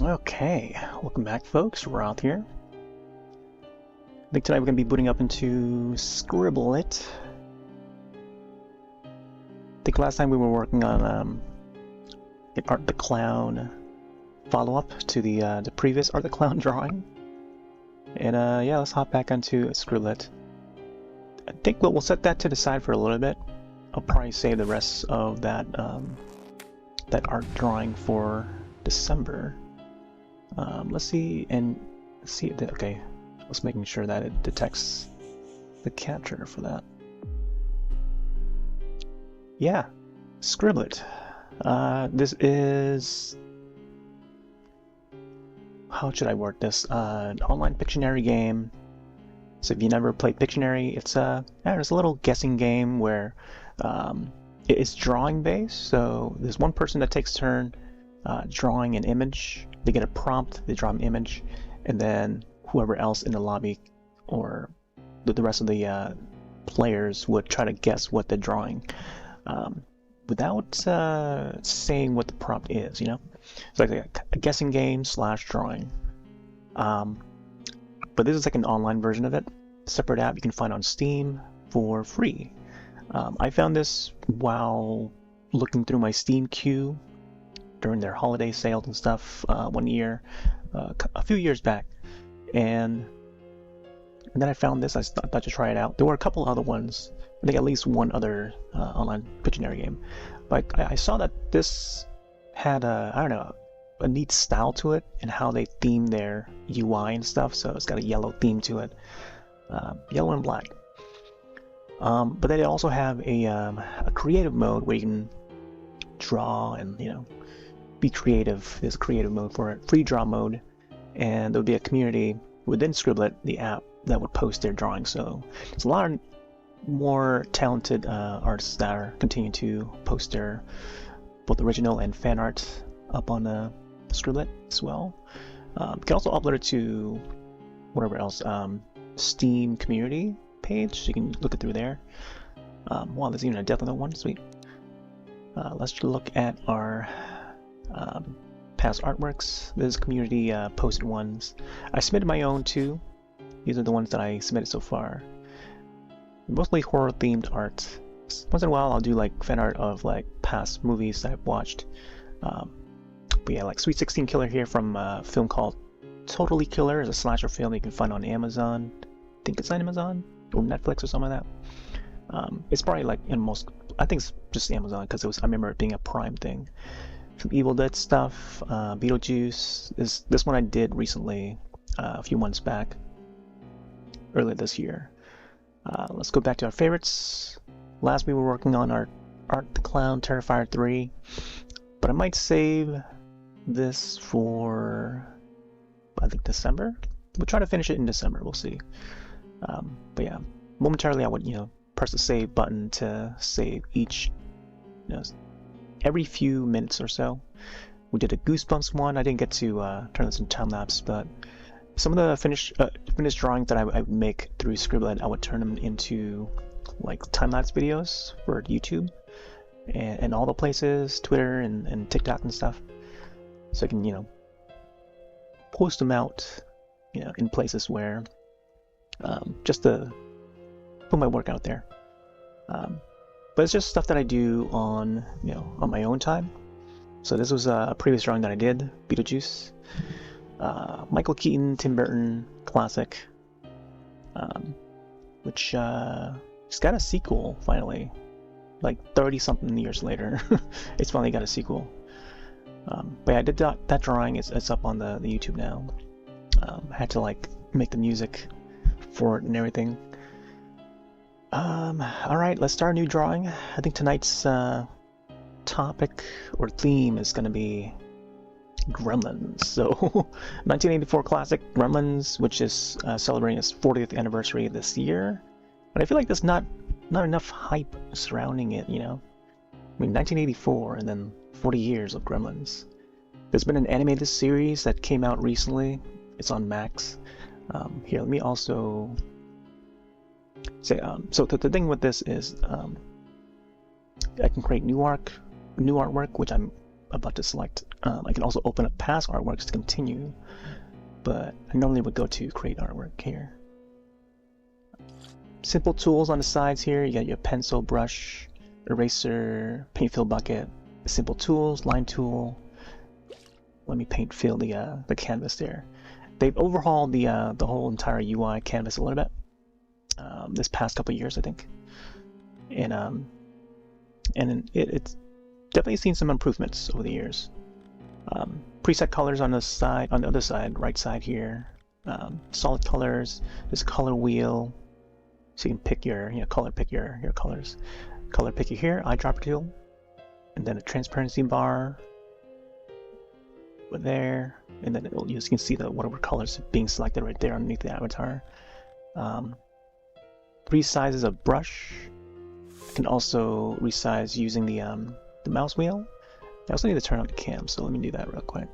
Okay, welcome back folks, Roth here. I think tonight we're going to be booting up into Scribble it. I think last time we were working on an Art the Clown follow-up to the previous Art the Clown drawing. And yeah, let's hop back onto Scribble it. I think we'll set that to the side for a little bit. I'll probably save the rest of that, that art drawing for December. Let's see, and see, okay, I was making sure that it detects the capture for that. Yeah, Scribble it. This is, how should I word this? An online Pictionary game. So if you never played Pictionary, it's a little guessing game where it's drawing based. So there's one person that takes turn drawing an image. They get a prompt, they draw an image, and then whoever else in the lobby or the rest of the players would try to guess what they're drawing without saying what the prompt is, you know? It's like a guessing game / drawing. But this is like an online version of it. Separate app you can find on Steam for free. I found this while looking through my Steam queue during their holiday sales and stuff one year, a few years back, and then I found this. I thought to try it out. There were a couple other ones. I think at least one other online Pictionary game, but I saw that this had I don't know, a neat style to it and how they theme their UI and stuff. So it's got a yellow theme to it, yellow and black. But they also have a creative mode where you can draw and, you know, be creative. There's a creative mode for it, free draw mode, and there would be a community within Scribble it, the app, that would post their drawings. So there's a lot more talented artists that are continuing to post their both original and fan art up on Scribble it as well. You can also upload it to whatever else, Steam community page, so you can look it through there. Wow, there's even a Death Note one, sweet. Let's look at our past artworks. This community posted ones. I submitted my own too. These are the ones that I submitted so far. Mostly horror themed art. Once in a while I'll do like fan art of like past movies that I've watched. But yeah, like Sweet 16 Killer here from a film called Totally Killer. It's a slasher film you can find on Amazon. I think it's on Amazon or Netflix or something like that. It's probably like in most, I think it's just Amazon because I remember it being a Prime thing. Some Evil Dead stuff, Beetlejuice. This one I did recently, a few months back, earlier this year. Let's go back to our favorites. Last we were working on our Art the Clown Terrifier 3, but I might save this for, I think, December. We'll try to finish it in December. We'll see. But yeah, momentarily I would, you know, press the save button to save each, you know, every few minutes or so. We did a Goosebumps one. I didn't get to turn this into time lapse, but some of the finished drawings that I would make through Scribble it, I would turn them into like time lapse videos for YouTube and all the places, Twitter and TikTok and stuff. So I can, you know, post them out, you know, in places where just to put my work out there. But it's just stuff that I do on, you know, on my own time. So this was a previous drawing that I did, Beetlejuice. Michael Keaton, Tim Burton classic, which it's got a sequel finally, like 30-something years later. It's finally got a sequel. But yeah, I did that drawing. It's up on the YouTube now. I had to like make the music for it and everything. Alright, let's start a new drawing. I think tonight's topic or theme is going to be Gremlins. So 1984 classic Gremlins, which is celebrating its 40th anniversary this year. But I feel like there's not enough hype surrounding it, you know? I mean, 1984 and then 40 years of Gremlins. There's been an animated series that came out recently. It's on Max. Here, let me also say, so the thing with this is I can create new artwork, which I'm about to select I can also open up past artworks to continue, but I normally would go to create artwork here. Simple tools on the sides here. You got your pencil, brush, eraser, paint fill bucket. Simple tools, line tool. Let me paint fill the canvas there. They've overhauled the whole entire UI canvas a little bit this past couple of years, I think, and it's definitely seen some improvements over the years. Preset colors on the side, on the other side, right side here. Solid colors. There's a color wheel, so you can pick your color, pick your colors. Color picker here, eyedropper tool, and then a transparency bar. There, and then you can see the whatever colors being selected right there underneath the avatar. 3 sizes of brush. You can also resize using the mouse wheel. I also need to turn on the cam, so let me do that real quick.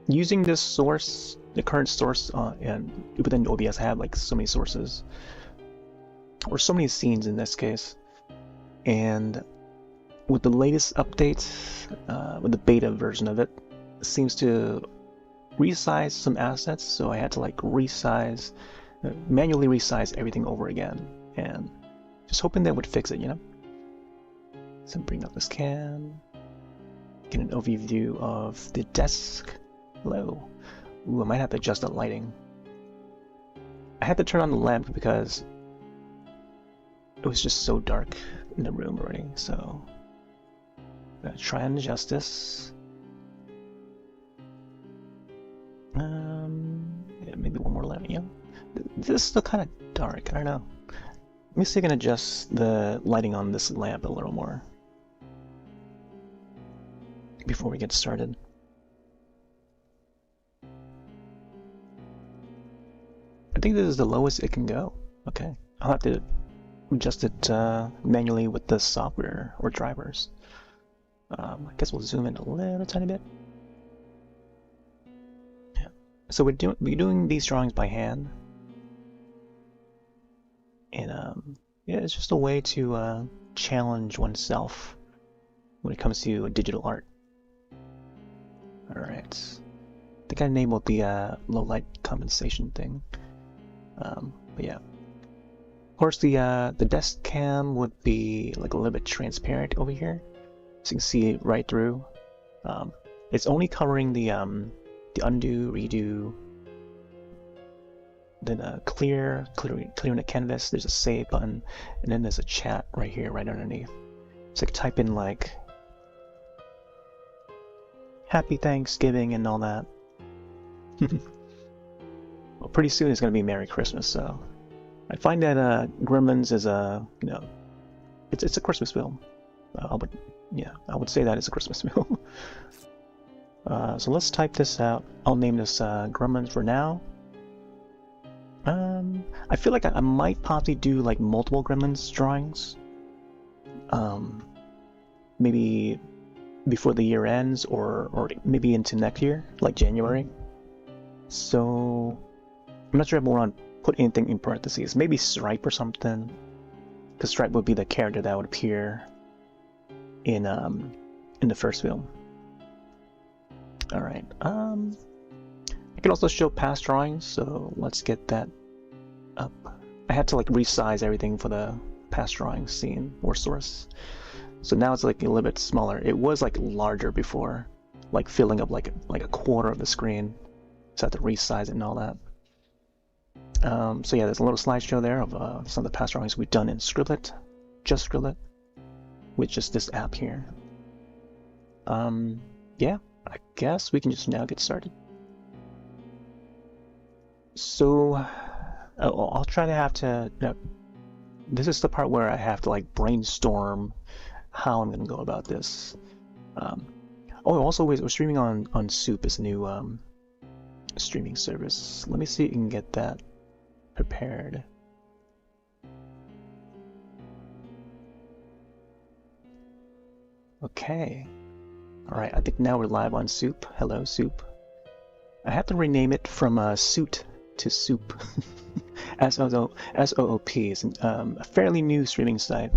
Using this source, the current source, and within OBS, I have like so many sources, or so many scenes in this case, and with the latest update, with the beta version of it, seems to resize some assets, so I had to like manually resize everything over again, and just hoping that would fix it, you know? So bring up this cam, get an overview of the desk. Hello. Ooh, I might have to adjust the lighting. I had to turn on the lamp because it was just so dark in the room already, so I'm gonna try and adjust this. Yeah, maybe one more lamp. Yeah, this is still kind of dark. I don't know. Let me see if I can adjust the lighting on this lamp a little more before we get started. I think this is the lowest it can go. Okay, I'll have to adjust it manually with the software or drivers. I guess we'll zoom in a little tiny bit. Yeah. So we're doing these drawings by hand, and yeah, it's just a way to challenge oneself when it comes to digital art. All right. I think I enabled the low light compensation thing. But yeah. Of course, the desk cam would be like a little bit transparent over here, so you can see it right through. It's only covering the undo, redo, then clearing the canvas. There's a save button, and then there's a chat right here, right underneath. So I can type in like Happy Thanksgiving and all that. Well, pretty soon it's gonna be Merry Christmas, so I find that Gremlins is it's a Christmas film. I would say that it's a Christmas film. So let's type this out. I'll name this Gremlins for now. I feel like I might possibly do like multiple Gremlins drawings. Maybe before the year ends, or maybe into next year, like January. So I'm not sure if I want to put anything in parentheses. Maybe Stripe or something, because Stripe would be the character that would appear in the first film. All right. I can also show past drawings, so let's get that up. I had to like resize everything for the past drawing scene or source, so now it's like a little bit smaller. It was like larger before, like filling up like a quarter of the screen, so I had to resize it and all that. So yeah, there's a little slideshow there of some of the past drawings we've done in Scribble, just Scribble, with just this app here. Yeah, I guess we can just now get started. So I'll try to have to. This is the part where I have to like brainstorm how I'm gonna go about this. Also, we're streaming on Soup. It's a new streaming service. Let me see if you can get that prepared. Okay. Alright, I think now we're live on Soup. Hello, Soup. I have to rename it from Suit to Soup. SOOP is a fairly new streaming site.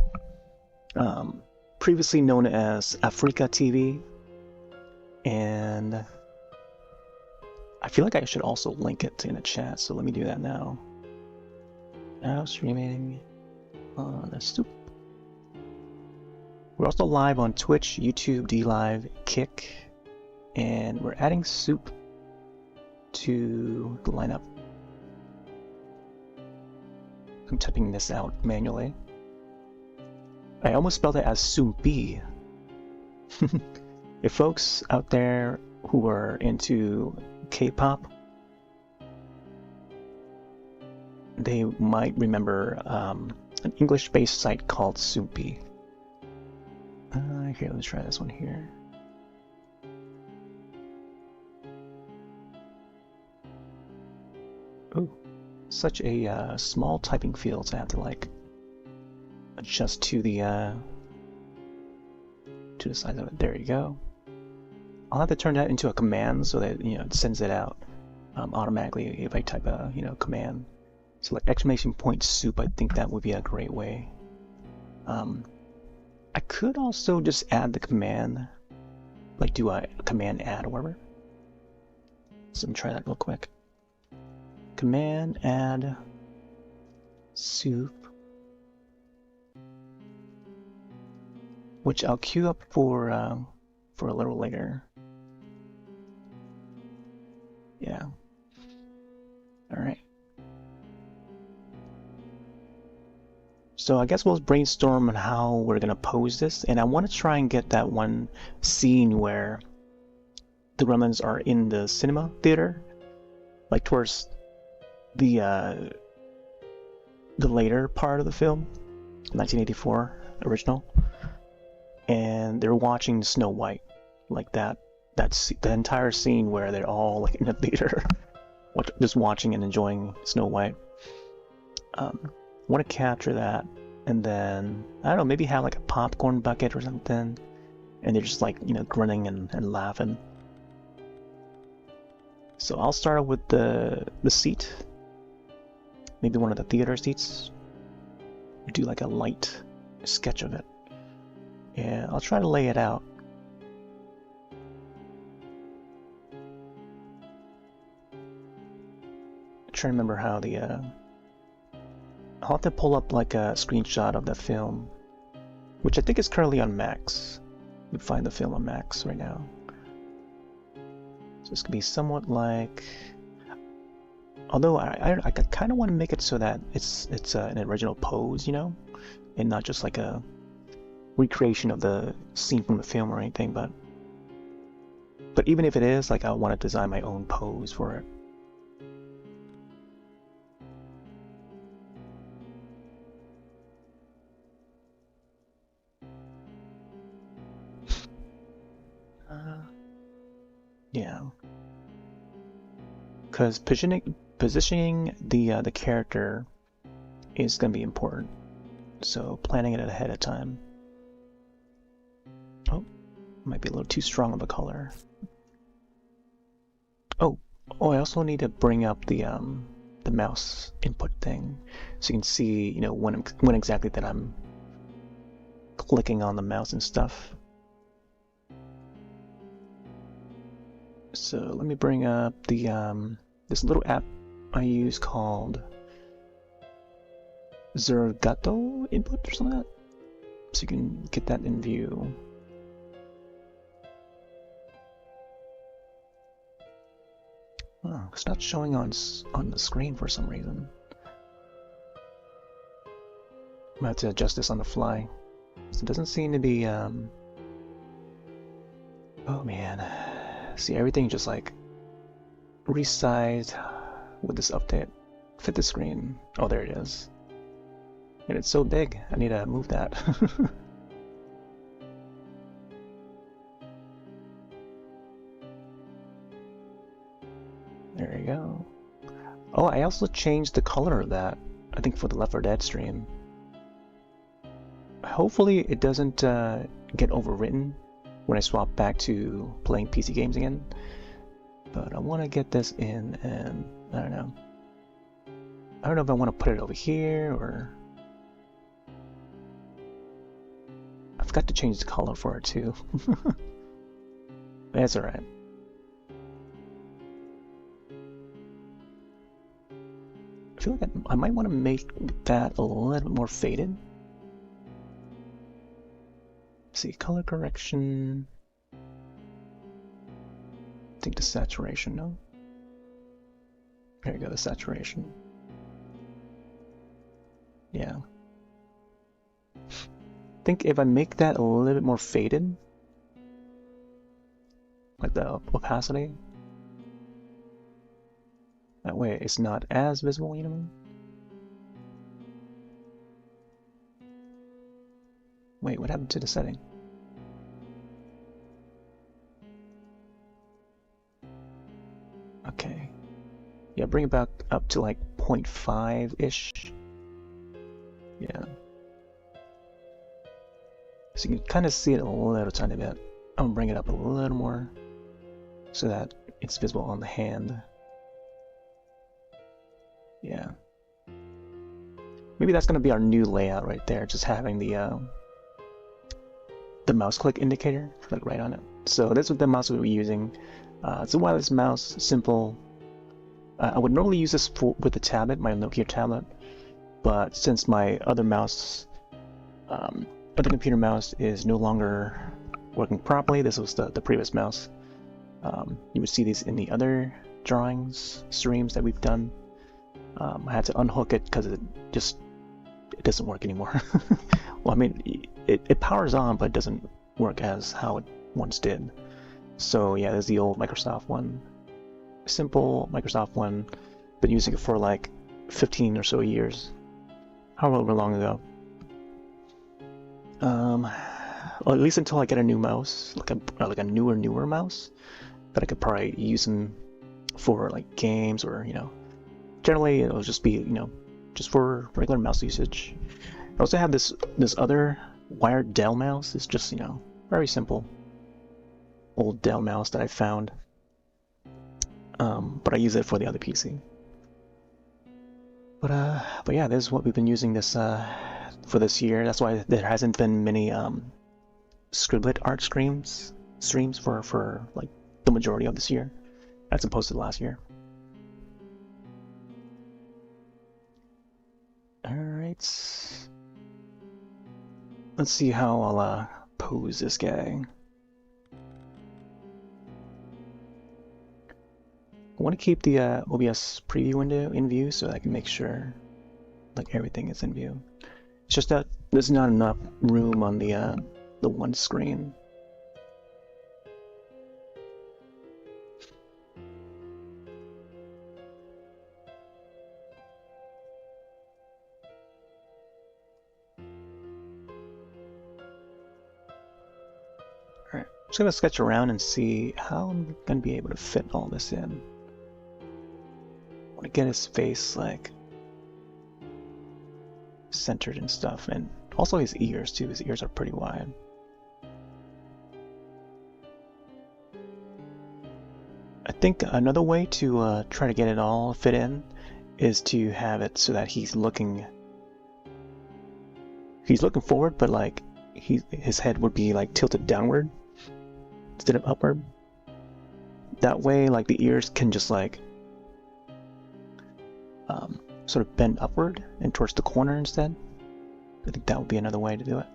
previously known as Africa TV, and I feel like I should also link it in the chat, so let me do that now. Now streaming on the Stoop. We're also live on Twitch, YouTube, DLive, Kick, and we're adding Soup to the lineup. I'm typing this out manually. I almost spelled it as Soupy. If folks out there who are into K-pop, they might remember an English-based site called Soupy. Here, let's try this one here. Oh, such a small typing field, so I have to like adjust to the size of it. There you go. I'll have to turn that into a command so that it sends it out automatically if I type a command. So like exclamation point soup, I think that would be a great way. I could also just add the command, like do a command add or whatever. So let me try that real quick. Command add soup, which I'll queue up for a little later. Yeah. All right. So I guess we'll brainstorm on how we're gonna pose this, and I want to try and get that one scene where the Gremlins are in the cinema theater, like towards the later part of the film, 1984 original, and they're watching Snow White, like that. That's the entire scene where they're all like in the theater, just watching and enjoying Snow White. Want to capture that, and then I don't know, maybe have like a popcorn bucket or something, and they're just like grinning and laughing. So I'll start with the seat, maybe one of the theater seats. Do like a light sketch of it, and I'll try to lay it out. I'm trying to remember how the I'll have to pull up like a screenshot of the film, which I think is currently on Max. You can find the film on Max right now. So this could be somewhat like, although I kind of want to make it so that it's an original pose, and not just like a recreation of the scene from the film or anything. But even if it is, like I want to design my own pose for it. Yeah, because positioning the character is going to be important, so planning it ahead of time. Oh, might be a little too strong of a color. Oh, I also need to bring up the mouse input thing, so you can see when exactly that I'm clicking on the mouse and stuff. So let me bring up the this little app I use called Zergato Input or something like that, so you can get that in view. Oh, it's not showing on the screen for some reason. I'm gonna have to adjust this on the fly. So it doesn't seem to be oh man. See, everything just like resized with this update. Fit the screen. Oh, there it is. And it's so big, I need to move that. There you go. Oh, I also changed the color of that, I think for the Left 4 Dead stream. Hopefully it doesn't get overwritten when I swap back to playing PC games again, but I want to get this in, and I don't know if I want to put it over here, or I forgot to change the color for it too. That's alright. I feel like I might want to make that a little bit more faded. Let's see, color correction. I think the saturation, no? There you go, the saturation. Yeah. I think if I make that a little bit more faded, like the opacity, that way it's not as visible, you know what I mean? Wait, what happened to the setting? Okay. Yeah, bring it back up to like 0.5-ish. Yeah. So you can kind of see it a little tiny bit. I'm gonna bring it up a little more so that it's visible on the hand. Yeah. Maybe that's gonna be our new layout right there, just having the mouse click indicator like right on it. So this is the mouse we'll be using. It's a wireless mouse, simple. I would normally use this with the tablet, my Nokia tablet, but since my other mouse, other computer mouse is no longer working properly, this was the previous mouse. You would see these in the other drawings, streams that we've done. I had to unhook it because it doesn't work anymore. Well, I mean, it powers on, but it doesn't work as how it once did. So yeah, there's the old Microsoft one. Simple Microsoft one. Been using it for like 15 or so years. However long ago. Well, at least until I get a new mouse, like a newer mouse, that I could probably use them for like games or, you know, generally it'll just be, you know, just for regular mouse usage. I also have this other wired Dell mouse. It's just, you know, very simple old Dell mouse that I found. But I use it for the other PC. But yeah, this is what we've been using this for this year. That's why there hasn't been many Scribble art streams for like the majority of this year, as opposed to last year. Alright. Let's see how I'll pose this guy. I want to keep the OBS preview window in view so I can make sure like everything is in view. It's just that there's not enough room on the one screen. Alright, I'm just gonna sketch around and see how I'm gonna be able to fit all this in. I want to get his face like centered and stuff, and also his ears too. His ears are pretty wide. I think another way to try to get it all fit in is to have it so that he's looking forward, but like his head would be like tilted downward instead of upward. That way, like the ears can just like sort of bend upward and towards the corner instead. I think that would be another way to do it.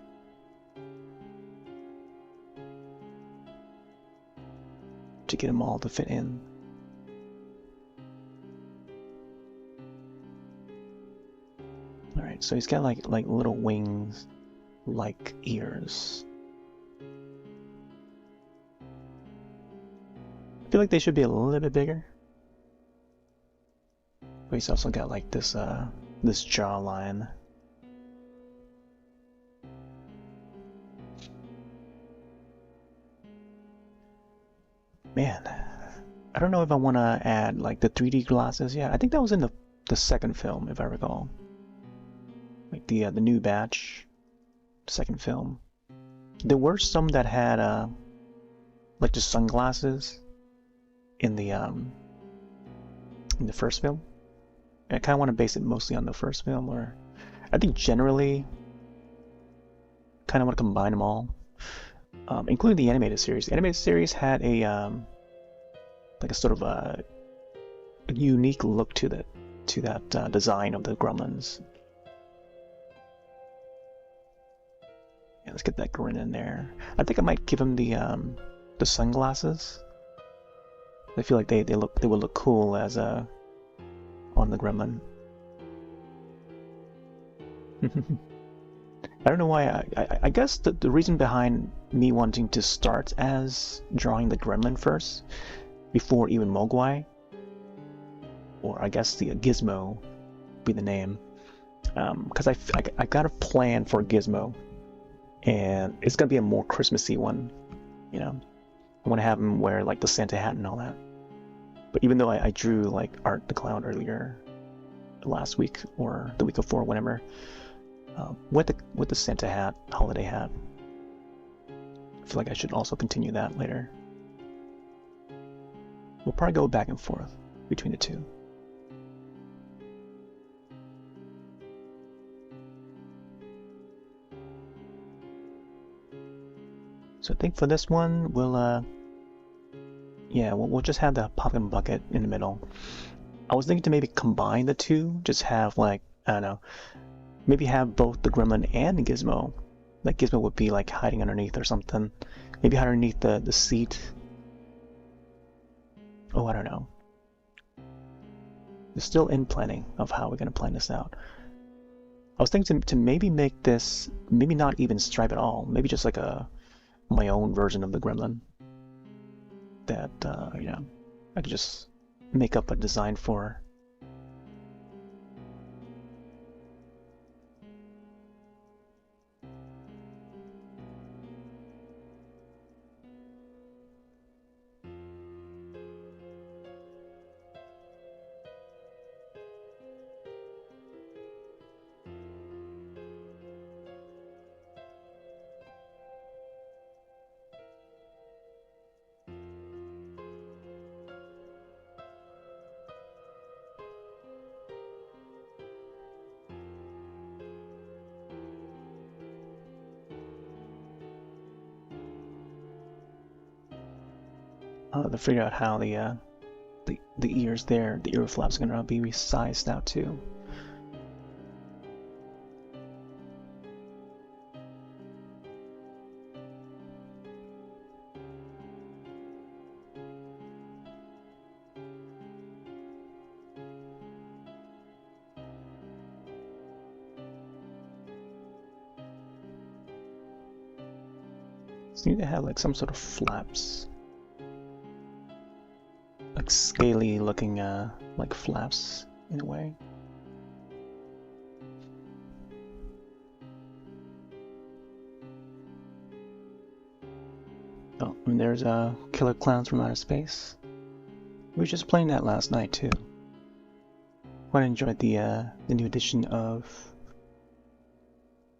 To get them all to fit in. Alright, so he's got like little wings, like ears. I feel like they should be a little bit bigger. But he's also got like this this jawline. Man, I don't know if I want to add like the 3D glasses. Yeah, I think that was in the second film, if I recall. Like the new batch, second film. There were some that had like the sunglasses in the first film. I kind of want to base it mostly on the first film, or I think generally kind of want to combine them all, including the animated series. The animated series had a like a sort of a unique look to that design of the Gremlins. Yeah, let's get that grin in there. I think I might give him the sunglasses. I feel like they would look cool as on the Gremlin. I don't know why. I guess the reason behind me wanting to start as drawing the Gremlin first, before even Mogwai, or I guess the Gizmo be the name, because I got a plan for Gizmo, and it's gonna be a more Christmassy one. You know, I want to have him wear like the Santa hat and all that. But even though I drew like Art the Clown earlier, last week or the week before, whenever, with the Santa hat, holiday hat, I feel like I should also continue that later. We'll probably go back and forth between the two. So I think for this one, we'll just have the poppin' bucket in the middle. I was thinking to maybe combine the two, just have like, I don't know, maybe have both the Gremlin and the Gizmo. Like Gizmo would be like hiding underneath or something. Maybe underneath the seat. Oh, I don't know. We're still in planning of how we're gonna plan this out. I was thinking to maybe make this, maybe not even stripe at all. Maybe just like my own version of the Gremlin. That you know, I could just make up a design for. To figure out how the ears there, the ear flaps are gonna be resized out too. So you need to have like some sort of flaps. Like scaly looking like flaps in a way. Oh, and there's Killer Clowns from Outer Space. We were just playing that last night too. Quite enjoyed the new addition of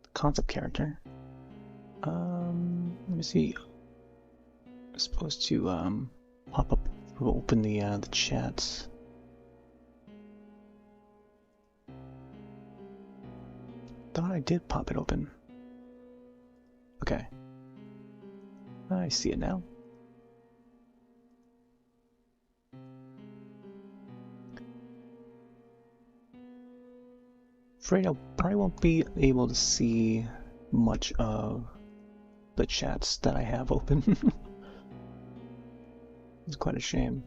the concept character. Let me see. I'm supposed to pop up. We'll open the chats. Thought I did pop it open. Okay. I see it now. Afraid I probably won't be able to see much of the chats that I have open. It's quite a shame.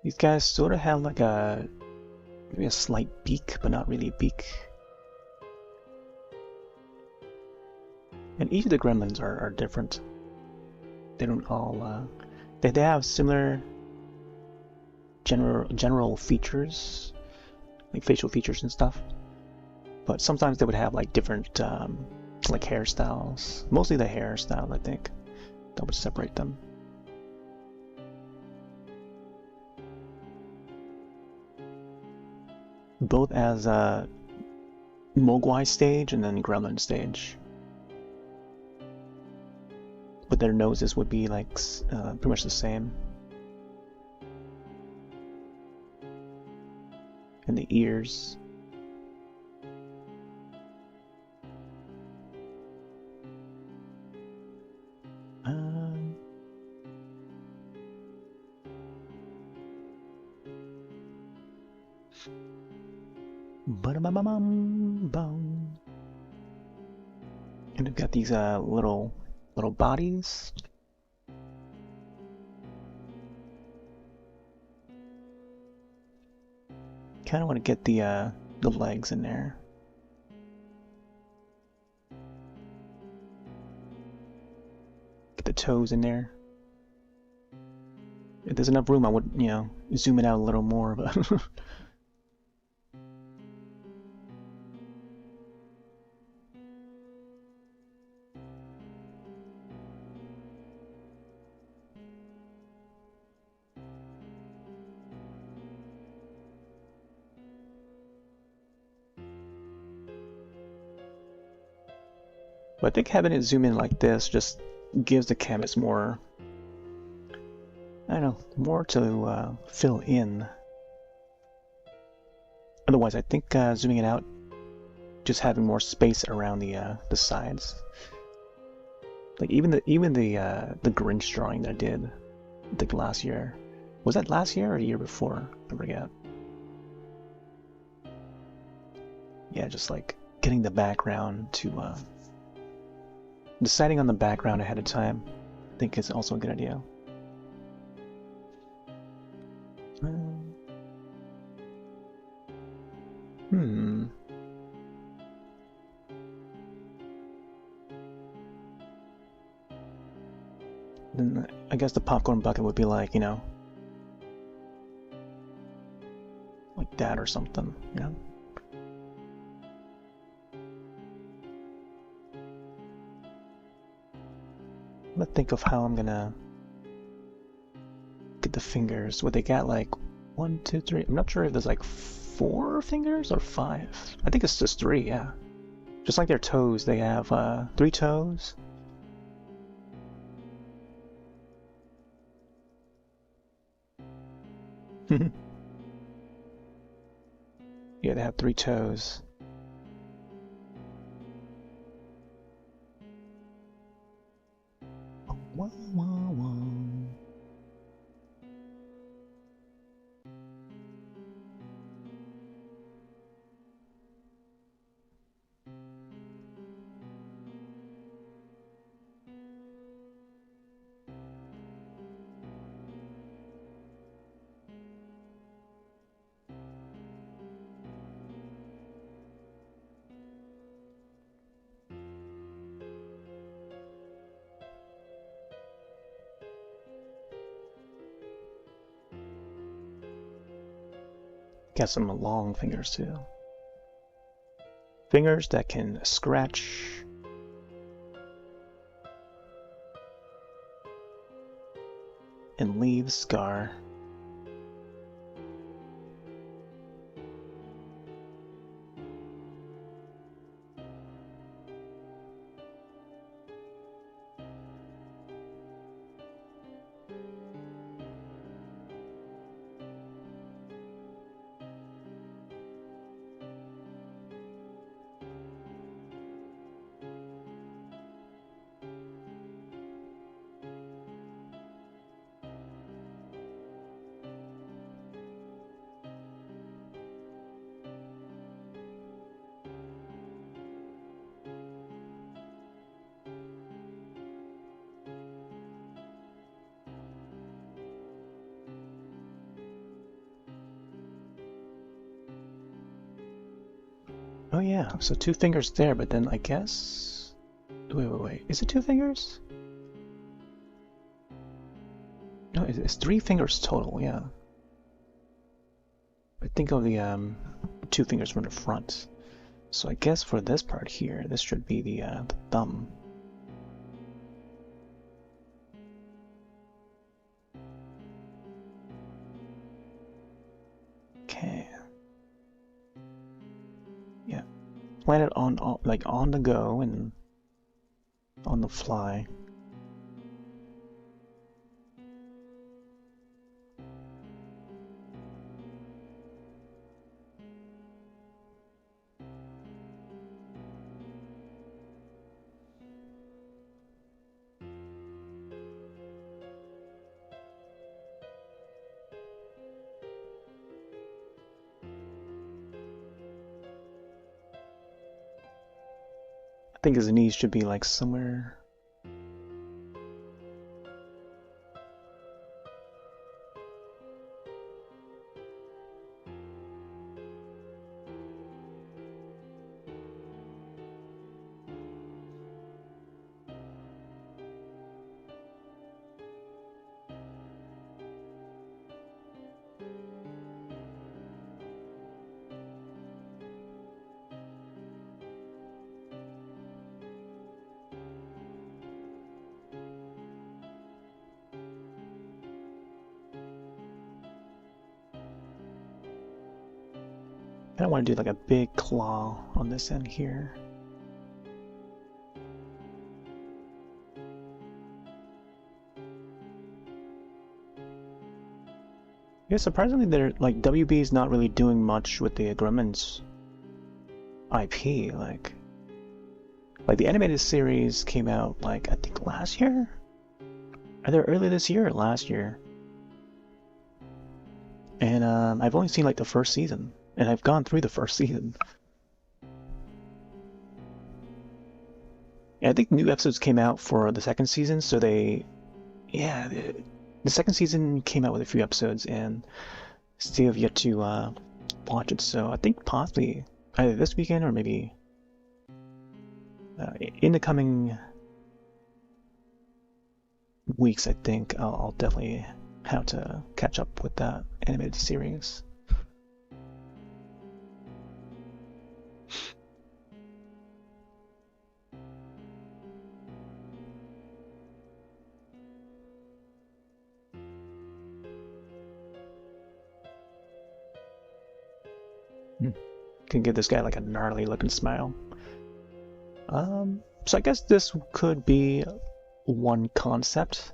These guys sort of have like maybe a slight beak, but not really a beak. And each of the Gremlins are different. They don't all they have similar general features, like facial features and stuff, but sometimes they would have like different like hairstyles. Mostly the hairstyle, I think, that would separate them. Both as Mogwai stage and then Gremlin stage. but their noses would be like pretty much the same. And the ears. And they've got these little bodies. Kind of want to get the legs in there. Get the toes in there. If there's enough room, I would, you know, zoom it out a little more, but But I think having it zoom in like this just gives the canvas more, I don't know, more to fill in. Otherwise, I think zooming it out, just having more space around the sides. Like even the Grinch drawing that I did, I think last year. Was that last year or the year before? I forget. Yeah, just like getting the background to deciding on the background ahead of time, I think is also a good idea. Then I guess the popcorn bucket would be like, you know, like that or something, you know? I'm gonna think of how I'm gonna get the fingers. What they got, like 1, 2, 3. I'm not sure if there's like 4 fingers or 5. I think it's just 3, yeah. Just like their toes, they have 3 toes. Yeah, they have 3 toes. Wah, wah, wah. Got some long fingers too. Fingers that can scratch and leave scar. Oh yeah, so 2 fingers there, but then I guess... Wait. Is it 2 fingers? No, it's 3 fingers total, yeah. I think of the 2 fingers from the front. So I guess for this part here, this should be the thumb. Okay. Yeah. Plan it on like on the go and on the fly. think his knees should be like somewhere. I don't want to do like a big claw on this end here. Yeah, surprisingly, they're like WB is not really doing much with the Gremlins IP. Like the animated series came out like I think last year, either early this year or last year, and I've only seen like the first season. And I've gone through the first season. And I think new episodes came out for the second season, so the second season came out with a few episodes, and still have yet to watch it. So I think possibly either this weekend or maybe in the coming weeks, I think I'll definitely have to catch up with that animated series. Can give this guy like a gnarly looking smile. So I guess this could be one concept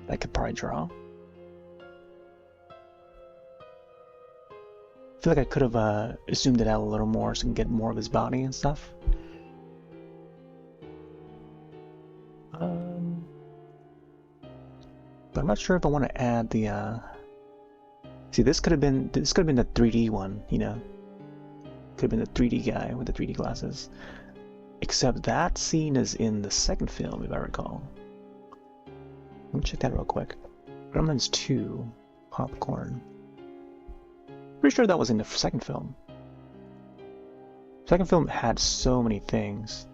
I could probably draw. I feel like I could have zoomed it out a little more so I can get more of his body and stuff. But I'm not sure if I want to add the see, this could have been the 3D one, you know. Could have been the 3D guy with the 3D glasses. Except that scene is in the second film, if I recall. Let me check that real quick. Gremlins 2, Popcorn. Pretty sure that was in the second film. Second film had so many things.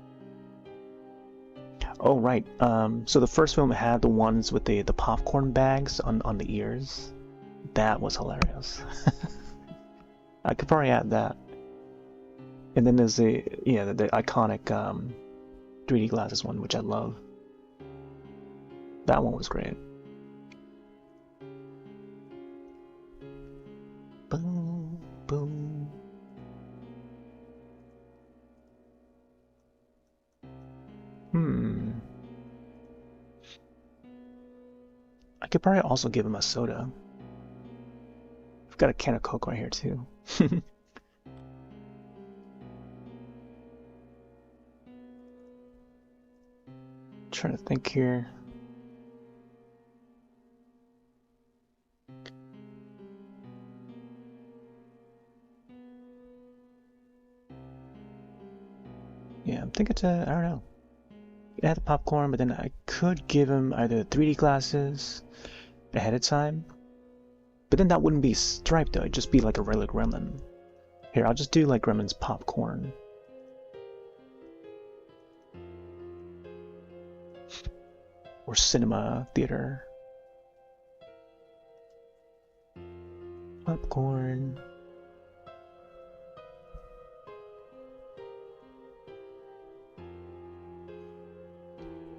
Oh right, so the first film had the ones with the popcorn bags on the ears. That was hilarious. I could probably add that. And then there's the iconic 3D glasses one, which I love. That one was great. Boom, boom. I could probably also give him a soda. I've got a can of Coke right here too. Trying to think here. Yeah, I'm thinking I don't know. Add the popcorn, but then I could give him either 3D glasses ahead of time. But then that wouldn't be striped though, it'd just be like a regular gremlin. Here, I'll just do like Gremlins popcorn. Or cinema theater. Popcorn.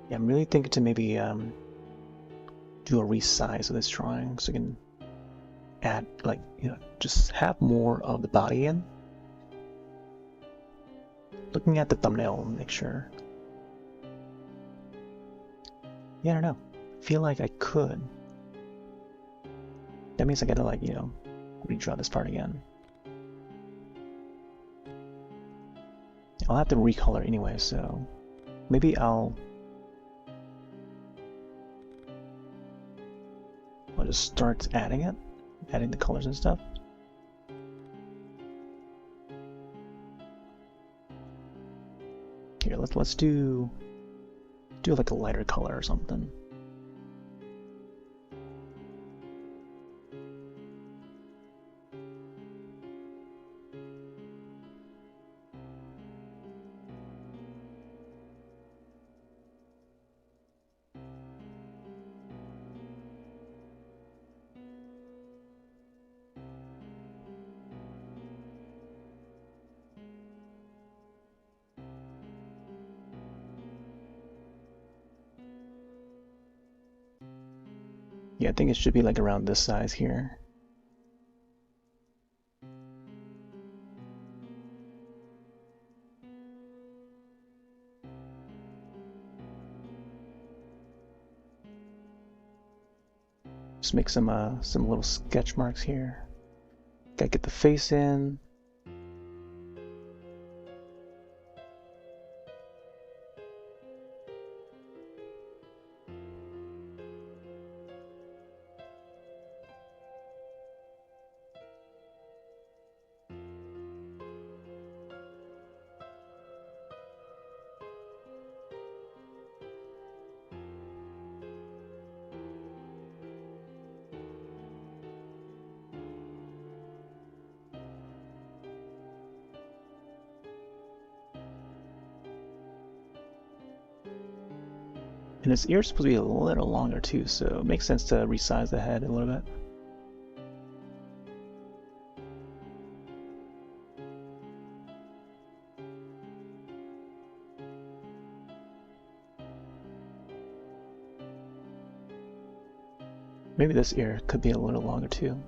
Yeah, I'm really thinking to maybe do a resize of this drawing so I can add, like, you know, just have more of the body in. Looking at the thumbnail, make sure. Yeah, I don't know. I feel like I could. That means I gotta, like, you know, redraw this part again. I'll have to recolor anyway, so maybe I'll just start adding it, adding the colors and stuff. Here, let's do like a lighter color or something. Yeah, I think it should be like around this size here. Just make some little sketch marks here. Gotta get the face in. And his ear's supposed to be a little longer too, so it makes sense to resize the head a little bit. Maybe this ear could be a little longer too.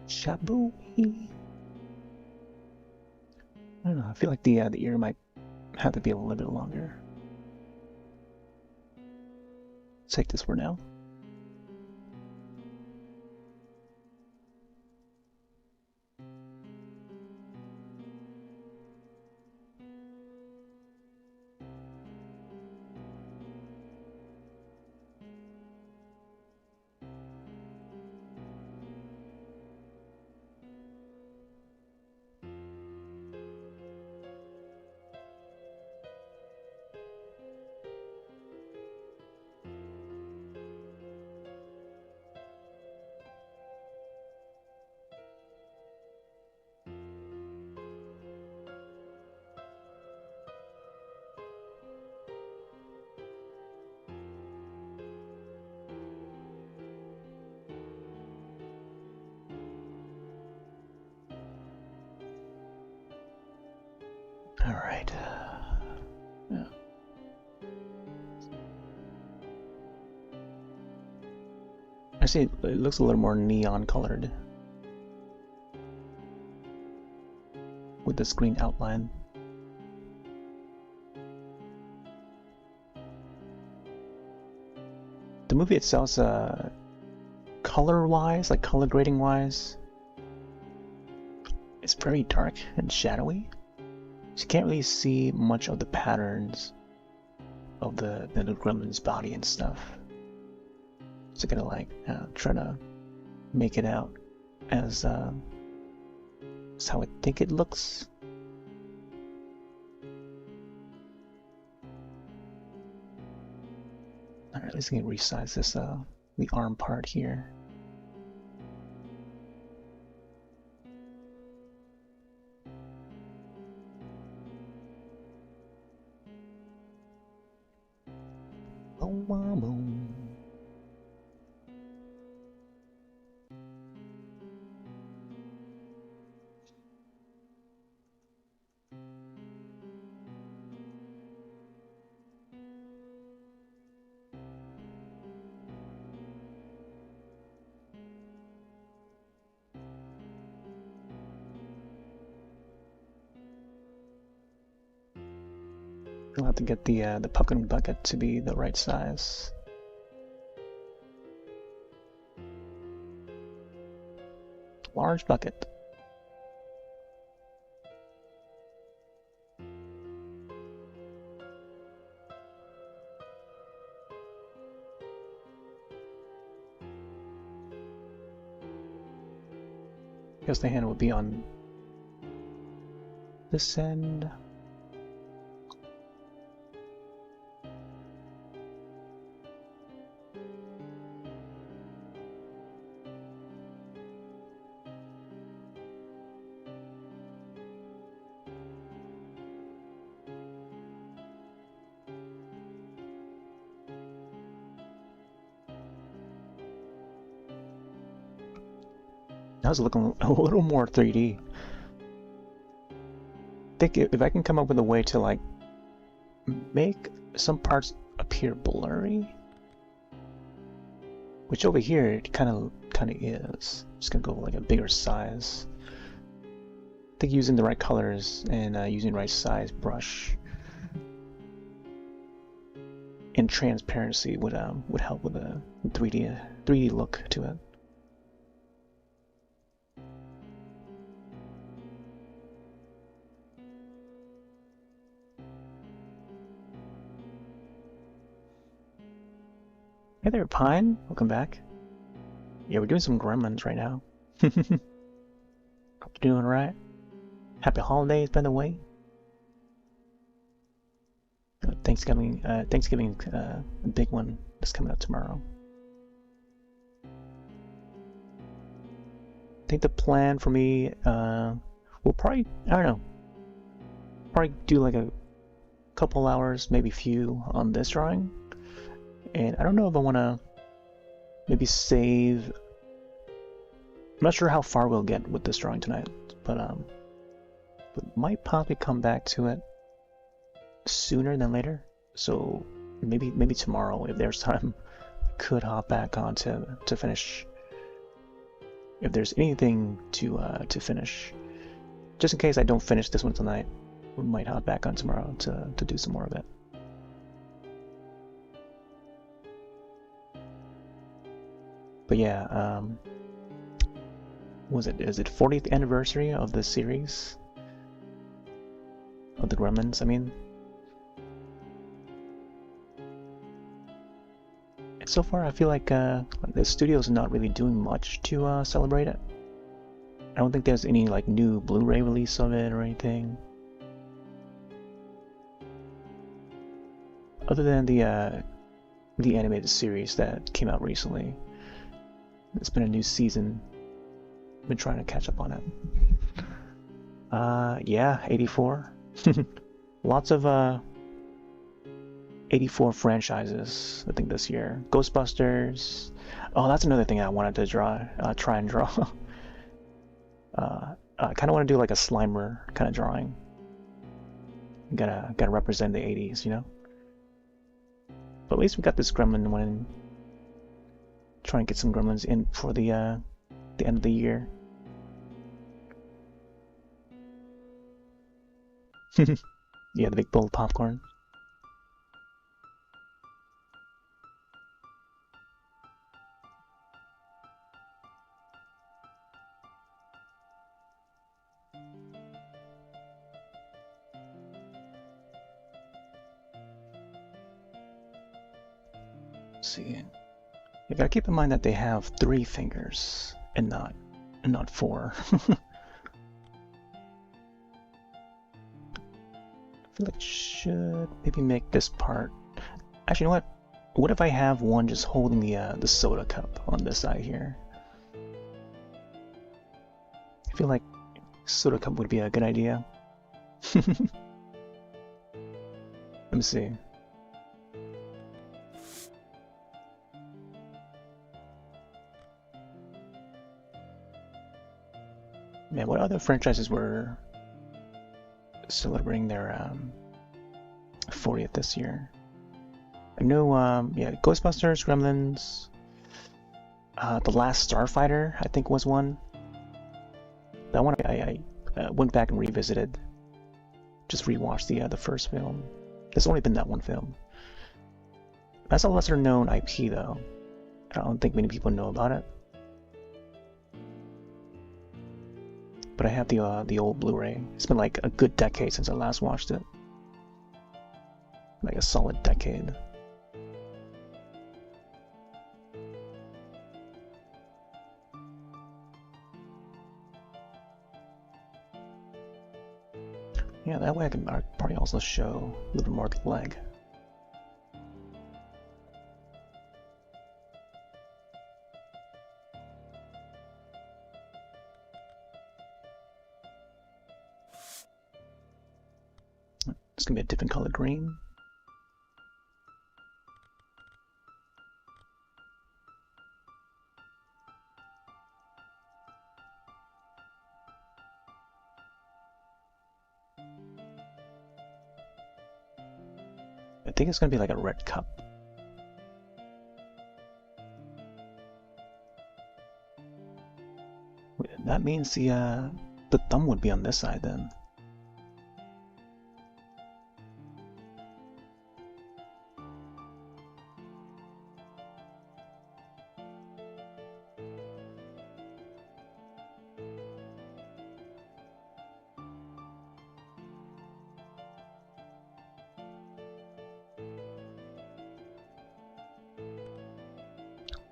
Shabooey. I don't know. I feel like the ear might have to be a little bit longer. Let's take this for now. All right. Yeah. Actually, it looks a little more neon colored with this green outline. The movie itself, color-wise, like color grading-wise, it's very dark and shadowy. So you can't really see much of the patterns of the Gremlin's body and stuff. So I gotta like try to make it out as how I think it looks. Alright, let's resize this the arm part here. Boom, boom, boom. We'll have to get the pumpkin bucket to be the right size. Large bucket. Guess the hand will be on this end. That was looking a little more 3D. I think if I can come up with a way to like make some parts appear blurry, which over here it kind of is. Just gonna go like a bigger size. I think using the right colors and using the right size brush and transparency would help with a 3D look to it. Hey there, Pine. Welcome back. Yeah, we're doing some Gremlins right now. Hope you're doing right. Happy holidays, by the way. Thanksgiving, a big one that's coming up tomorrow. I think the plan for me, we'll probably, I don't know, probably do like a couple hours, maybe few on this drawing. And I don't know if I want to maybe save. I'm not sure how far we'll get with this drawing tonight, but might possibly come back to it sooner than later. So maybe tomorrow, if there's time, I could hop back on to finish. If there's anything to finish, just in case I don't finish this one tonight, we might hop back on tomorrow to do some more of it. But yeah, is it 40th anniversary of the series? Of the Gremlins, I mean. And so far I feel like the studio's not really doing much to celebrate it. I don't think there's any like new Blu-ray release of it or anything. Other than the animated series that came out recently. It's been a new season. Been trying to catch up on it. Yeah, 84. Lots of 84 franchises, I think, this year. Ghostbusters. Oh, that's another thing I wanted to try and draw. I kind of want to do like a Slimer kind of drawing. Gotta represent the 80s, you know. But at least we got this Gremlin one. Try and get some Gremlins in for the end of the year. Yeah, the big bowl of popcorn. Let's see. You gotta keep in mind that they have 3 fingers and not 4. I feel like I should maybe make this part. Actually, you know what? What if I have one just holding the soda cup on this side here? I feel like soda cup would be a good idea. Let me see. Man, what other franchises were celebrating their 40th this year? I know, yeah, Ghostbusters, Gremlins, The Last Starfighter, I think was one. That one I went back and revisited. Just rewatched the first film. There's only been that one film. That's a lesser known IP though. I don't think many people know about it. But I have the old Blu-ray. It's been like a good decade since I last watched it. Like a solid decade. Yeah, that way I can probably also show a little more of the leg. It's gonna be a different color green. I think it's gonna be like a red cup. That means the thumb would be on this side then.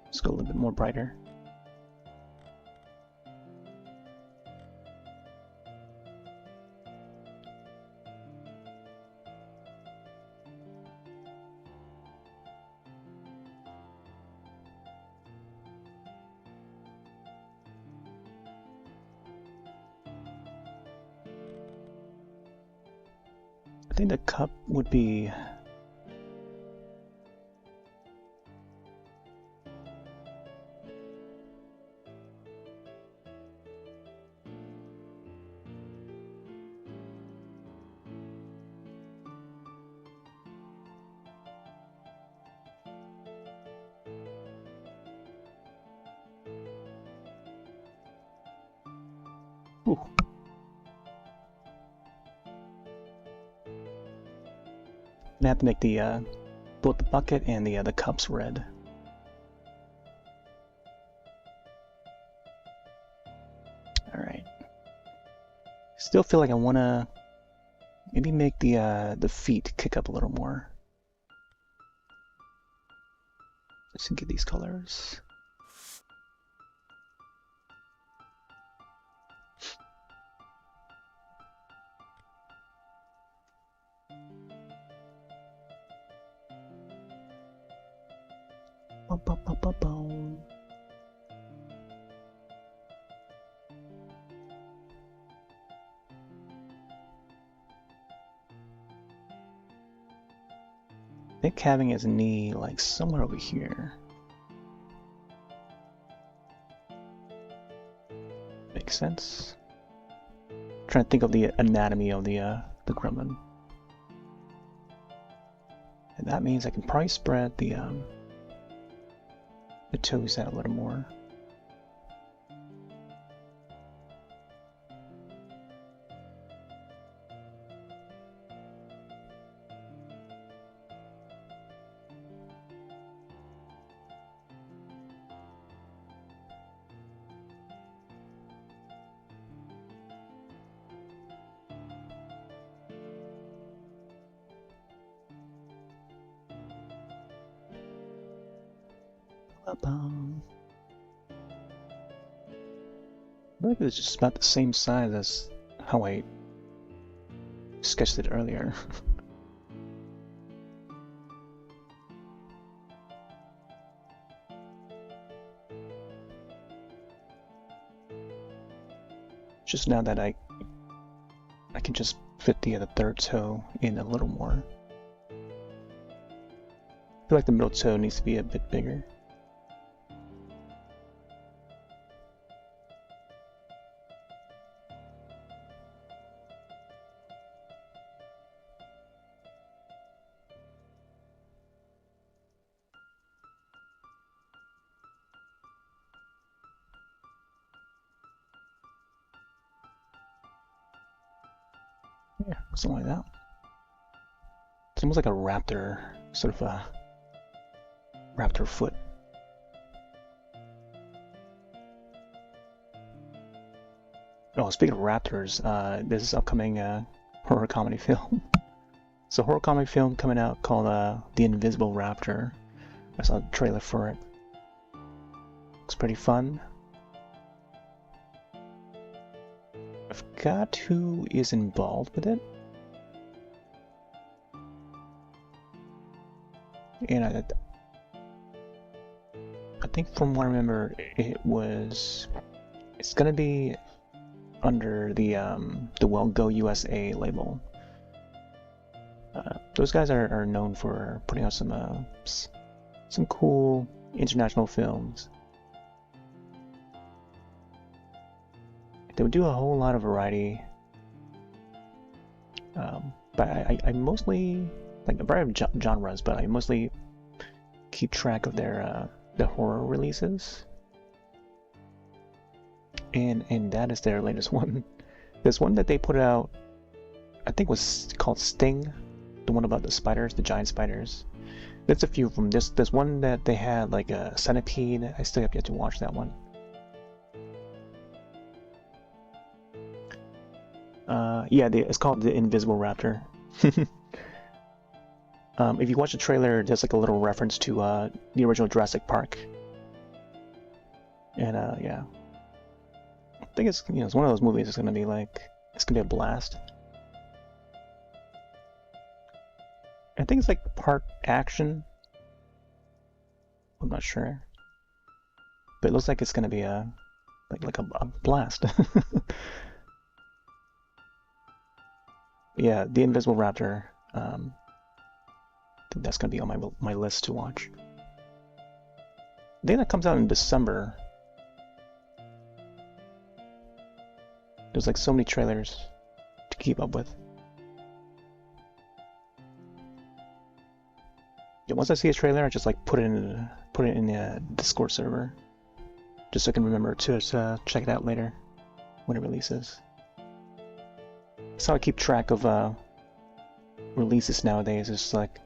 Let's go a little bit more brighter. I think the cup would be ooh. I have to make the both the bucket and the cups red. All right. Still feel like I want to maybe make the feet kick up a little more. Let's get these colors. I think having his knee like somewhere over here makes sense. I'm trying to think of the anatomy of the gremlin, and that means I can probably spread the toes out a little more. I think it's just about the same size as how I sketched it earlier. Just now that I can just fit the third toe in a little more. I feel like the middle toe needs to be a bit bigger. Yeah, something like that. almost like a raptor, sort of a raptor foot. Oh, speaking of raptors, this is upcoming horror comedy film. So horror comedy film coming out called The Invisible Raptor. I saw the trailer for it. Looks pretty fun. I forgot who is involved with it. And I think from what I remember, it's gonna be under the Well Go USA label. Those guys are known for putting out some cool international films. They would do a whole lot of variety, but I mostly like a variety of genres, but I mostly keep track of their the horror releases, and that is their latest one. There's one that they put out, I think was called Sting, the one about the spiders, the giant spiders. There's a few of them. There's one that they had like a centipede. I still have yet to watch that one. Yeah, it's called The Invisible Raptor. If you watch the trailer, there's like a little reference to the original Jurassic Park. And yeah, I think it's it's one of those movies. It's gonna be a blast. I think it's like part action. I'm not sure, but it looks like it's gonna be a blast. Yeah, The Invisible Raptor. I think that's gonna be on my list to watch. I think that comes out in December. There's like so many trailers to keep up with. Yeah, once I see a trailer, I just like put it in the Discord server, just so I can remember to check it out later when it releases. That's how I keep track of releases nowadays. It's like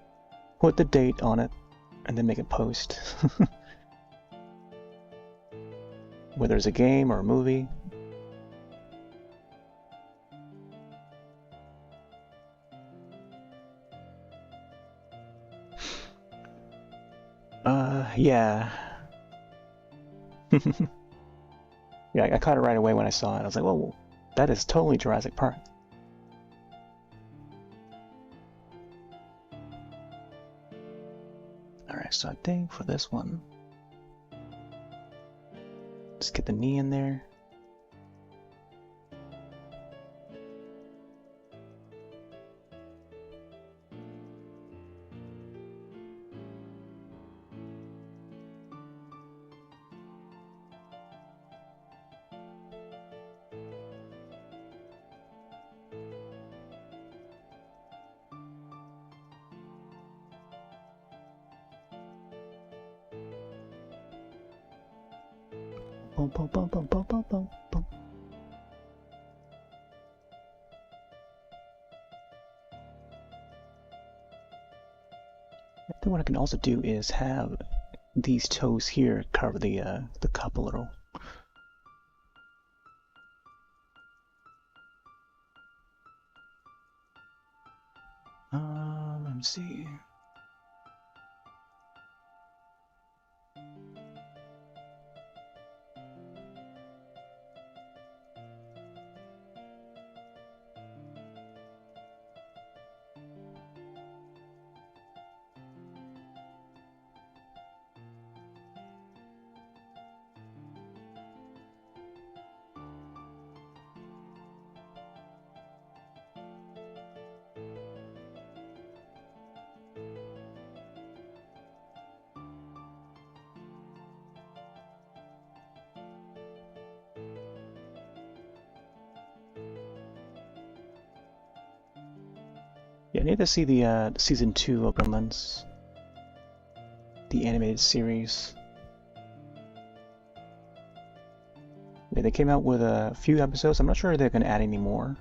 put the date on it and then make a post. Whether it's a game or a movie. Yeah. Yeah, I caught it right away when I saw it. I was like, whoa, that is totally Jurassic Park. Alright, so I think for this one, let's get the knee in there. Boom, boom, boom, boom, boom, boom, boom, boom. I think what I can also do is have these toes here cover the cup a little. Let me see. Yeah, I need to see the season 2 of Gremlins, the animated series. Yeah, they came out with a few episodes. I'm not sure if they're going to add any more.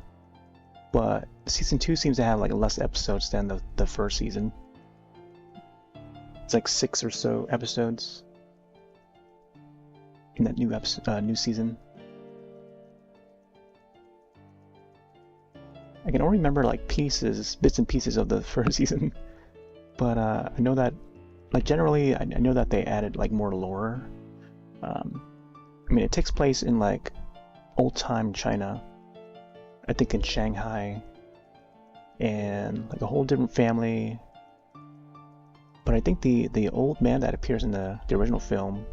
but season 2 seems to have like less episodes than the first season. It's like 6 or so episodes in that new season. I can only remember like bits and pieces of the first season, but I know that, like, generally, I know that they added like more lore. I mean, it takes place in like old-time China, I think in Shanghai, and like a whole different family. But I think the old man that appears in the original film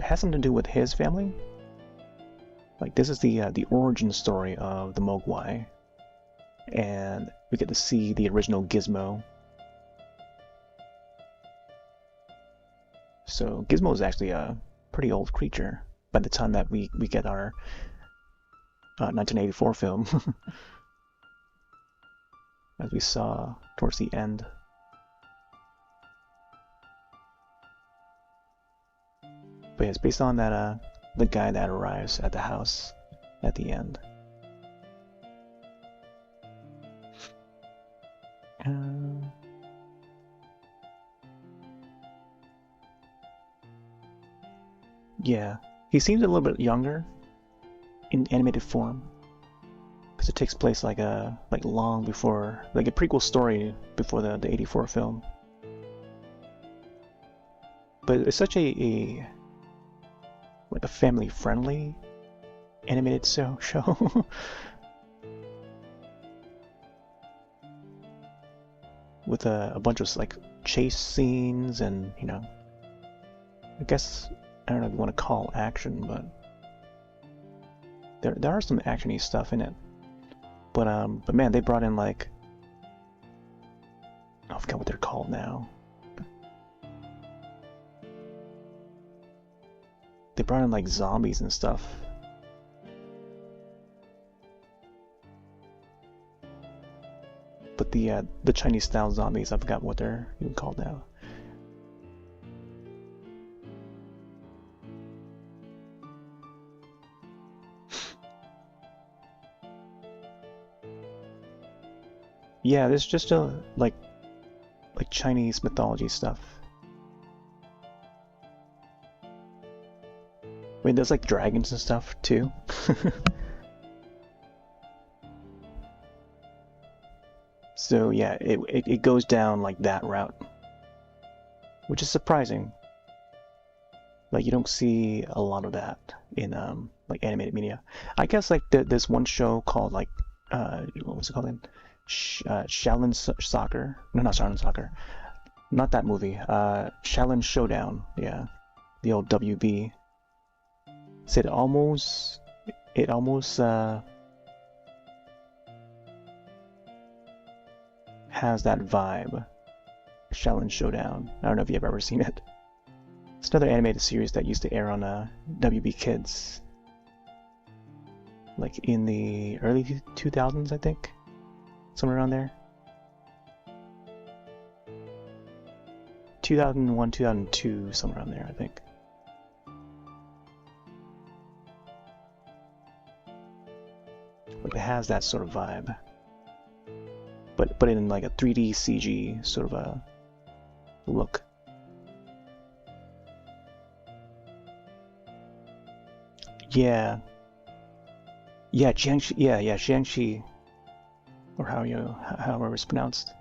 has something to do with his family. Like, this is the origin story of the Mogwai, and we get to see the original Gizmo. So Gizmo is actually a pretty old creature by the time that we get our 1984 film, as we saw towards the end. But yeah, it's based on that the guy that arrives at the house at the end. Yeah, he seems a little bit younger in animated form, because it takes place like long before, like a prequel story before the 84 film. But it's such a like a family-friendly animated show. With a bunch of like chase scenes and, you know, I guess, I don't know if you want to call action, but there are some actiony stuff in it. But man, they brought in like, I forget what they're called now. They brought in like zombies and stuff. But the Chinese style zombies, I forgot what they're even called now. Yeah, there's just a like Chinese mythology stuff. I mean, there's like dragons and stuff too. So yeah, it goes down like that route, which is surprising. Like, you don't see a lot of that in like animated media. I guess like there's one show called like what was it called? Shaolin Soccer. No, not Shaolin Soccer. Not that movie. Shaolin Showdown. Yeah, the old WB. So it almost has that vibe. Shaolin Showdown. I don't know if you've ever seen it. It's another animated series that used to air on WB Kids, like in the early 2000s, I think, somewhere around there. 2001, 2002, somewhere around there, I think. Like, it has that sort of vibe, but in like a 3D CG sort of a look. Yeah, Jiangxi. Yeah, Jiangxi, or however it's pronounced.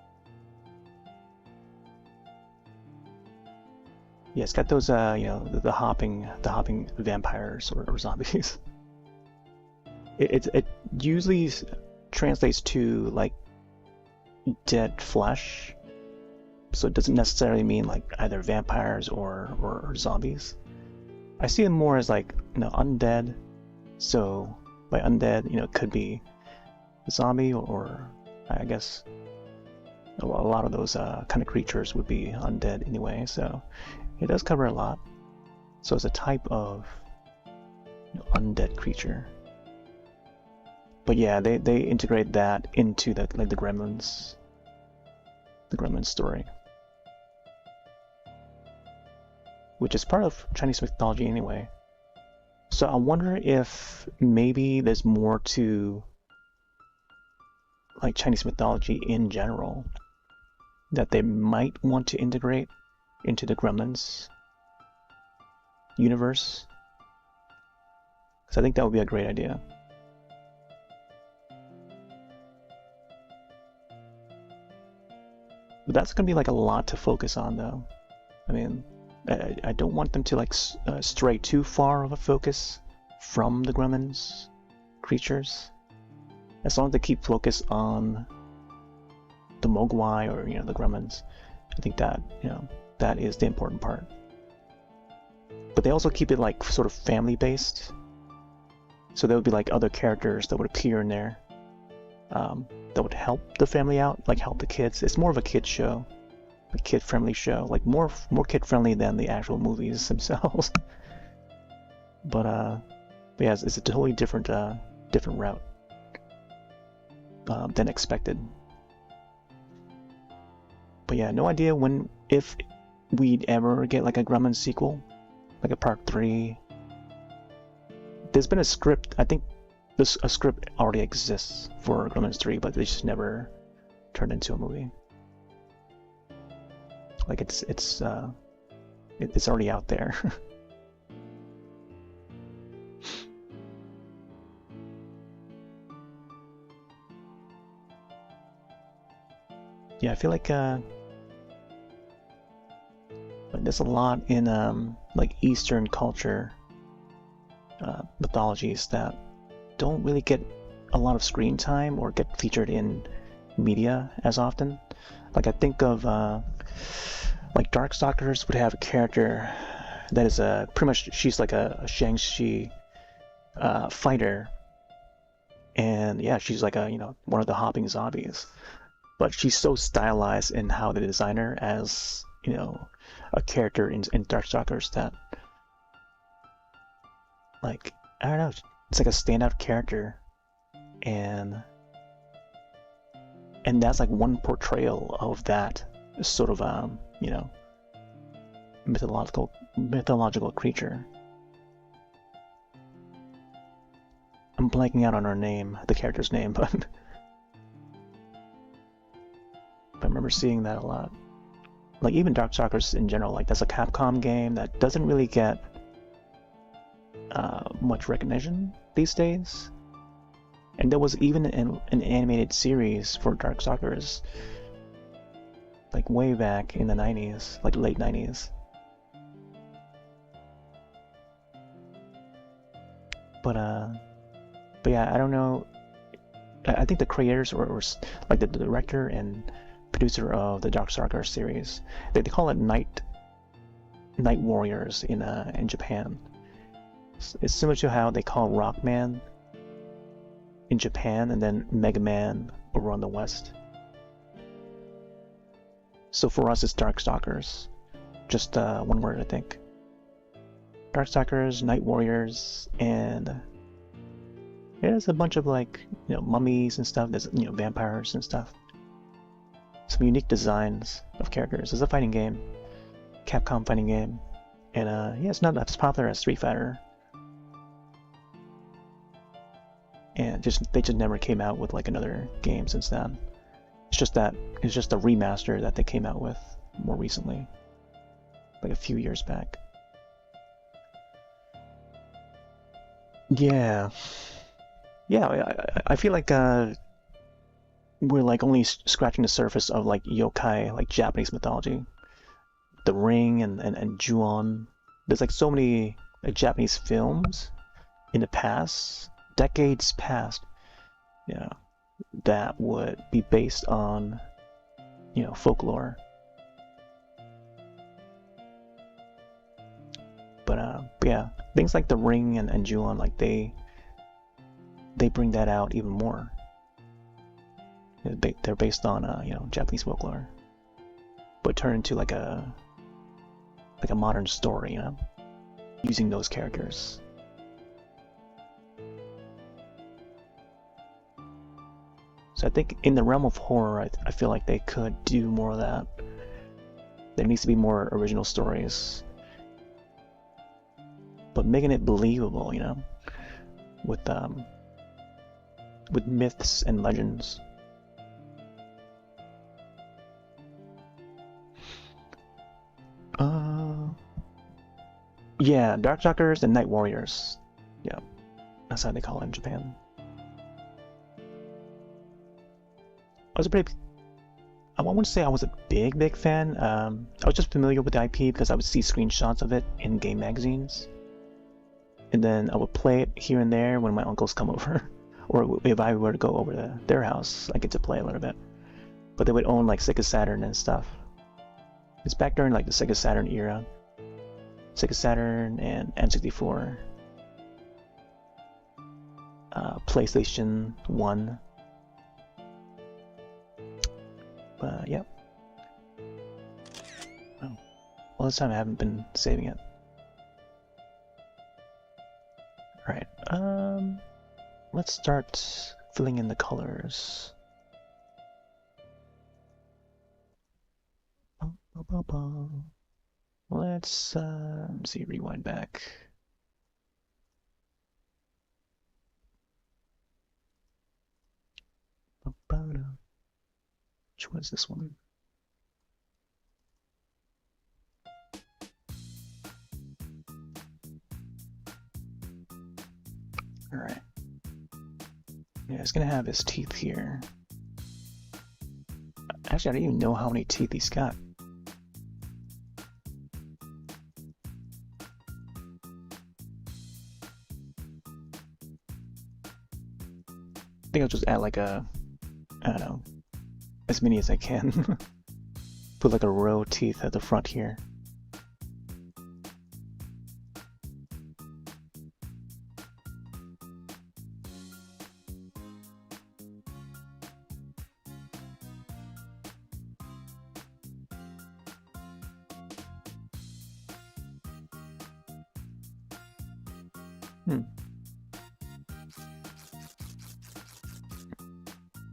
Yeah, it's got those you know, the hopping vampires or zombies. It usually translates to like dead flesh, so it doesn't necessarily mean like either vampires or zombies. I see them more as like, you know, undead. So by undead, you know, it could be a zombie, or I guess a lot of those kind of creatures would be undead anyway. So it does cover a lot. So it's a type of, you know, undead creature. But yeah, they integrate that into the Gremlins story, which is part of Chinese mythology anyway. So I wonder if maybe there's more to like Chinese mythology in general that they might want to integrate into the Gremlins universe. So I think that would be a great idea. But that's gonna be like a lot to focus on, though. I mean, I don't want them to like stray too far of a focus from the Gremlins creatures. As long as they keep focus on the Mogwai or the Gremlins, I think that that is the important part. But they also keep it like sort of family based, so there would be like other characters that would appear in there that would help the family out, like help the kids. It's more of a kid show, a kid friendly show, like more kid friendly than the actual movies themselves. But yeah, it's a totally different route than expected. But yeah, no idea if we'd ever get like a Gremlins sequel, like a part 3. There's been a script, I think a script already exists for Gremlins 3, but they just never turned into a movie. Like it's already out there. Yeah, I feel like there's a lot in like Eastern culture mythologies that don't really get a lot of screen time or get featured in media as often. Like I think of like Darkstalkers would have a character that is pretty much, she's like a Shang-Chi fighter, and yeah, she's like a one of the hopping zombies, but she's so stylized in how the designer as a character in Darkstalkers that, like, I don't know, it's like a standout character, and that's like one portrayal of that sort of mythological creature. I'm blanking out on her name, the character's name, but I remember seeing that a lot. Like even Darkstalkers in general, like that's a Capcom game that doesn't really get much recognition these days. And there was even an animated series for Darkstalkers, like way back in the 90s, like late 90s. But yeah, I don't know. I think the creators or like the director and producer of the Darkstalkers series, they call it Night Warriors in Japan. It's similar to how they call Rockman in Japan and then Mega Man over on the West. So for us, it's Darkstalkers, just one word, I think. Darkstalkers, Night Warriors, and there's a bunch of like mummies and stuff. There's vampires and stuff. Some unique designs of characters. It's a fighting game, Capcom fighting game, and yeah, it's not as popular as Street Fighter. And they just never came out with like another game since then. It's just a remaster that they came out with more recently, like a few years back. Yeah, I feel like we're like only scratching the surface of like yokai, like Japanese mythology. The Ring and Ju-on. There's like so many like Japanese films in the past, decades past, that would be based on folklore. But yeah, things like The Ring and Ju-on, like they bring that out even more. They're based on Japanese folklore, but turn into like a modern story, using those characters. So I think in the realm of horror, I feel like they could do more of that. There needs to be more original stories, but making it believable, with myths and legends. Yeah, Darkstalkers and Night Warriors. Yeah, that's how they call it in Japan. I wouldn't say I was a big fan. I was just familiar with the IP because I would see screenshots of it in game magazines. And then I would play it here and there when my uncles come over. Or if I were to go over to their house, I get to play a little bit. But they would own like Sega Saturn and stuff. It's back during like the Sega Saturn era. Sega Saturn and N64. PlayStation 1. Yep. Oh. All this time I haven't been saving it. Alright, let's start filling in the colors. Let's see, rewind back. Which one is this one? Alright. Yeah, it's gonna have his teeth here. Actually, I don't even know how many teeth he's got. I think I'll just add like a, I don't know, as many as I can. Put like a row of teeth at the front here.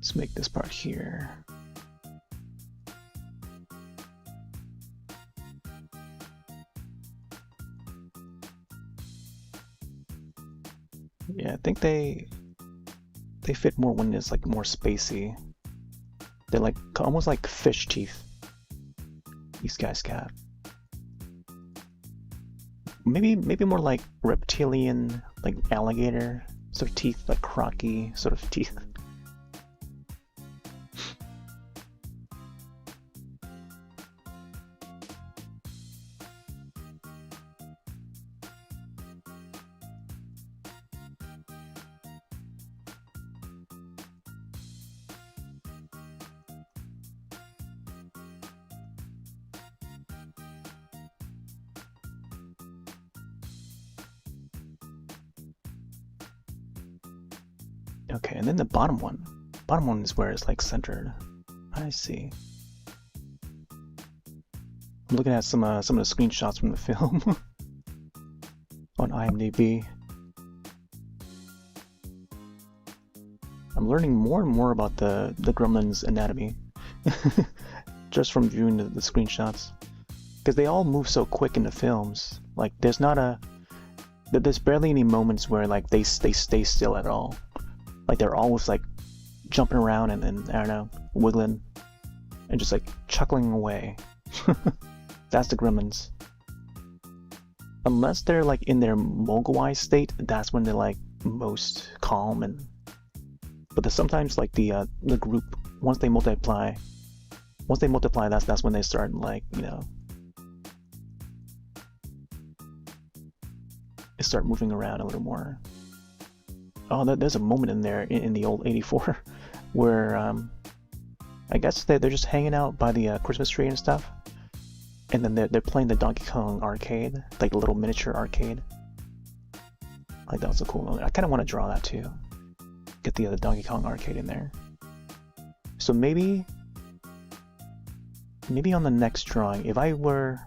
Let's make this part here. Yeah, I think they fit more when it's like more spacey. They're like almost like fish teeth. These guys got. Maybe more like reptilian, like alligator sort of teeth, like crocky sort of teeth. Okay, and then the bottom one. Bottom one is where it's like centered. I see. I'm looking at some of the screenshots from the film on IMDb. I'm learning more and more about the Gremlins anatomy just from viewing the screenshots, because they all move so quick in the films. Like there's barely any moments where like they stay still at all. Like they're always like jumping around and then, I don't know, wiggling and just like chuckling away. That's the Gremlins. Unless they're like in their Mogwai state, that's when they're like most calm. And but sometimes like the group, once they multiply, that's when they start like, you know, they start moving around a little more. Oh, there's a moment in there in the old 84 where I guess they're just hanging out by the Christmas tree and stuff, and then they're playing the Donkey Kong arcade, like the little miniature arcade. Like that was a cool moment. I kind of want to draw that too. Get the Donkey Kong arcade in there. So maybe on the next drawing, if I were,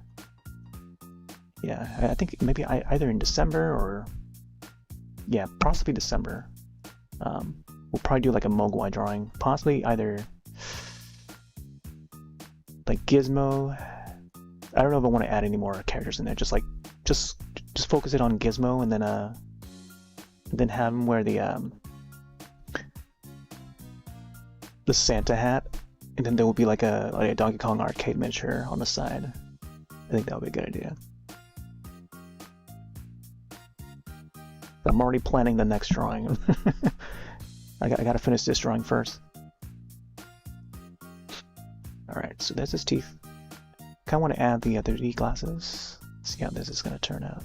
yeah, I think maybe either in December or. Yeah, possibly December. We'll probably do like a Mogwai drawing, possibly either like Gizmo. I don't know if I want to add any more characters in there. Just focus it on Gizmo, and then have him wear the Santa hat, and then there will be like a Donkey Kong arcade miniature on the side. I think that would be a good idea. I'm already planning the next drawing. I gotta finish this drawing first. Alright, so there's his teeth. Kinda want to add the other D glasses. See how this is gonna turn out.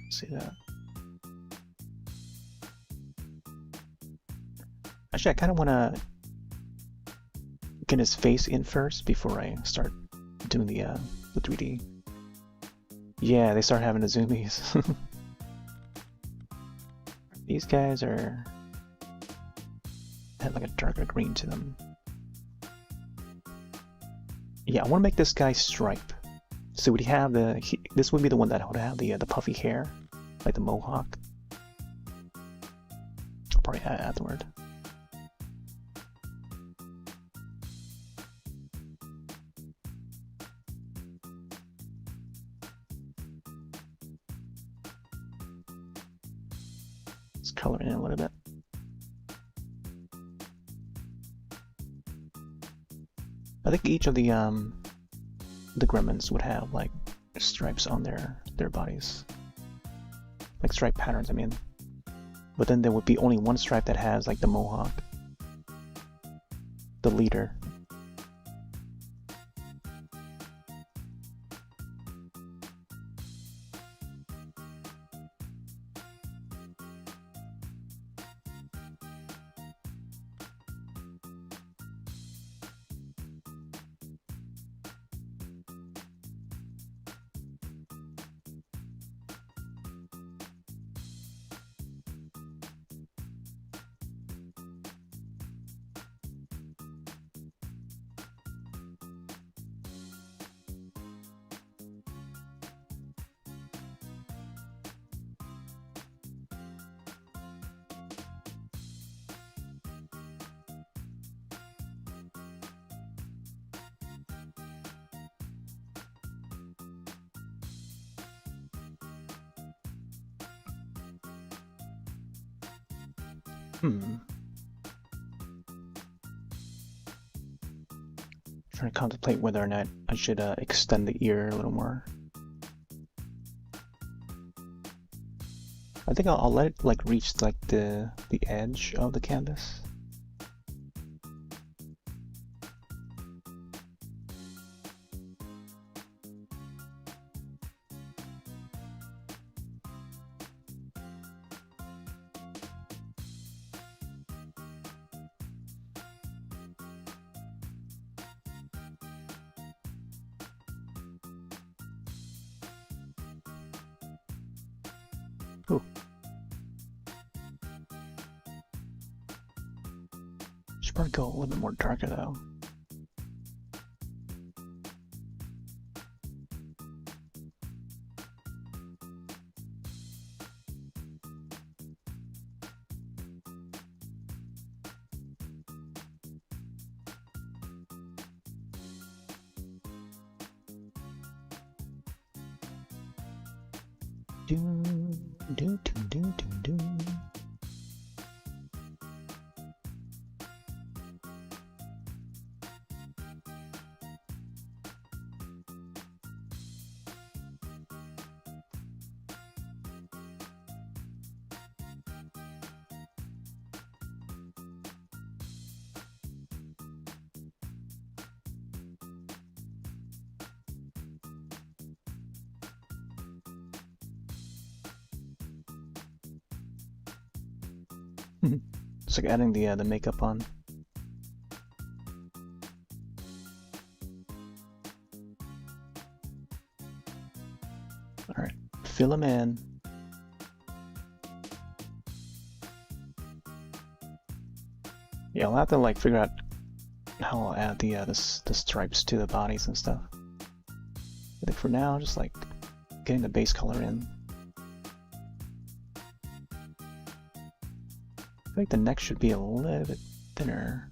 See that. Actually, I kind of want to get his face in first before I start doing the 3D. Yeah, they start having the zoomies. These guys have like a darker green to them. Yeah, I want to make this guy Stripe. So would he have this would be the one that would have the puffy hair, like the mohawk. I'll probably add the word. Let's color in a little bit. I think each of the Gremlins would have like stripes on their bodies, like stripe patterns. I mean, but then there would be only one stripe that has like the mohawk, the leader. Trying to contemplate whether or not I should extend the ear a little more. I think I'll let it like reach like the edge of the canvas. Ooh. Should probably go a little bit more darker though. Do. It's like adding the makeup on. All right, fill them in. Yeah, I'll have to like figure out how I'll add the stripes to the bodies and stuff. I think for now, just like getting the base color in. I think the neck should be a little bit thinner.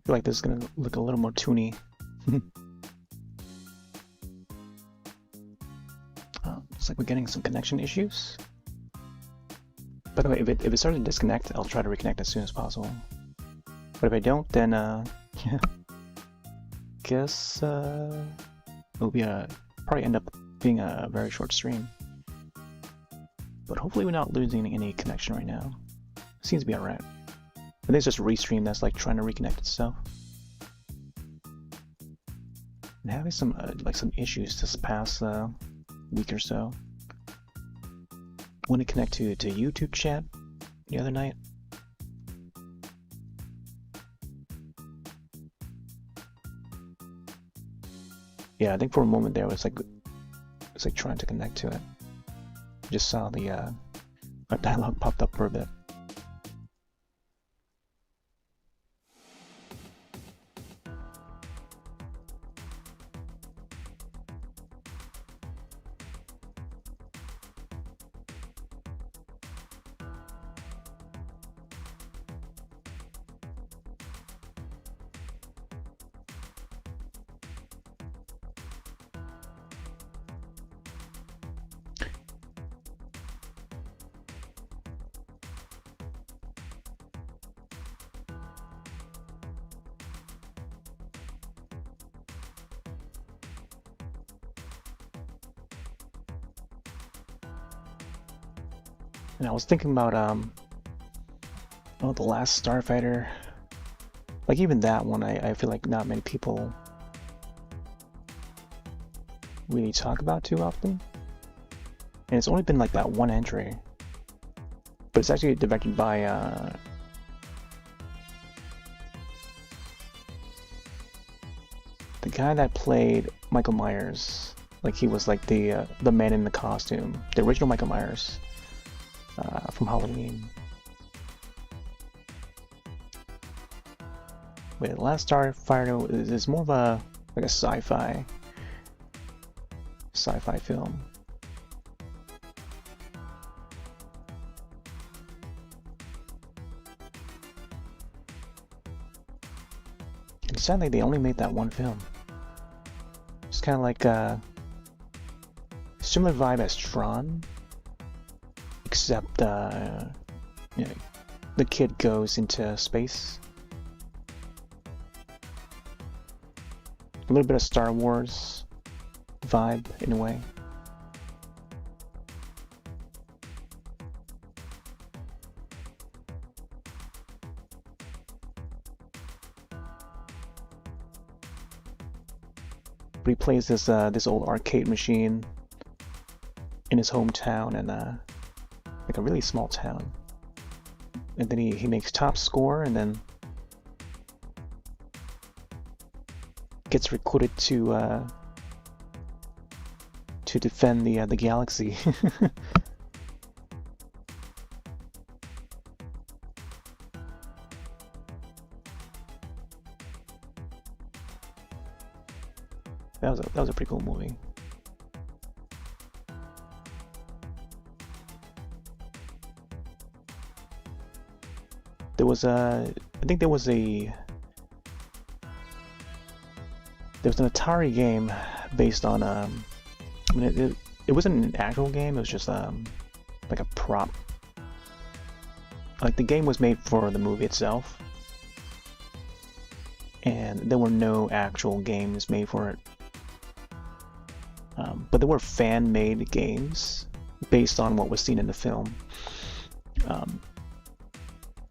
feel like this is gonna look a little more toony. Looks like we're getting some connection issues. By the way, if it starts to disconnect, I'll try to reconnect as soon as possible. But if I don't, then yeah, guess it'll be probably end up being a very short stream. But hopefully we're not losing any connection right now. Seems to be alright. I think it's just Restream that's like trying to reconnect itself. And having some like some issues this past week or so. Want to connect to YouTube chat the other night. Yeah, I think for a moment there it's like trying to connect to it. Just saw the dialogue popped up for a bit. And I was thinking about the last Starfighter. Like even that one, I feel like not many people really talk about too often. And it's only been like that one entry. But it's actually directed by the guy that played Michael Myers. Like he was like the man in the costume, the original Michael Myers. From Halloween. Wait, the last Starfighter is more of a like a sci-fi film. And sadly, they only made that one film. It's kind of like a similar vibe as Tron. Except, you know, the kid goes into space. A little bit of Star Wars vibe in a way. But he plays this this old arcade machine in his hometown, and like a really small town, and then he makes top score, and then gets recruited to defend the galaxy. That was a pretty cool movie. There was I think there was an Atari game based on I mean it wasn't an actual game, it was just like a prop. Like the game was made for the movie itself, and there were no actual games made for it. But there were fan-made games based on what was seen in the film.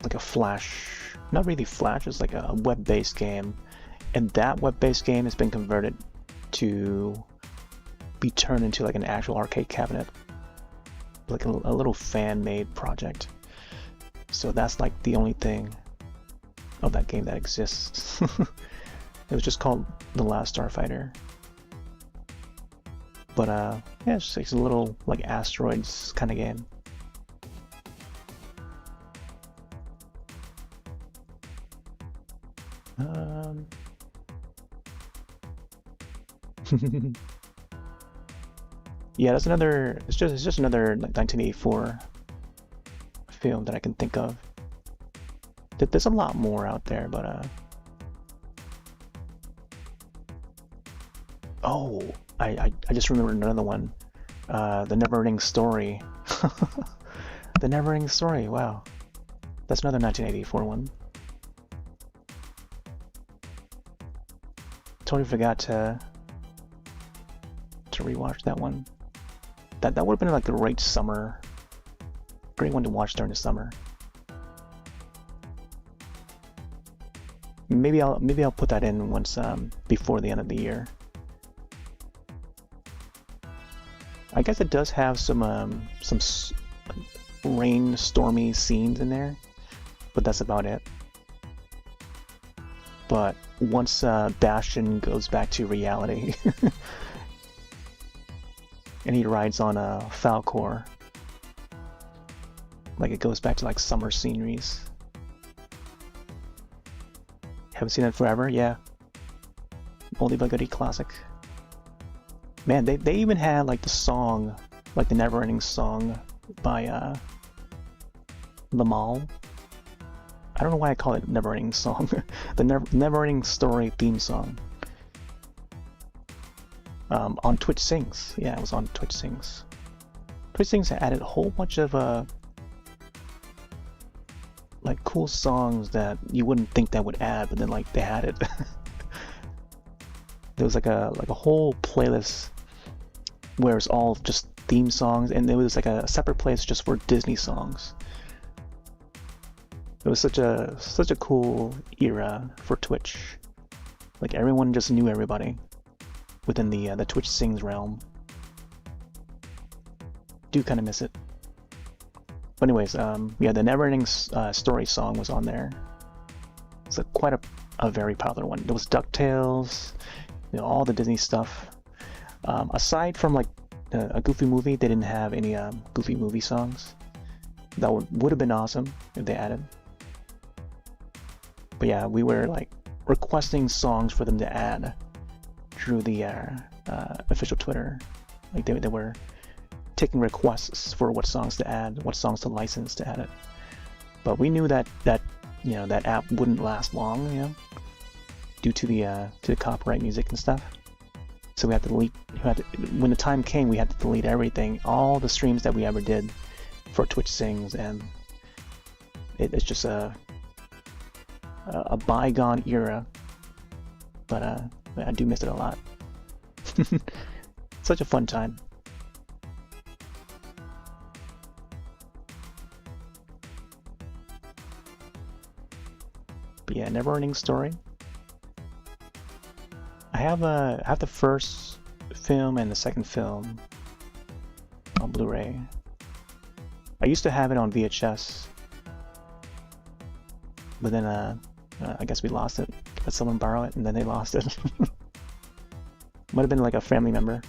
Like a Flash, not really Flash, it's like a web-based game, and that web-based game has been converted to be turned into like an actual arcade cabinet, like a little fan-made project. So that's like the only thing of that game that exists. It was just called The Last Starfighter. But yeah, it's a little like asteroids kind of game. Yeah, that's another. It's just another like 1984 film that I can think of. There's a lot more out there, but Oh, I just remembered another one. The Never-Ending Story. The Never-Ending Story, wow. That's another 1984 one. Totally forgot to rewatch that one. That would have been like the great one to watch during the summer. Maybe I'll put that in once before the end of the year. I guess it does have some rain stormy scenes in there, but that's about it. But once Bastion goes back to reality and he rides on a Falcor, like it goes back to like summer sceneries. Haven't seen it forever, yeah. Oldie but goodie classic. Man, they even had like the song, like the Never-Ending Song by Lamal. I don't know why I call it Never-Ending Song. The Never-Ending Story theme song. On Twitch Sings. Yeah, it was on Twitch Sings. Twitch Sings added a whole bunch of like cool songs that you wouldn't think that would add, but then like they had it. There was like a whole playlist where it's all just theme songs, and there was like a separate place just for Disney songs. It was such a cool era for Twitch. Like everyone just knew everybody within the Twitch Sings realm. Do kind of miss it. But anyways, yeah, the Never-Ending Story song was on there. It's quite a very popular one. There was DuckTales, you know, all the Disney stuff. Aside from like a Goofy movie, they didn't have any Goofy movie songs. That would have been awesome if they added. But yeah, we were like requesting songs for them to add through the official Twitter. Like they were taking requests for what songs to add, what songs to license to add it. But we knew that you know that app wouldn't last long, you know, due to the copyright music and stuff. So we had to delete. When the time came, we had to delete everything, all the streams that we ever did for Twitch Sings, and it's just a bygone era. But I do miss it a lot. Such a fun time. But yeah, Never-Ending Story. I have the first film and the second film on Blu-ray. I used to have it on VHS, but then I guess we lost it. Let someone borrow it, and then they lost it. Might have been like a family member.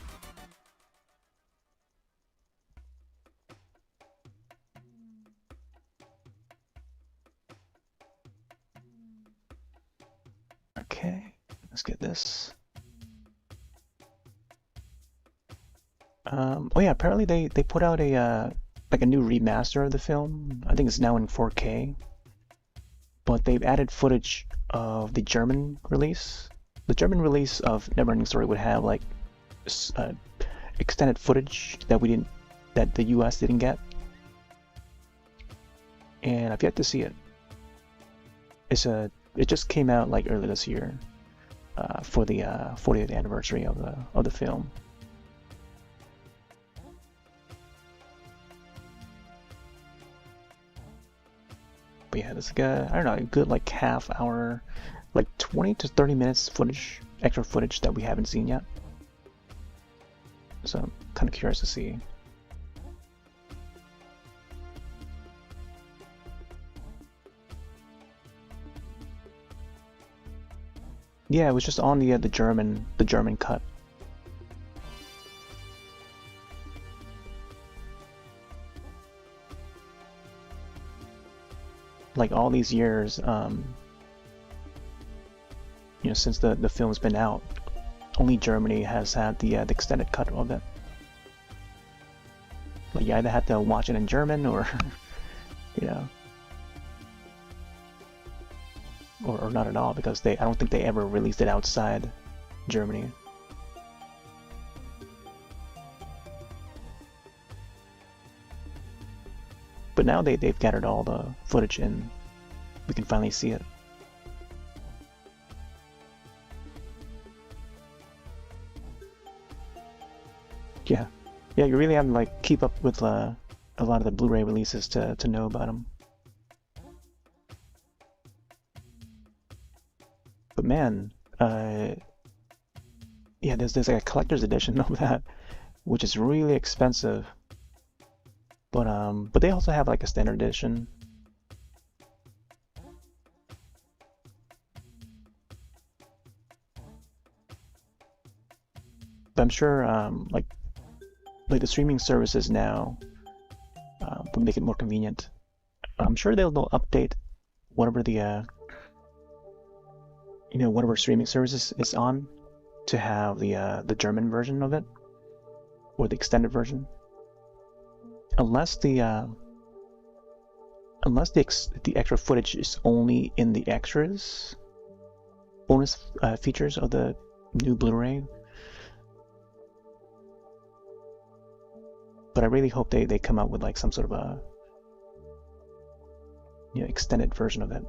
Okay, let's get this. Oh yeah, apparently they put out a like a new remaster of the film. I think it's now in 4K. But they've added footage of the German release. The German release of Never-Ending Story would have like extended footage that the US didn't get, and I've yet to see it. It just came out like earlier this year for the 40th anniversary of the film. But yeah, this I don't know, a good like half hour, like 20 to 30 minutes extra footage that we haven't seen yet. So I'm kind of curious to see. Yeah, it was just on the German cut. Like all these years, you know, since the film's been out, only Germany has had the extended cut of it. Like you either had to watch it in German or, you know, or not at all, because I don't think they ever released it outside Germany. But now they've gathered all the footage and we can finally see it. Yeah, you really have to like keep up with a lot of the Blu-ray releases to know about them. But man, yeah, there's like a collector's edition of that, which is really expensive. But they also have like a standard edition. But I'm sure like the streaming services now would make it more convenient. I'm sure they'll update whatever the whatever streaming services is on to have the German version of it or the extended version. Unless the extra footage is only in the extras bonus features of the new Blu-ray. But I really hope they come out with like some sort of a extended version of it,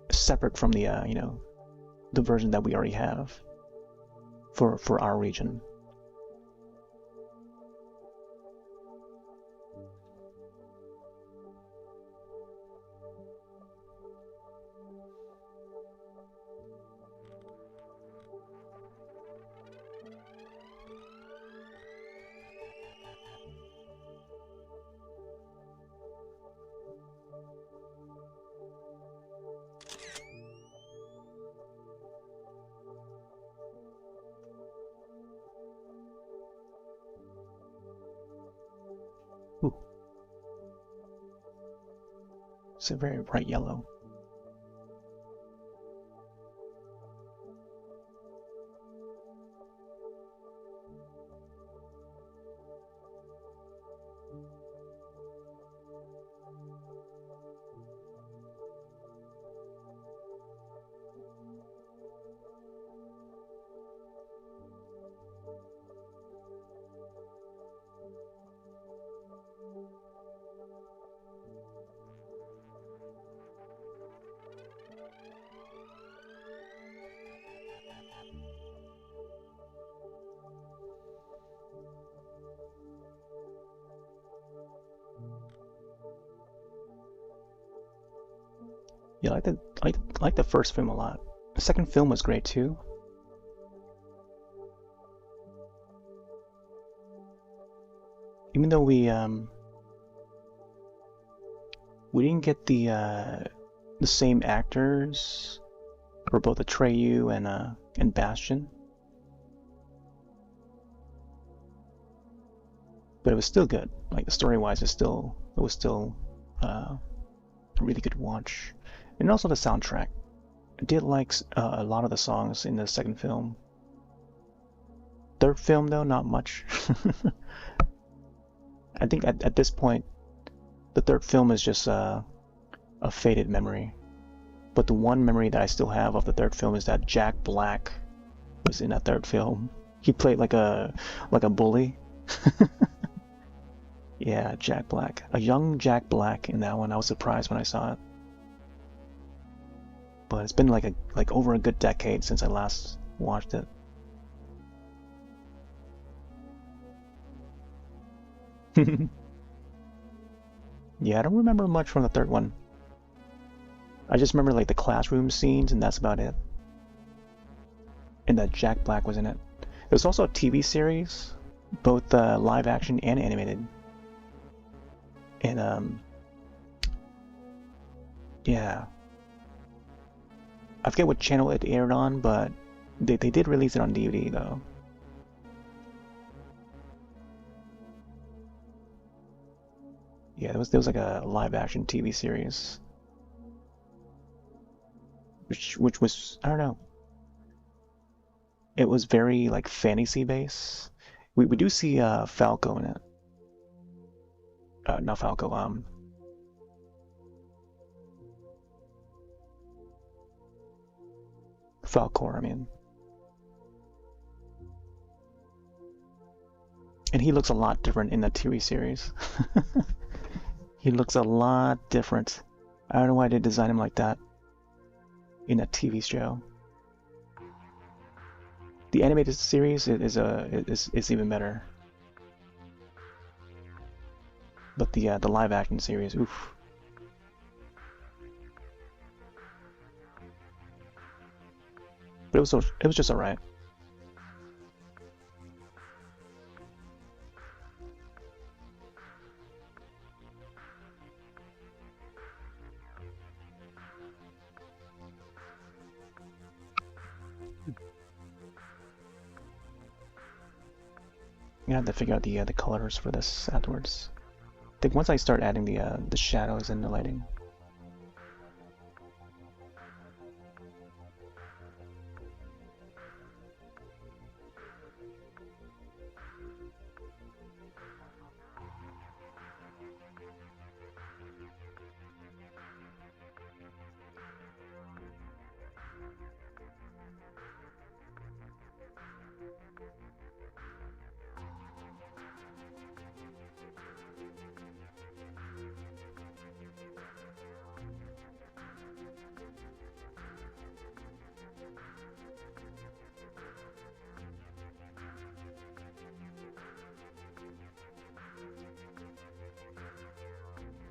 separate from the the version that we already have for our region. Ooh. It's a very bright yellow. Yeah, I like the first film a lot. The second film was great too. Even though we didn't get the same actors for both Atreyu and Bastion, but it was still good. Like the story-wise, it was still a really good watch. And also the soundtrack. I did like a lot of the songs in the second film. Third film though, not much. I think at this point, the third film is just a faded memory. But the one memory that I still have of the third film is that Jack Black was in that third film. He played like a bully. Yeah, Jack Black. A young Jack Black in that one. I was surprised when I saw it. But it's been like over a good decade since I last watched it. Yeah, I don't remember much from the third one. I just remember like the classroom scenes, and that's about it. And that Jack Black was in it. There's also a TV series, both live action and animated. And yeah. I forget what channel it aired on, but they did release it on DVD though. Yeah, there was like a live action TV series, which was, I don't know. It was very like fantasy based. We do see Falco in it. Not Falco. Falcor, I mean. And he looks a lot different in the TV series. He looks a lot different. I don't know why they designed him like that in a TV show. The animated series is even better. But the live action series, oof. But it was just alright. I have to figure out the colors for this afterwards. I think once I start adding the shadows and the lighting.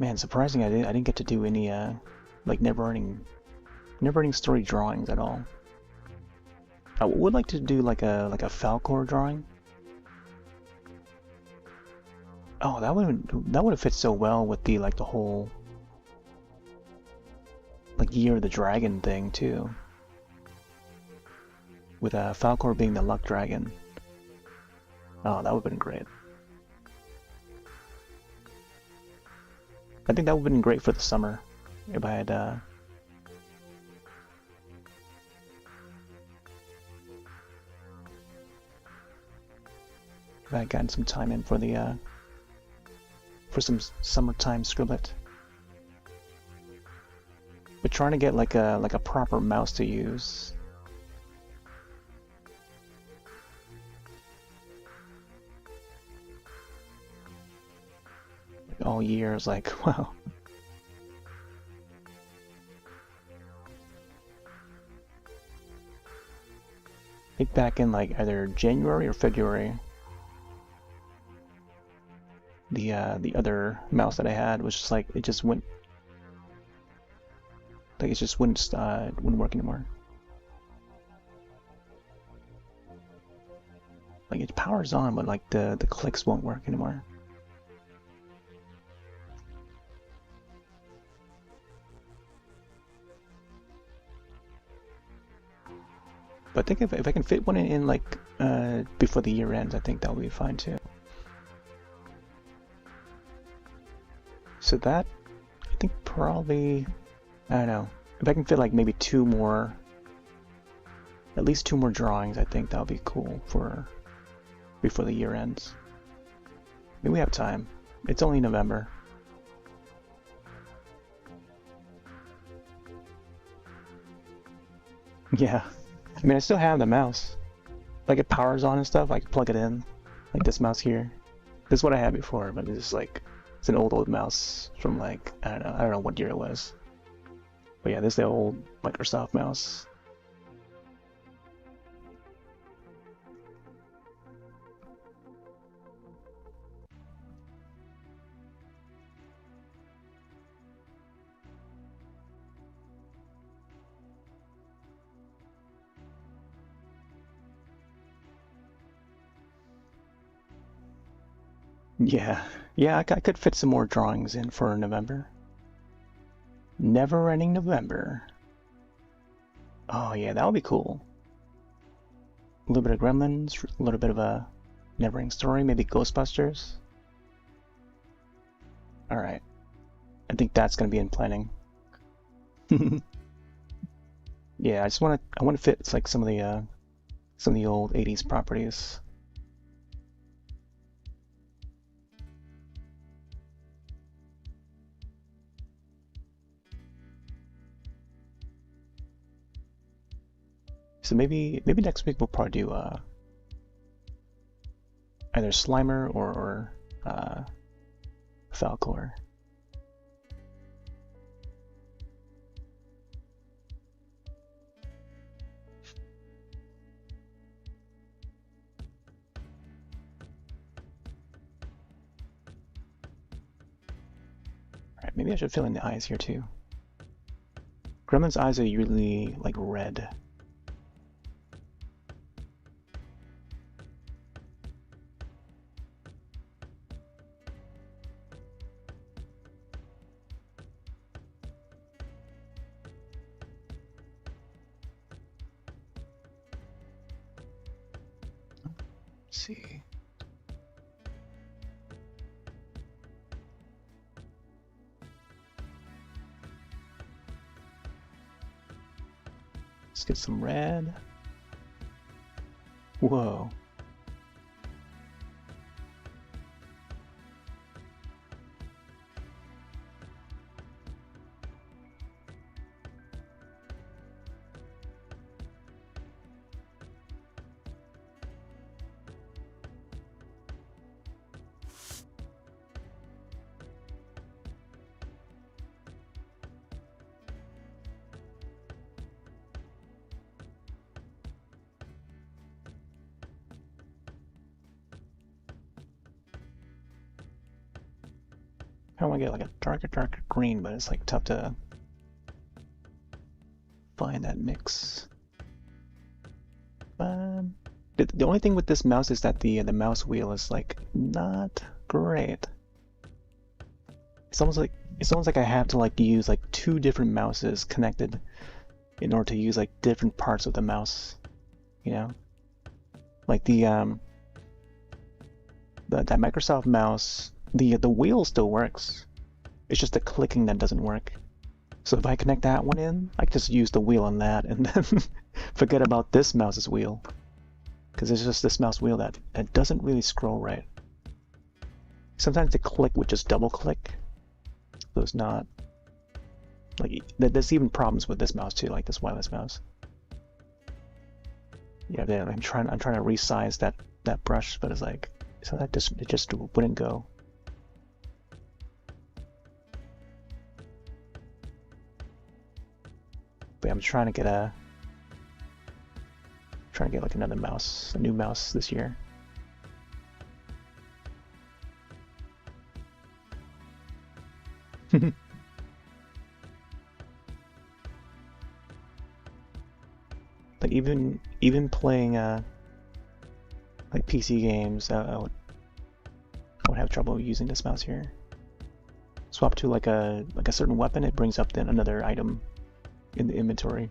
Man, surprising I didn't get to do any like never-ending story drawings at all. I would like to do like a Falcor drawing. Oh, that would have fit so well with the the whole like Year of the Dragon thing too. With Falcor being the luck dragon. Oh, that would have been great. I think that would have been great for the summer if I had gotten some time in for the for some summertime scribblet. But trying to get like a proper mouse to use. All year, it's like, wow. I think back in like either January or February, the other mouse that I had was just like it just wouldn't work anymore. Like it powers on, but like the clicks won't work anymore. But I think if I can fit one in like before the year ends, I think that will be fine too. So that, I think probably, I don't know, if I can fit like maybe at least two more drawings, I think that would be cool for before the year ends. I mean, we have time. It's only November. Yeah. I mean, I still have the mouse. Like, it powers on and stuff, I can plug it in. Like this mouse here. This is what I had before, but it's just like, it's an old mouse from like, I don't know what year it was. But yeah, this is the old Microsoft mouse. Yeah, I could fit some more drawings in for November. Never-ending November. Oh yeah, that would be cool. A little bit of Gremlins, a little bit of a never-ending story, maybe Ghostbusters. All right, I think that's gonna be in planning. Yeah, I want to fit like some of the old '80s properties. So maybe next week we'll probably do either Slimer or Falcor. Maybe I should fill in the eyes here too. Gremlins' eyes are usually like red. Let's see. Let's get some red. Whoa. I want to get like a darker green, but it's like tough to find that mix. The only thing with this mouse is that the mouse wheel is like not great. It's almost like I have to like use like two different mouses connected in order to use like different parts of the mouse. You know, like that Microsoft mouse, the wheel still works. It's just the clicking that doesn't work. So if I connect that one in, I can just use the wheel on that and then forget about this mouse's wheel. Because it's just this mouse wheel that doesn't really scroll right. Sometimes the click would just double click. So it's not like there's even problems with this mouse too, like this wireless mouse. Yeah, I'm trying to resize that brush, but it's like so that it just wouldn't go. But I'm trying to get like another mouse, a new mouse this year. Like even playing like PC games, I would have trouble using this mouse here. Swap to like a certain weapon, it brings up then another item in the inventory.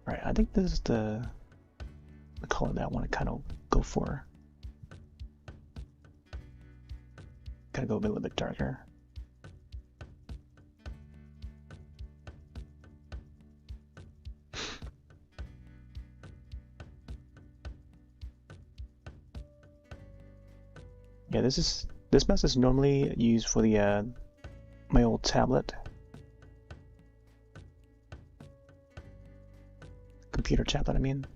Alright, I think this is the color that I want to kind of go for. Gotta go a little bit darker. Yeah, this mouse is normally used for the my old tablet. Computer tablet, I mean.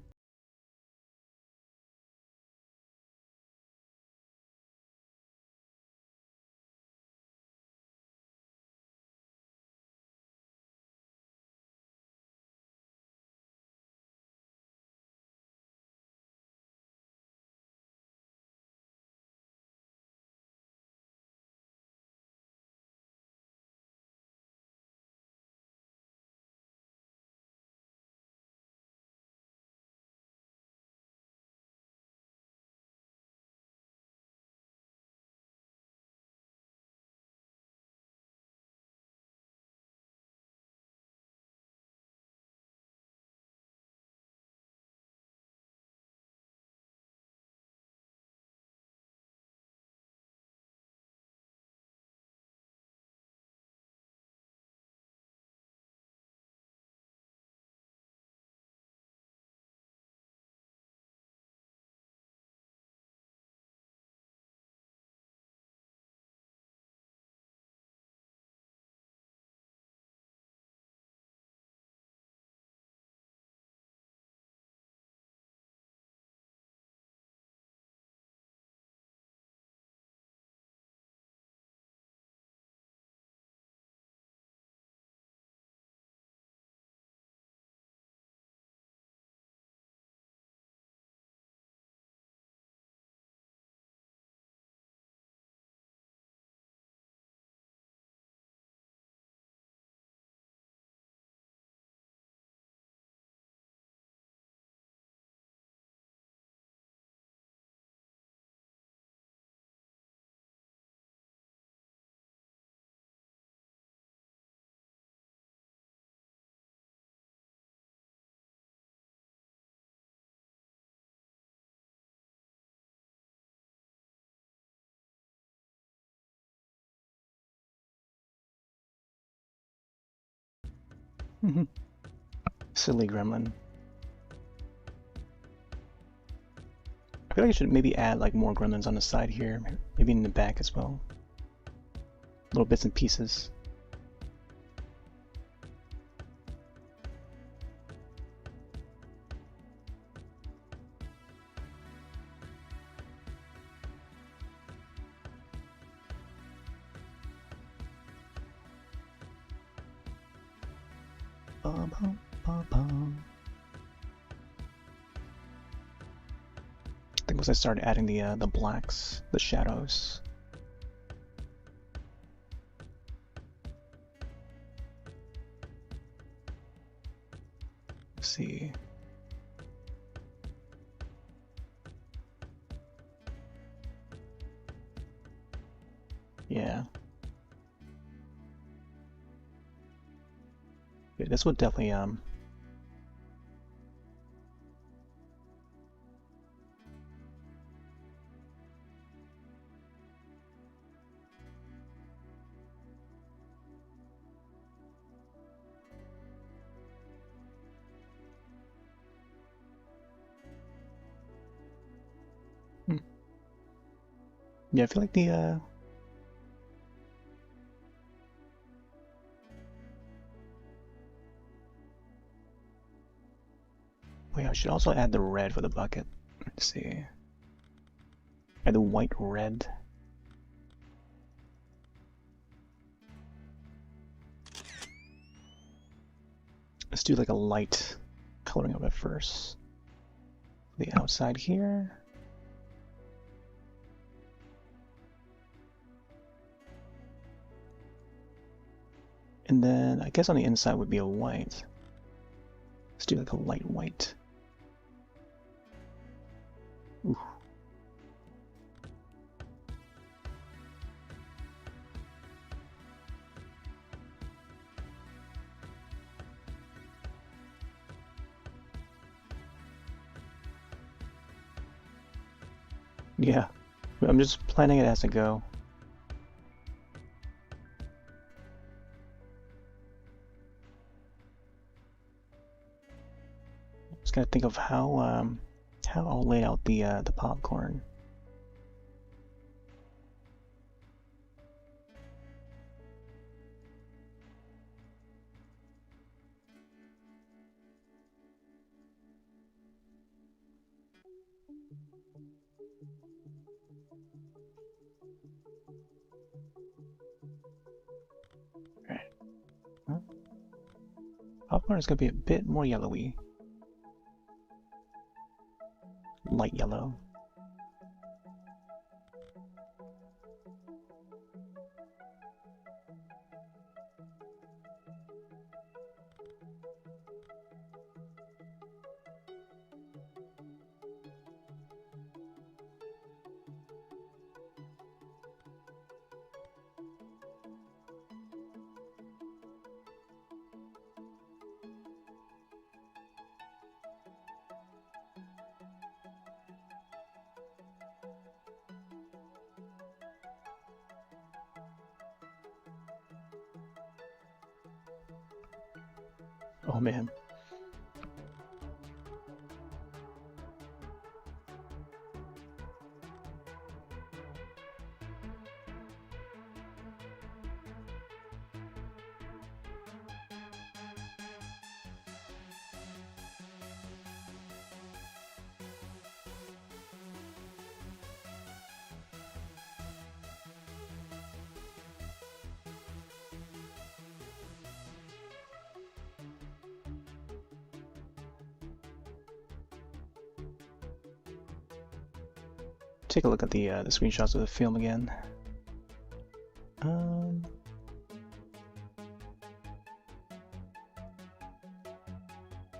Silly gremlin. I feel like I should maybe add like more gremlins on the side here, maybe in the back as well. Little bits and pieces. I think once I started adding the blacks, the shadows. Let's see. Yeah. Yeah, this would definitely yeah, I feel like the wait, I should also add the red for the bucket. Let's see. Add the white red. Let's do like a light coloring of it first. The outside here. And then I guess on the inside would be a white. Let's do like a light white. Ooh. Yeah, I'm just planning it as I go. Just gotta think of how I'll lay out the popcorn. Popcorn is going to be a bit more yellowy. Light yellow. Oh man. Take a look at the screenshots of the film again.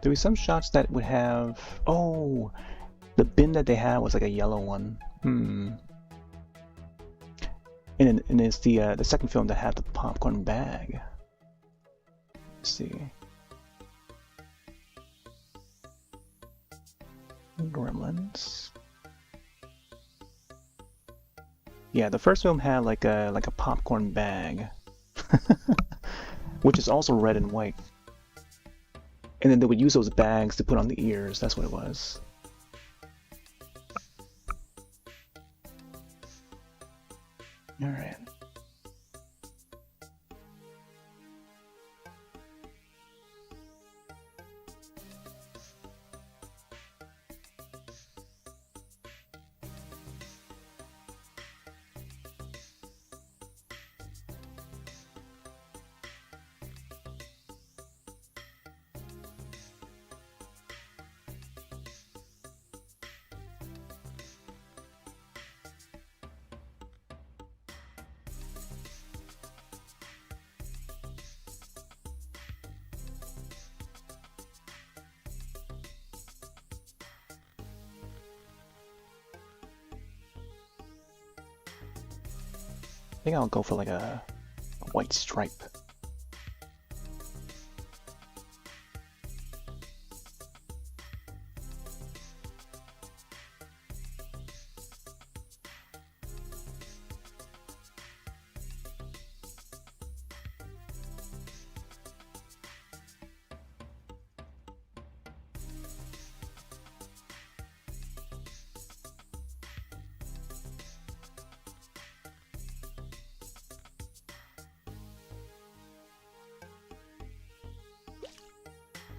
There were some shots that would have. Oh, the bin that they had was like a yellow one. And it's the second film that had the popcorn bag. Let's see. Gremlins. Yeah, the first film had like a popcorn bag, which is also red and white. And then they would use those bags to put on the ears. That's what it was. All right. I think I'll go for like a white stripe.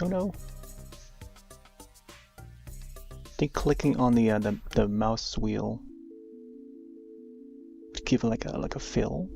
Oh no. I think clicking on the mouse wheel to give it like a fill.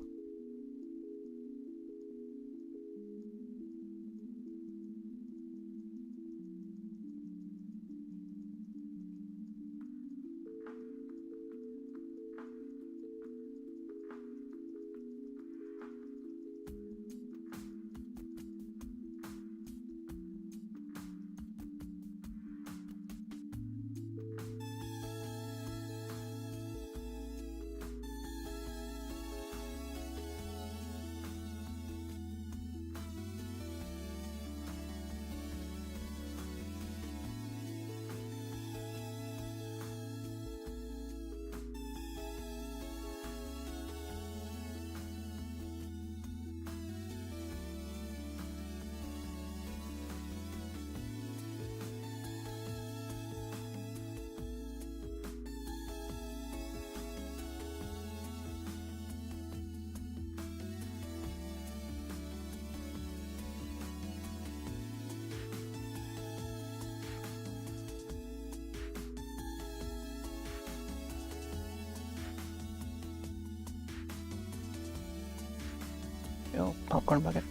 Oh, popcorn bucket.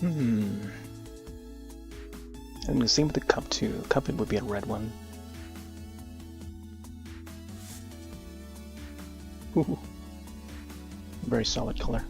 And the same with the cup too. Cup it would be a red one. Ooh. Very solid color.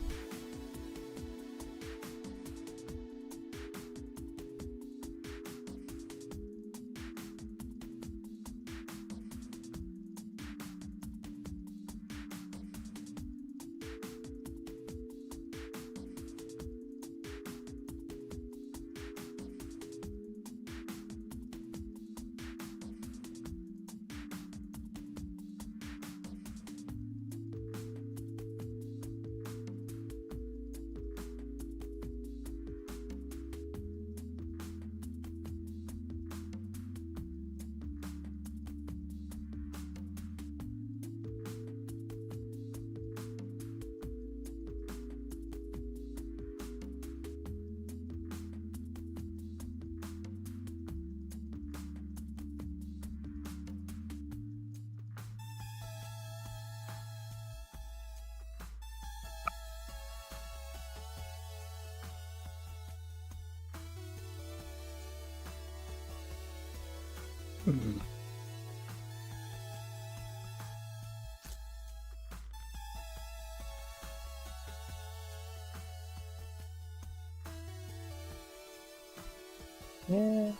Yeah.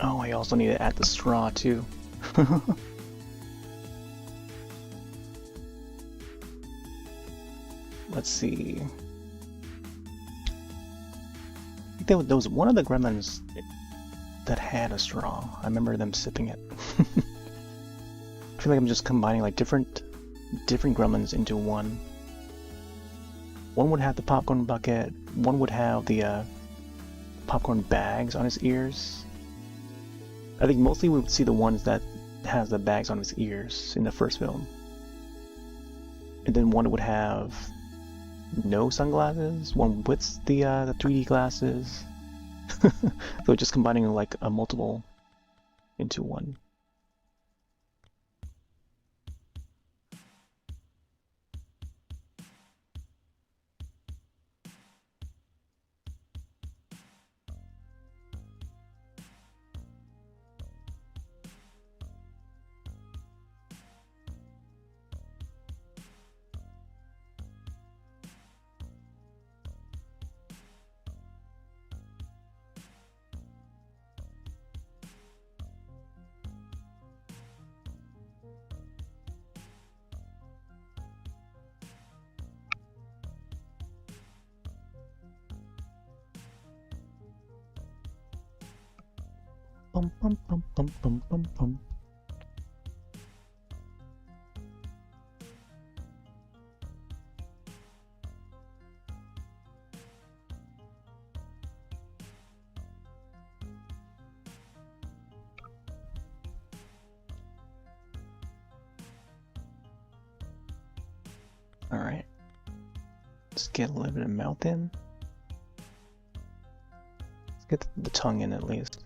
Oh, I also need to add the straw too. Let's see. I think there was one of the gremlins that had a straw. I remember them sipping it. I feel like I'm just combining like different gremlins into one. One would have the popcorn bucket. One would have the popcorn bags on his ears. I think mostly we would see the ones that has the bags on his ears in the first film. And then one would have no sunglasses, one with the 3D glasses. So just combining like a multiple into one. Bum, bum, bum, bum, bum, bum, bum. All right, let's get a little bit of mouth in. Let's get the tongue in at least.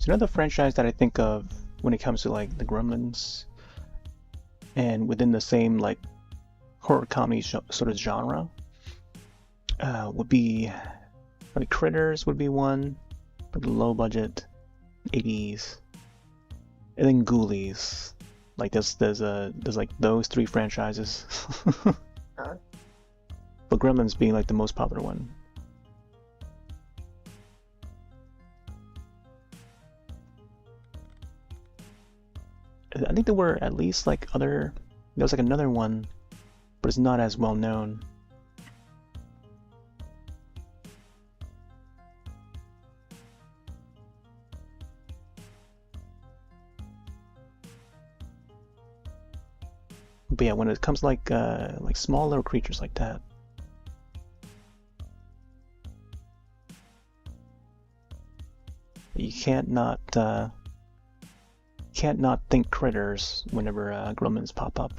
So another franchise that I think of when it comes to like the Gremlins, and within the same like horror comedy sort of genre, would be like Critters would be one, like low budget, 80s, and then Ghoulies. Like there's like those three franchises, but Gremlins being like the most popular one. I think there were at least like there was like another one, but it's not as well known. But yeah, when it comes like small little creatures like that, you can't not think Critters whenever Gremlins pop up.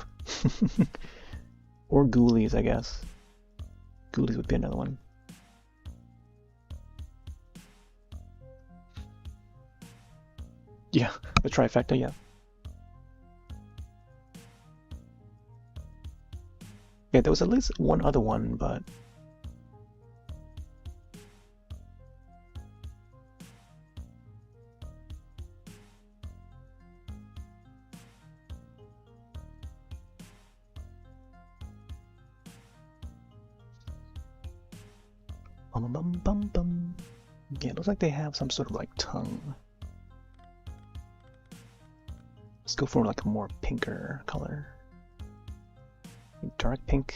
Or Ghoulies, I guess. Ghoulies would be another one. Yeah, the trifecta, yeah. Yeah, there was at least one other one, but bum bum bum. Yeah, it looks like they have some sort of like tongue. Let's go for like a more pinker color. Dark pink.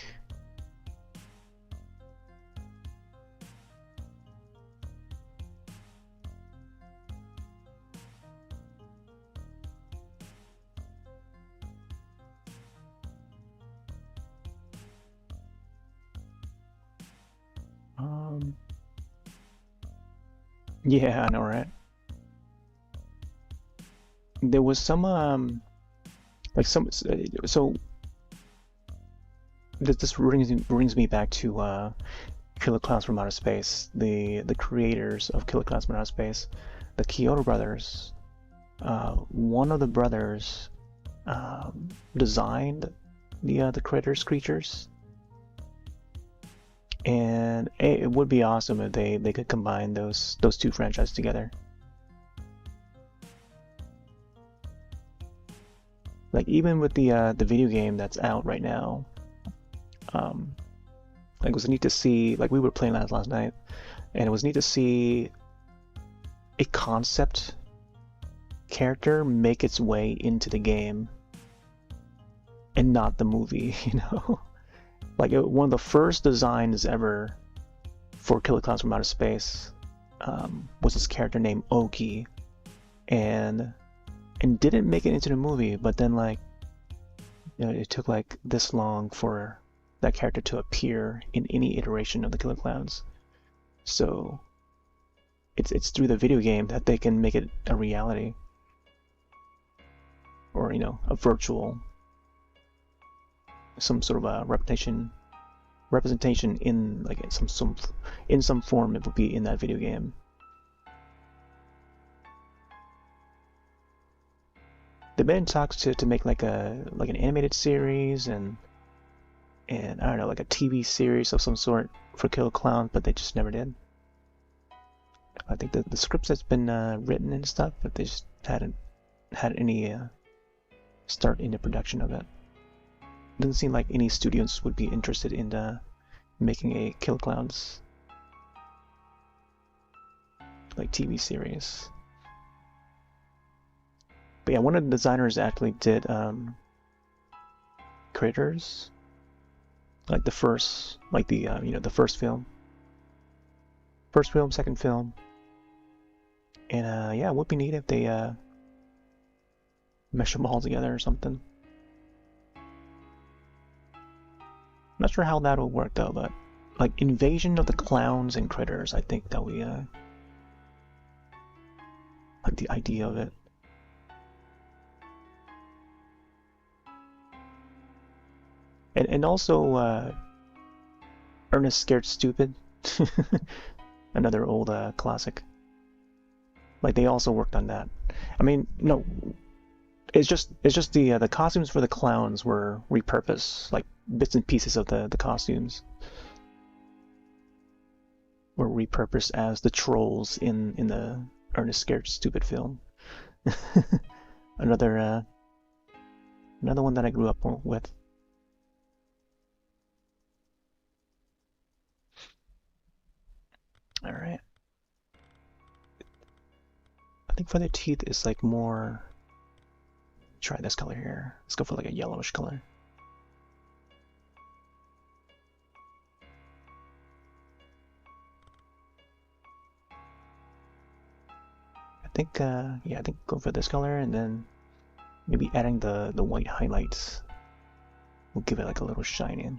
Yeah, I know, right? There was some like some so this brings me back to Killer Clowns from Outer Space. The creators of Killer Clowns from Outer Space, the Kyoto brothers, one of the brothers designed the creatures, and it would be awesome if they could combine those two franchises together. Like even with the video game that's out right now, like it was neat to see. Like we were playing that last night, and it was neat to see a concept character make its way into the game and not the movie, you know? Like one of the first designs ever for Killer Clowns from Outer Space was this character named Oki, and didn't make it into the movie, but then like, you know, it took like this long for that character to appear in any iteration of the Killer Clowns. So it's through the video game that they can make it a reality, or you know, a virtual, some sort of a representation in like in some form. It would be in that video game. They've been in talks to make like an animated series and I don't know, like a TV series of some sort for Killer Clown, but they just never did. I think the scripts has been written and stuff, but they just hadn't had any start into production of it. Doesn't seem like any studios would be interested in making a Killer Clowns like TV series. But yeah, one of the designers actually did Critters, like the first, like the you know, the first film, second film, and yeah, it would be neat if they mesh them all together or something. I'm not sure how that will work though, but like Invasion of the Clowns and Critters, I think that we like the idea of it. And also Ernest Scared Stupid, another old classic. Like they also worked on that. I mean, no, it's just the costumes for the clowns were repurposed, like bits and pieces of the costumes were repurposed as the trolls in the Ernest Scared Stupid film. another one that I grew up with. All right. I think for the teeth is like more. Try this color here. Let's go for like a yellowish color. I think yeah, I think go for this color, and then maybe adding the white highlights will give it like a little shine in.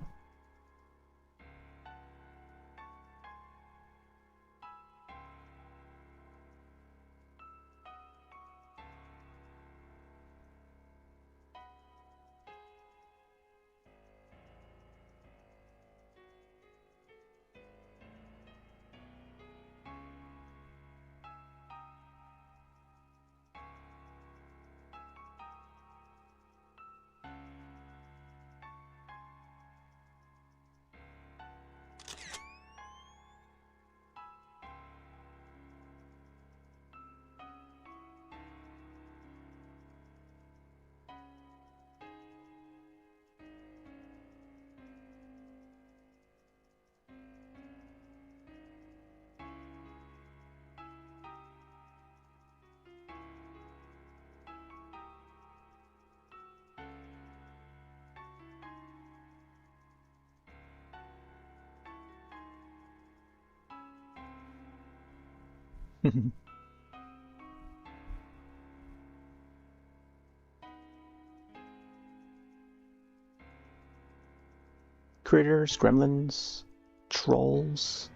Critters, Gremlins, Trolls,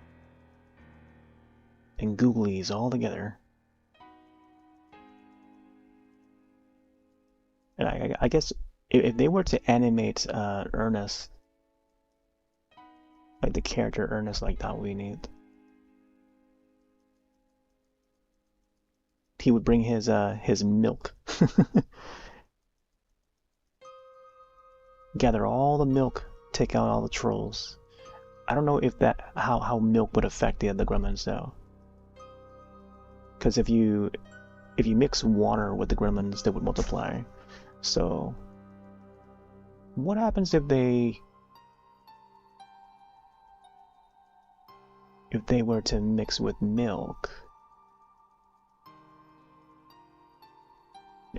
and Googlies all together. And I guess if they were to animate Ernest, like the character Ernest, like that would be neat. he would bring his milk. Gather all the milk, take out all the trolls. I don't know if that how milk would affect the gremlins though. Because if you mix water with the gremlins, they would multiply. So what happens if they were to mix with milk?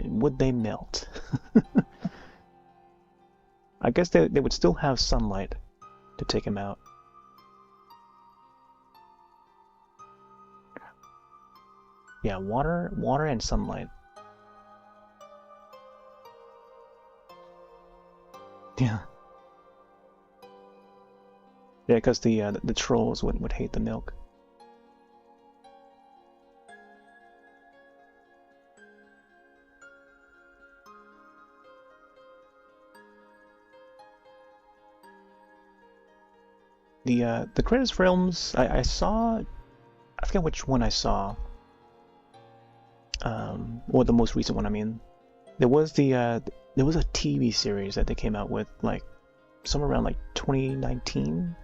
Would they melt? I guess they would still have sunlight to take them out. Yeah, water and sunlight. Yeah. Yeah, because the trolls would hate the milk. The Critters films I saw, I forget which one I saw. Or the most recent one, I mean. There was a TV series that they came out with like somewhere around like 2019.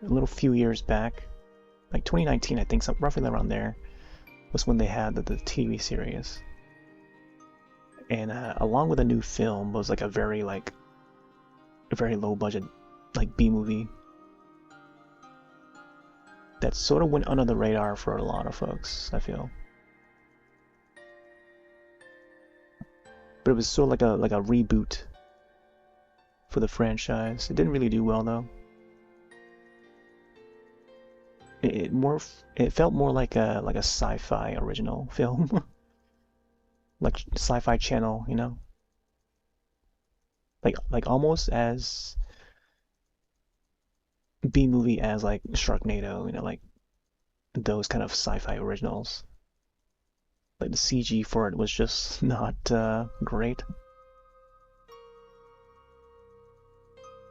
A little few years back. Like 2019, I think, roughly around there was when they had the TV series. And along with a new film was like a very low budget like B movie that sort of went under the radar for a lot of folks, I feel. But it was sort of like a reboot for the franchise. It didn't really do well though. It felt more like a sci-fi original film. Like Sci-Fi Channel, you know? Like almost as B-movie as like Sharknado, you know, like those kind of sci-fi originals. Like the CG for it was just not great.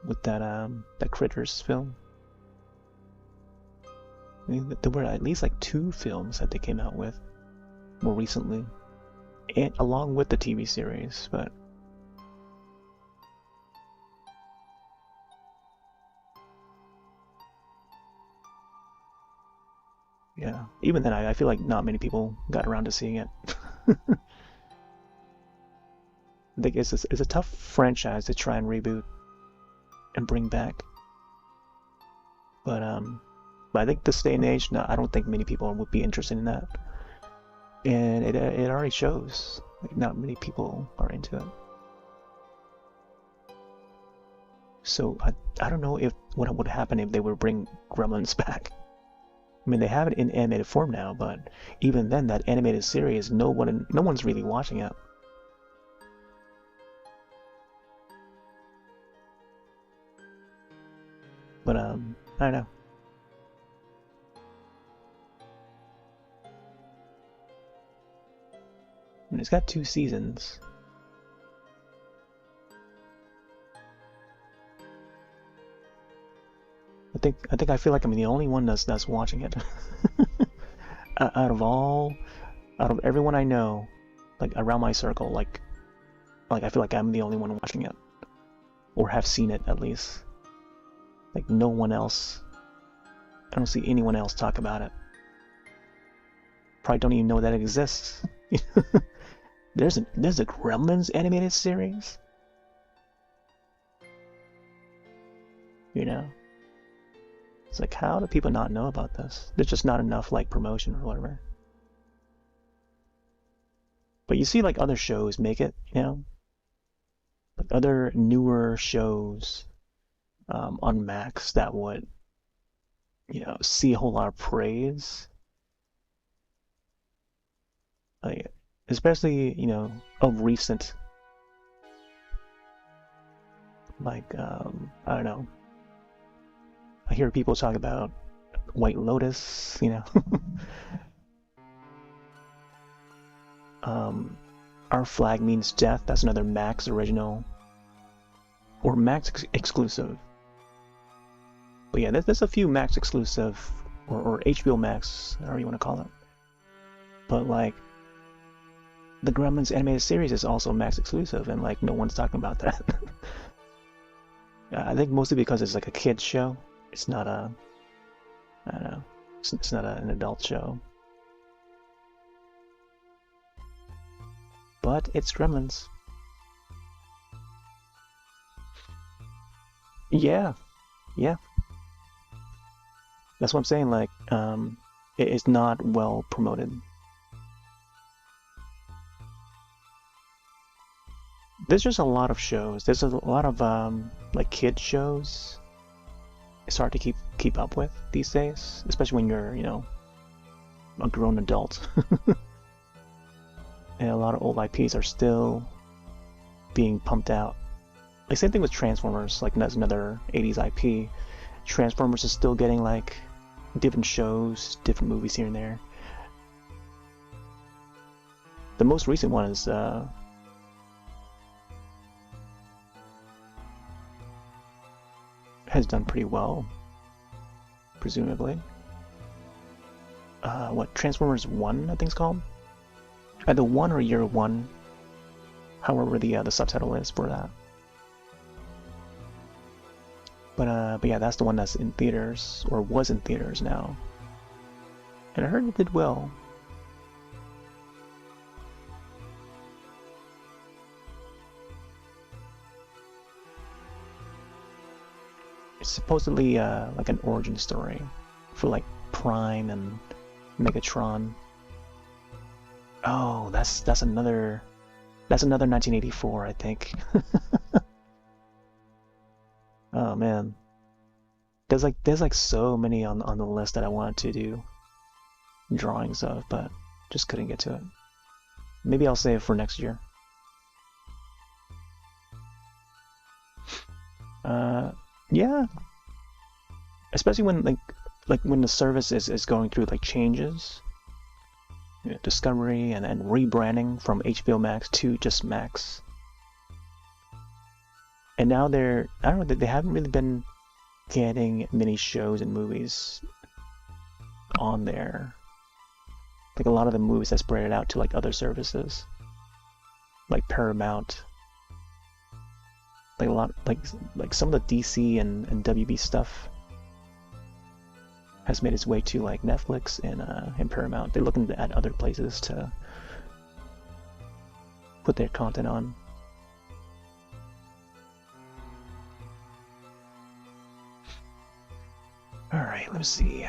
With that Critters film. I mean, there were at least like 2 films that they came out with more recently, and along with the TV series, but yeah, even then I feel like not many people got around to seeing it. I think it's a tough franchise to try and reboot and bring back, but I think this day and age, no, I don't think many people would be interested in that. And it already shows. Like, not many people are into it. So I don't know what would happen if they would bring Gremlins back. I mean, they have it in animated form now, but even then, that animated series, no one's really watching it. But I don't know. And it's got 2 seasons. I feel like I'm the only one that's watching it. out of everyone I know, like around my circle, like I feel like I'm the only one watching it, or have seen it at least. Like no one else. I don't see anyone else talk about it. Probably don't even know that it exists. There's a Gremlins animated series. You know? It's like, how do people not know about this? There's just not enough like promotion or whatever. But you see like other shows make it, you know? Like other newer shows on Max that would, you know, see a whole lot of praise. Like, especially, you know, of recent. Like, I don't know. I hear people talk about White Lotus, you know. Our Flag Means Death, that's another Max original. Or Max exclusive. But yeah, there's a few Max exclusive, or HBO Max, however you want to call it, but like the Gremlins animated series is also Max exclusive, and like no one's talking about that. I think mostly because it's like a kids show. It's not a, I don't know, it's not an adult show. But it's Gremlins. Yeah, yeah. That's what I'm saying. Like, it's not well promoted. There's just a lot of shows. There's a lot of like kid shows. It's hard to keep up with these days, especially when you're, you know, a grown adult. And a lot of old IPs are still being pumped out. Like same thing with Transformers. Like that's another 80s IP. Transformers is still getting like different shows, different movies here and there. The most recent one is has done pretty well, presumably. What, Transformers 1, I think it's called? Either 1 or Year 1, however the subtitle is for that. But yeah, that's the one that's in theaters, or was in theaters now. And I heard it did well. It's supposedly like an origin story for like Prime and Megatron. Oh, that's another 1984, I think. Oh man, there's like so many on the list that I wanted to do drawings of, but just couldn't get to it. Maybe I'll save it for next year. Yeah, especially when like when the service is going through like changes, you know, discovery and rebranding from HBO Max to just Max. And now I don't know, they haven't really been getting many shows and movies on there. Like a lot of the movies that spread it out to like other services, like Paramount. Like a lot, like some of the DC and WB stuff has made its way to like Netflix and Paramount. They're looking at other places to put their content on. All right, let's see.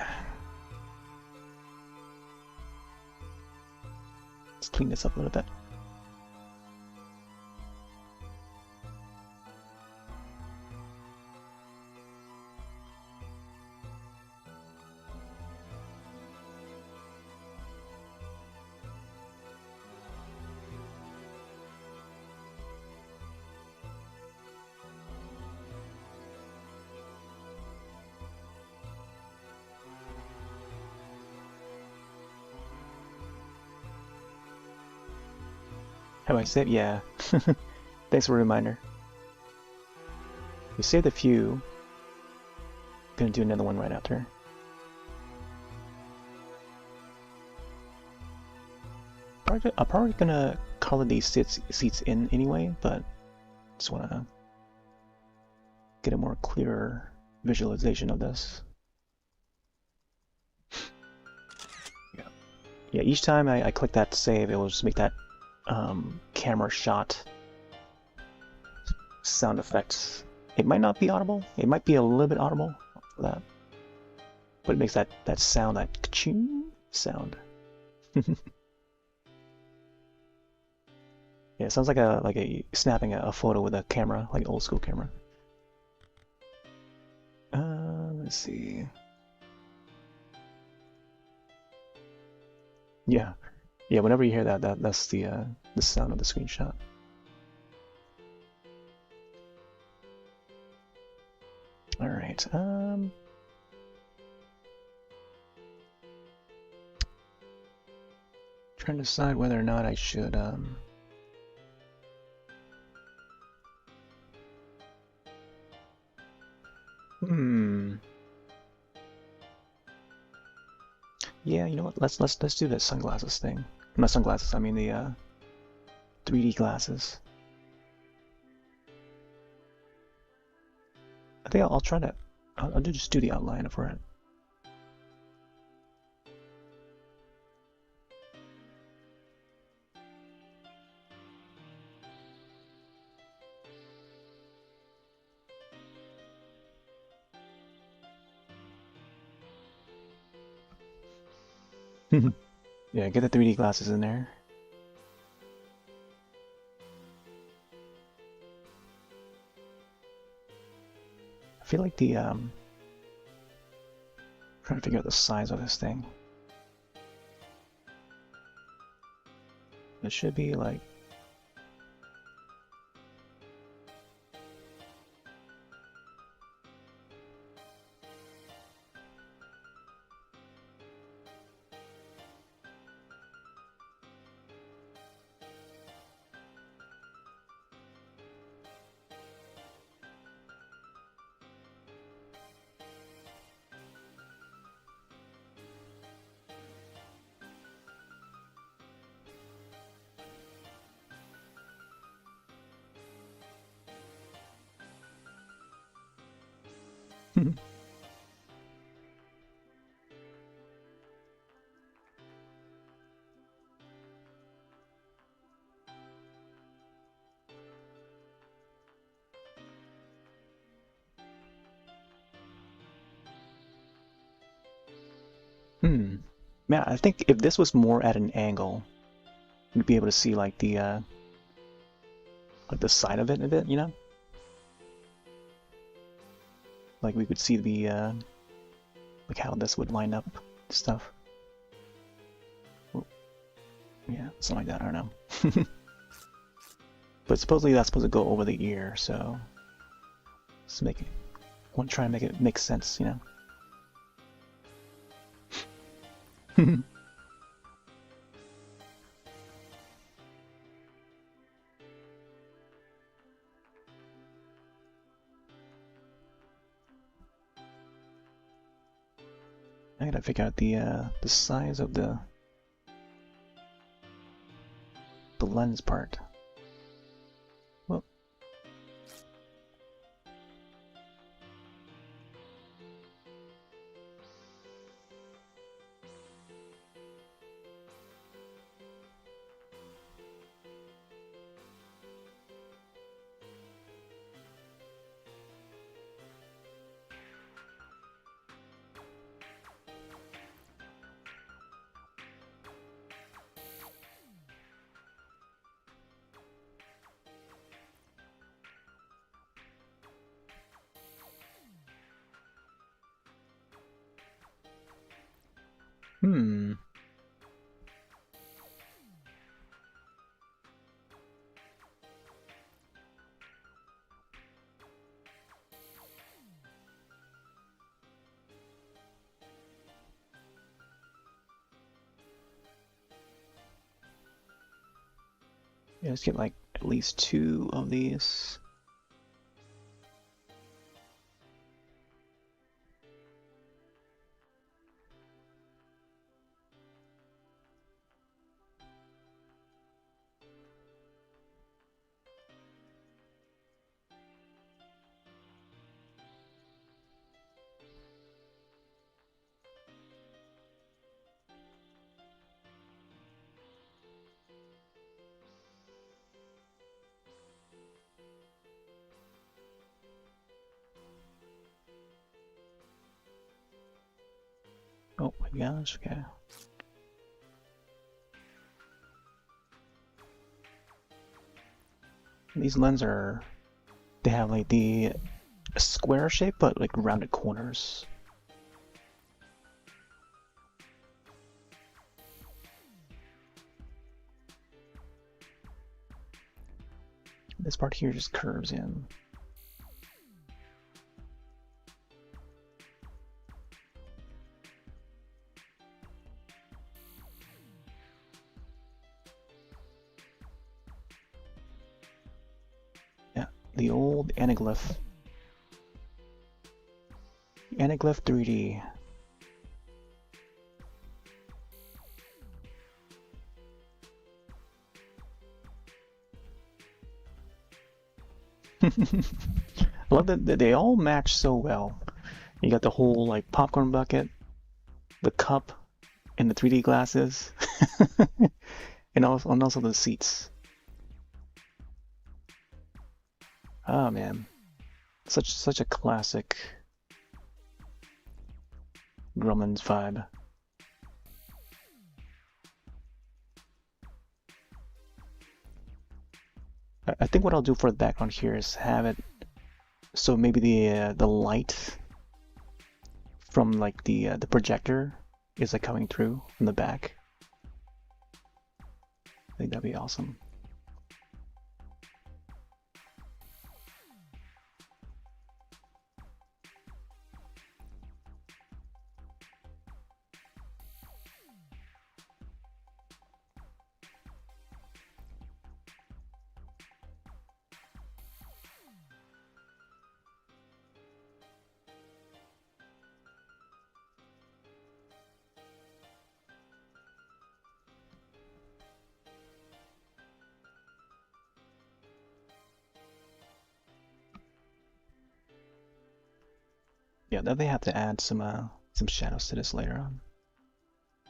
Let's clean this up a little bit. Have I saved? Yeah. Thanks for a reminder. We saved a few. Gonna do another one right after. I'm probably gonna color these seats in anyway, but just wanna get a more clearer visualization of this. Yeah, each time I click that save, it will just make that camera shot sound effects. It might not be audible. It might be a little bit audible for that, but it makes that sound, that ka-ching sound. Yeah, it sounds like a snapping a photo with a camera, like an old school camera. Let's see. Yeah. Yeah, whenever you hear that's the sound of the screenshot. All right. Trying to decide whether or not I should Yeah, you know what? Let's do this sunglasses thing. Not sunglasses. I mean the 3D glasses. I think I'll try to. I'll just do the outline for it. Yeah, get the 3D glasses in there. I feel like the trying to figure out the size of this thing. It should be like Man, I think if this was more at an angle, you'd be able to see like the side of it a bit, you know? Like we could see the like how this would line up stuff. Ooh. Yeah, something like that, I don't know. But supposedly that's supposed to go over the ear, so let's make it, want to try and make it make sense, you know? I gotta figure out the size of the lens part. Well, yeah, let's get like at least 2 of these. Oh my gosh, okay. These lenses are, they have like the square shape, but like rounded corners. This part here just curves in. The old anaglyph. Anaglyph 3D. I love that they all match so well. You got the whole like popcorn bucket, the cup, and the 3D glasses, and also the seats. Oh man, such a classic Gremlins vibe. I think what I'll do for the background here is have it so maybe the light from like the projector is like coming through from the back. I think that'd be awesome. Yeah, then they have to add some shadows to this later on. I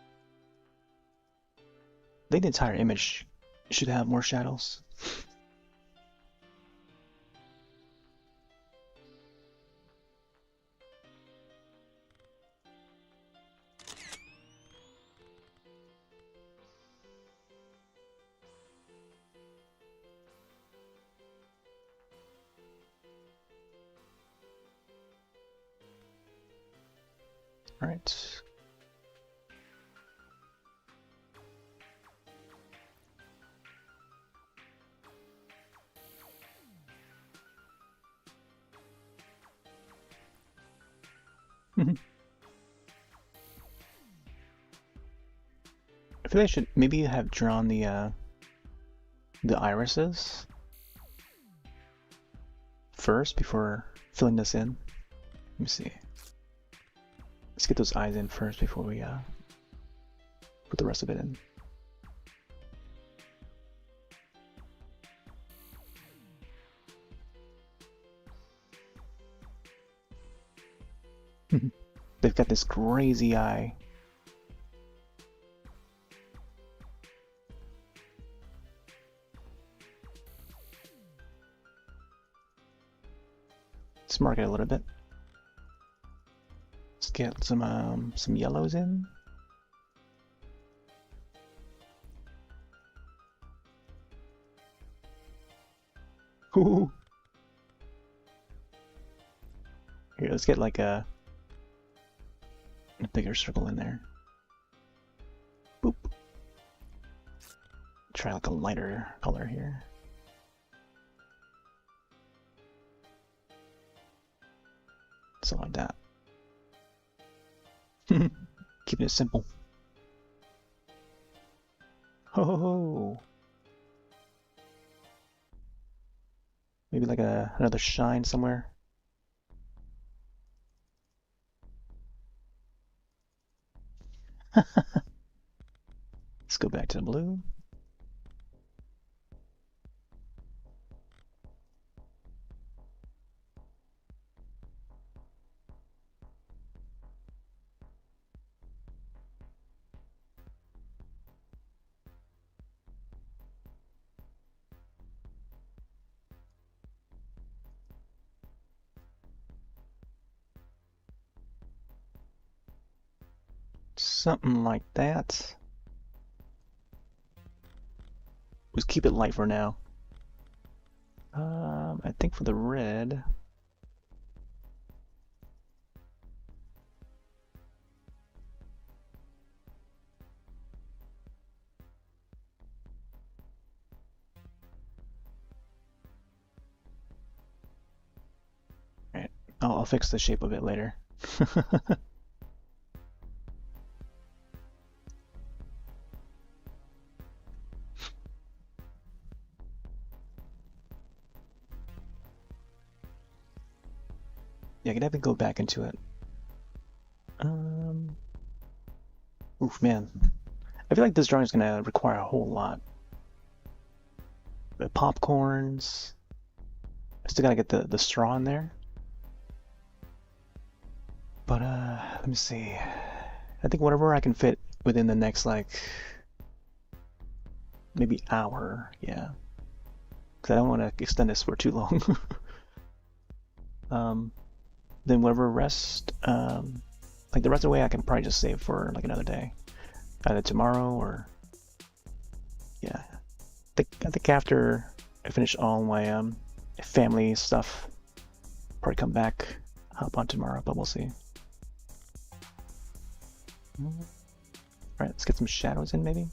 think the entire image should have more shadows. All right. I feel I should maybe have drawn the irises first before filling this in. Let me see. Let's get those eyes in first before we put the rest of it in. They've got this crazy eye. Let's mark it a little bit. Let's get some yellows in. Ooh. Here, let's get like a bigger circle in there. Boop. Try like a lighter color here. So like that. Keeping it simple. Ho ho ho. Maybe like another shine somewhere. Let's go back to the blue. Something like that. Just keep it light for now. I think for the red. Alright, I'll fix the shape of it later. Yeah, I can definitely go back into it. Oof, man. I feel like this drawing is gonna require a whole lot. The popcorns, I still gotta get the straw in there. But let me see. I think whatever I can fit within the next like maybe hour, yeah. Because I don't want to extend this for too long. Then whatever rest, like the rest of the way I can probably just save for like another day. Either tomorrow or, yeah. I think after I finish all my family stuff, probably come back, hop on tomorrow, but we'll see. Alright, let's get some shadows in maybe.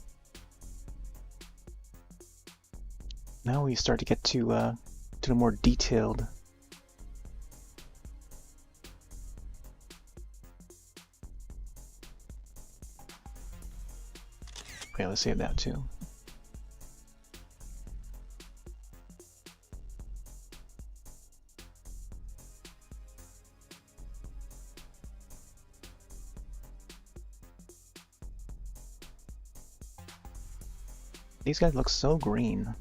Now we start to get to the more detailed. Okay, let's save that too. These guys look so green.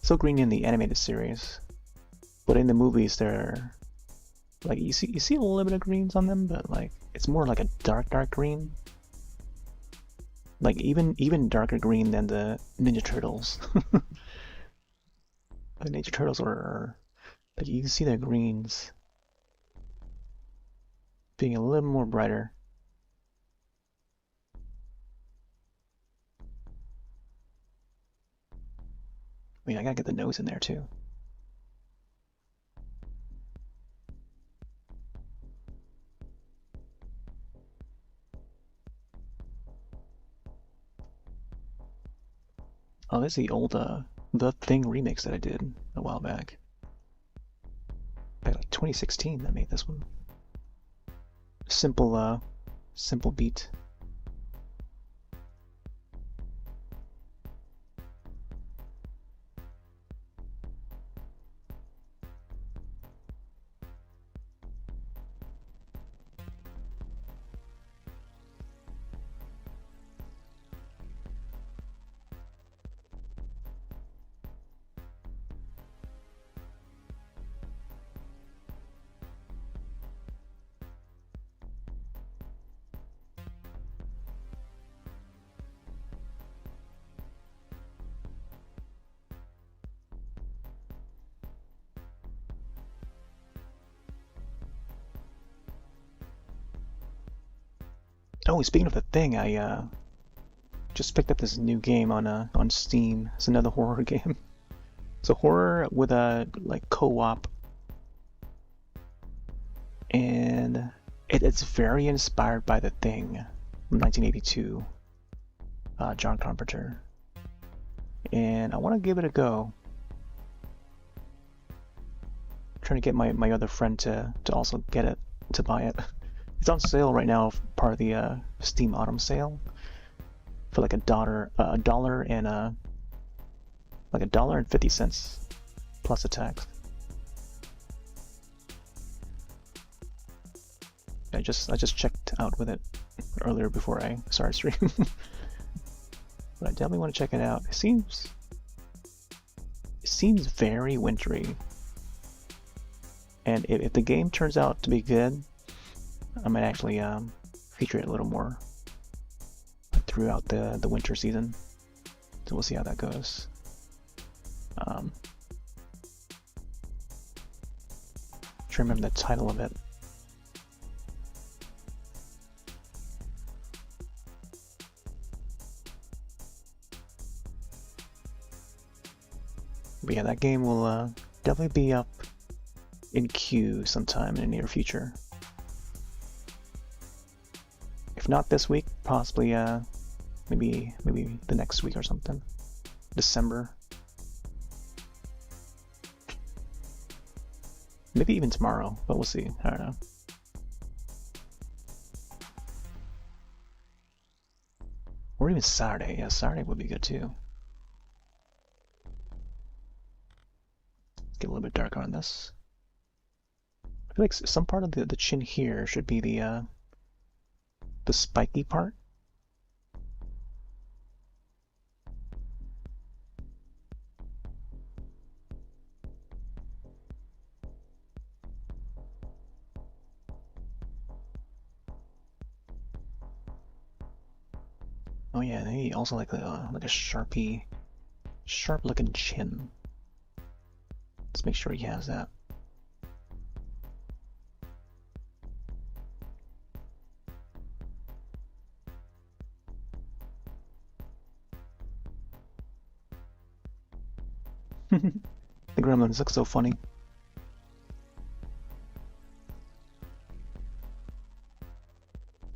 So green in the animated series. But in the movies they're like you see a little bit of greens on them, but like it's more like a dark green. Like even darker green than the Ninja Turtles. The Ninja Turtles are like you can see their greens being a little more brighter. I mean, I gotta get the nose in there too. Oh, this is the old The Thing remix that I did a while back. Back like 2016 I made this one. Simple beat. Oh, speaking of The Thing, I just picked up this new game on Steam. It's another horror game. It's a horror with a like co-op, and it's very inspired by The Thing, from 1982, John Carpenter. And I want to give it a go. I'm trying to get my other friend to also get it, to buy it. It's on sale right now, part of the Steam Autumn sale, for like $1 and like $1.50 plus a tax. I just checked out with it earlier before I started streaming. But I definitely want to check it out. It seems very wintry, and if the game turns out to be good, I might actually feature it a little more throughout the winter season. So we'll see how that goes. Trying to remember the title of it. But yeah, that game will definitely be up in queue sometime in the near future. If not this week, possibly maybe the next week or something. December. Maybe even tomorrow, but we'll see. I don't know. Or even Saturday. Yeah, Saturday would be good too. Get a little bit darker on this. I feel like some part of the chin here should be the spiky part. Oh yeah, he also like a sharp looking chin. Let's make sure he has that. The Gremlins look so funny.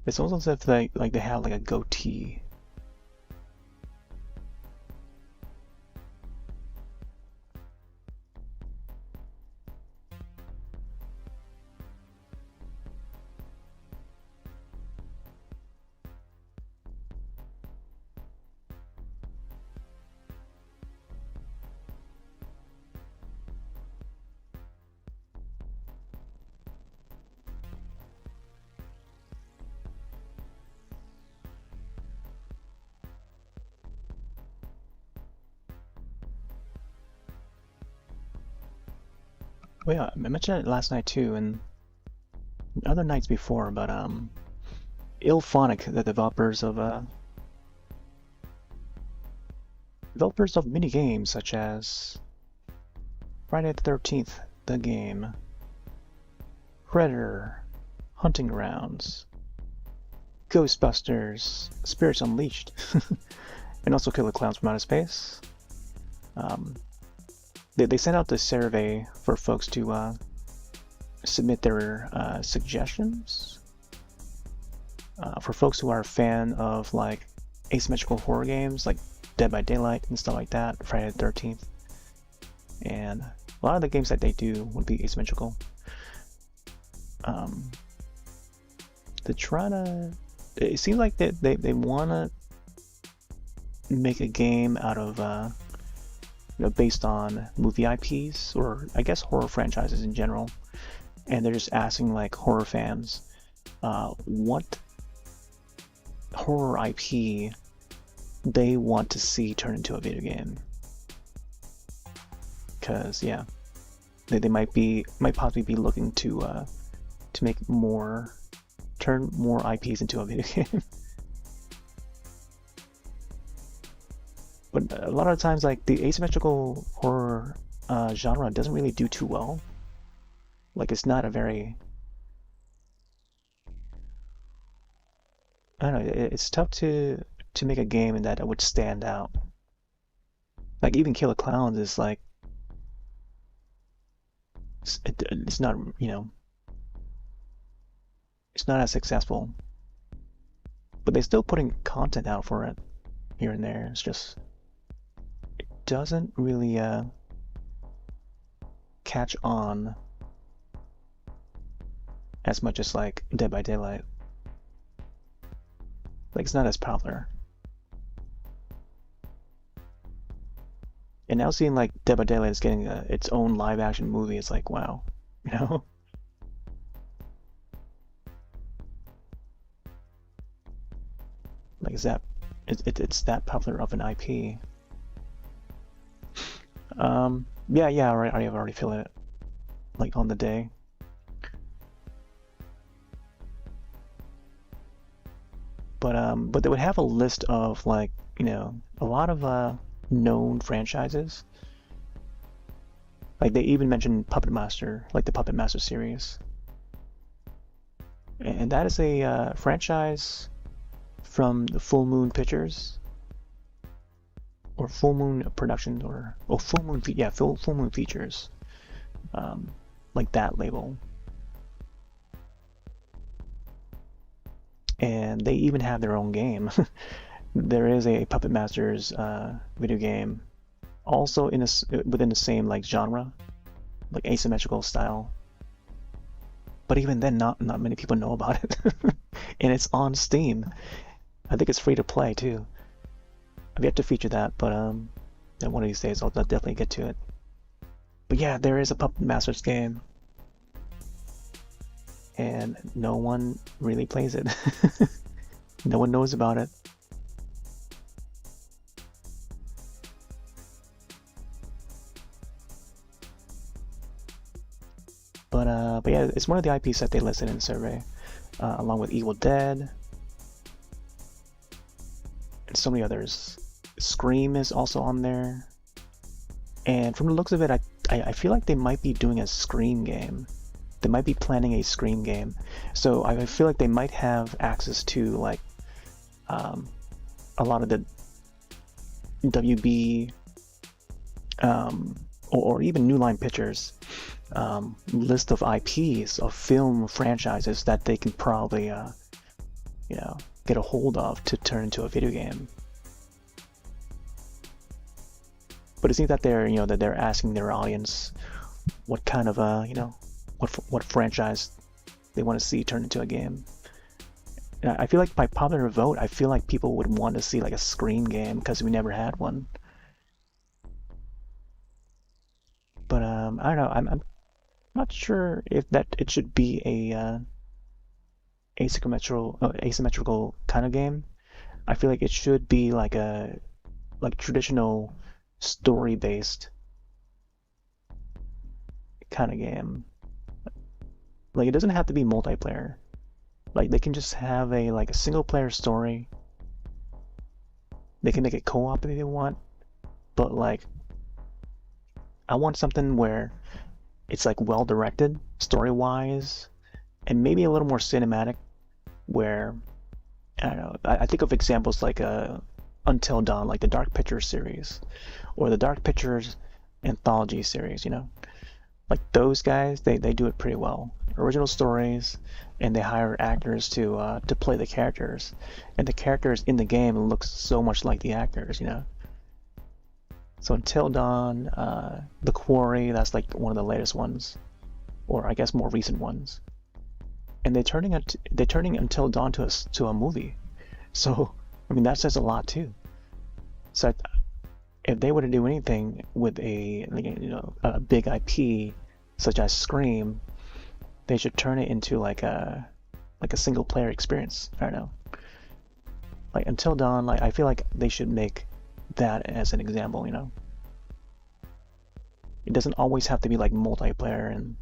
It's almost as if they have like a goatee. Well, yeah, I mentioned it last night too, and other nights before, but Ilphonic, the developers of mini games such as Friday the 13th, the game, Predator, Hunting Grounds, Ghostbusters, Spirits Unleashed, and also Killer Clowns from Outer Space. They sent out this survey for folks to submit their suggestions. For folks who are a fan of like asymmetrical horror games like Dead by Daylight and stuff like that, Friday the 13th. And a lot of the games that they do would be asymmetrical. They're trying to... It seems like they want to make a game out of... based on movie IPs, or I guess horror franchises in general, and they're just asking like horror fans, what horror IP they want to see turn into a video game. Because yeah, they might possibly be looking to make turn more IPs into a video game. But a lot of times, like, the asymmetrical horror genre doesn't really do too well. Like, it's not a very... I don't know, it's tough to make a game that would stand out. Like, even Killer Clowns is like... It's not, it's not as successful. But they're still putting content out for it here and there. It's just... doesn't really catch on as much as like Dead by Daylight. Like, it's not as popular. And now seeing like Dead by Daylight is getting its own live action movie, it's like, wow, like, is that it's that popular of an IP. Yeah, right. I've already filled it, like, on the day. But they would have a list of like, a lot of known franchises. Like, they even mentioned Puppet Master, like the Puppet Master series, and that is a franchise from the Full Moon Pictures. Or Full Moon Productions, or Full Moon, yeah, Full Moon Features, like that label. And they even have their own game. There is a Puppet Masters video game, also within the same like genre, like asymmetrical style. But even then, not many people know about it, and it's on Steam. I think it's free to play too. I've yet to feature that, but one of these days I'll definitely get to it. But yeah, there is a Puppet Masters game, and no one really plays it. No one knows about it. But yeah, it's one of the IPs that they listed in the survey, along with Evil Dead, and so many others. Scream is also on there. And from the looks of it, I feel like they might be doing a Scream game. They might be planning a Scream game. So I feel like they might have access to like a lot of the WB or even New Line Pictures list of IPs of film franchises that they can probably get a hold of to turn into a video game. But it seems that they're asking their audience what kind of what franchise they want to see turned into a game. And I feel like by popular vote, I feel like people would want to see like a Scream game because we never had one. But I don't know. I'm not sure if that it should be a asymmetrical kind of game. I feel like it should be like a traditional story-based kind of game. Like it doesn't have to be multiplayer. Like they can just have a single player story. They can make it co-op if they want, but like I want something where it's like well directed story-wise and maybe a little more cinematic where I don't know. I think of examples like Until Dawn, like the Dark Pictures series, or the Dark Pictures anthology series. Like those guys, they do it pretty well. Original stories, and they hire actors to play the characters, and the characters in the game look so much like the actors. So Until Dawn, The Quarry, that's like one of the latest ones, or I guess more recent ones. And they're turning Until Dawn to a movie. So I mean that says a lot too. So if they were to do anything with a big IP such as Scream, they should turn it into like a single player experience. I don't know. Like Until Dawn, like I feel like they should make that as an example. It doesn't always have to be like multiplayer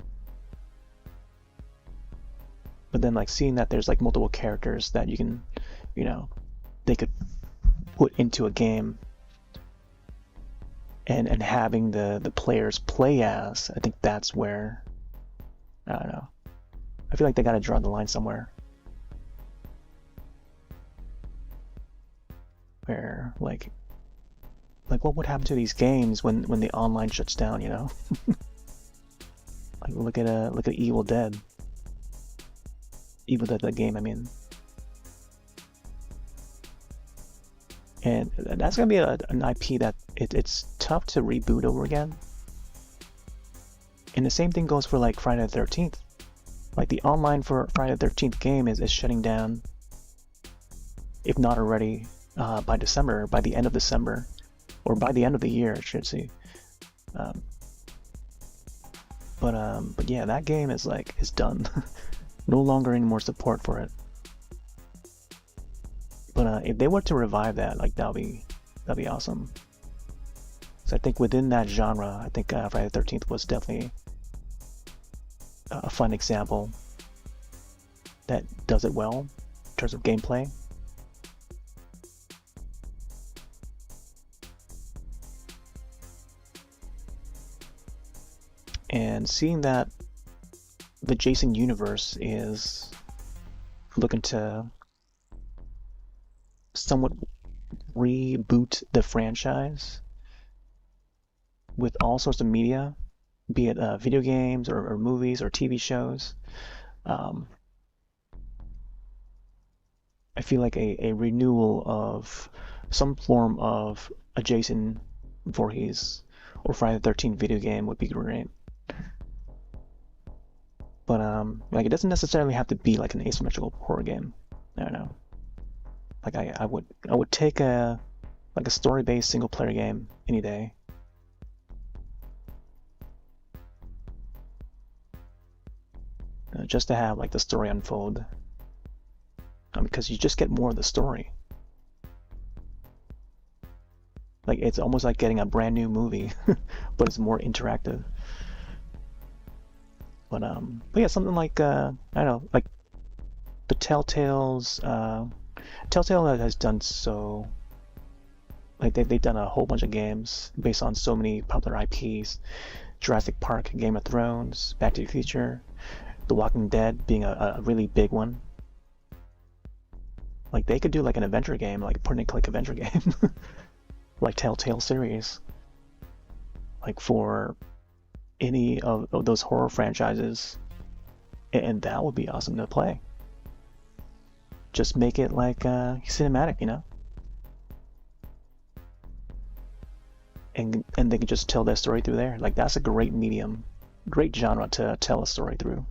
but then like seeing that there's like multiple characters that you can they could put into a game and having the players play as, I think that's where I don't know. I feel like they gotta draw the line somewhere. Where like what would happen to these games when the online shuts down, Like look at Evil Dead. Evil Dead the game, I mean. And that's gonna be an IP that it's tough to reboot over again. And the same thing goes for like Friday the 13th. Like the online for Friday the 13th game is shutting down, if not already, by December, by the end of December, or by the end of the year, I should say. But yeah, that game is done. No longer any more support for it. But if they were to revive that, like that'd be awesome. So I think within that genre, I think Friday the 13th was definitely a fun example that does it well in terms of gameplay. And seeing that the Jason universe is looking to somewhat reboot the franchise with all sorts of media, be it video games or movies or TV shows. I feel like a renewal of some form of a Jason Voorhees or Friday the 13th video game would be great. But like it doesn't necessarily have to be like an asymmetrical horror game. I don't know. Like I would take a story-based single player game any day. Just to have like the story unfold. Because you just get more of the story. Like it's almost like getting a brand new movie, but it's more interactive. But yeah, something like I don't know, like the Telltale has done so Like they've done a whole bunch of games based on so many popular IPs. Jurassic Park, Game of Thrones, Back to the Future, The Walking Dead being a really big one. Like they could do like an adventure game, like a point-and-click adventure game, like Telltale series, like for any of those horror franchises, and that would be awesome to play. Just make it like cinematic, you know, and they can just tell their story through there. Like that's a great medium, great genre to tell a story through.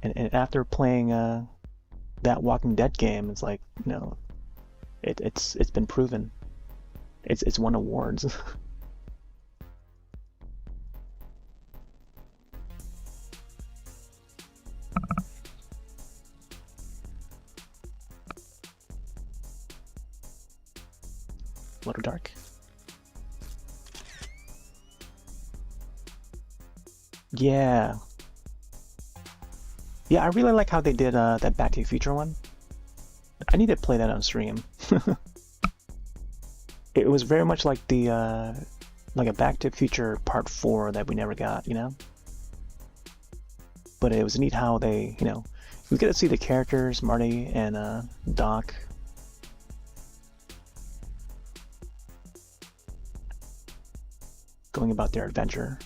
And after playing that Walking Dead game, it's like, you know, it's been proven. It's won awards. A little dark. Yeah. Yeah, I really like how they did that Back to the Future one. I need to play that on stream. It was very much like the like a Back to the Future Part 4 that we never got, you know? But it was neat how they, you know, we get to see the characters, Marty and Doc. Going about their adventure.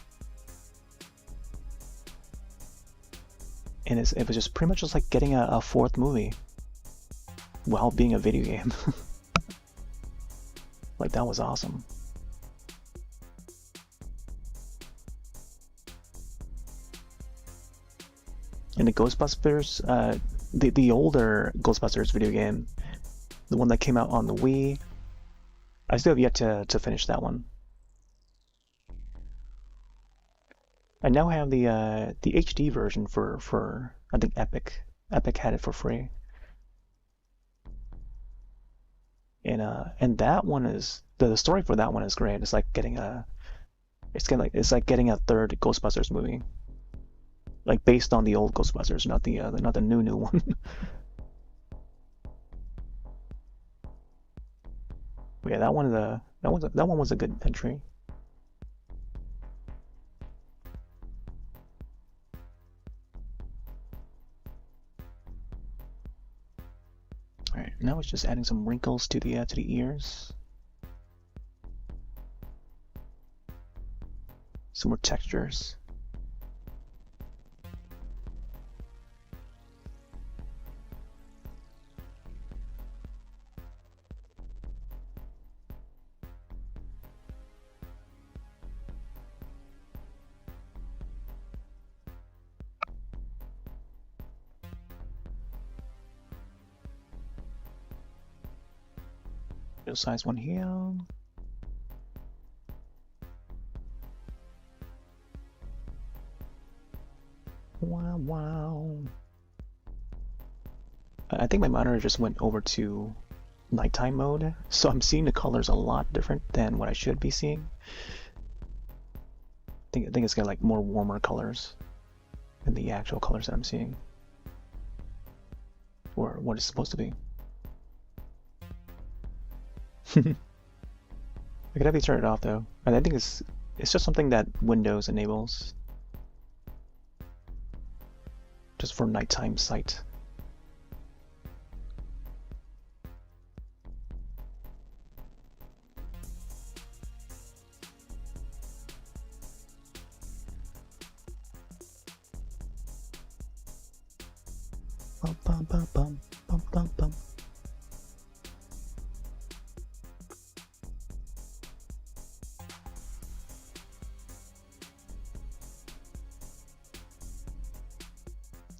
And it was just pretty much just like getting a fourth movie while being a video game. Like that was awesome. And the Ghostbusters, the older Ghostbusters video game, the one that came out on the Wii, I still have yet to finish that one. I now have the HD version for I think Epic. Epic had it for free. And that one is the story for that one is great. It's like getting it's like getting a third Ghostbusters movie. Like based on the old Ghostbusters, not the new one. But yeah, that one was a good entry. Alright, now it's just adding some wrinkles to the ears. Some more textures. Size one here. Wow. I think my monitor just went over to nighttime mode, so I'm seeing the colors a lot different than what I should be seeing. I think it's got like more warmer colors than the actual colors that I'm seeing, or what it's supposed to be. I could have you turn it off though. And I think it's just something that Windows enables. Just for nighttime sight. Bum, bum, bum, bum, bum, bum, bum.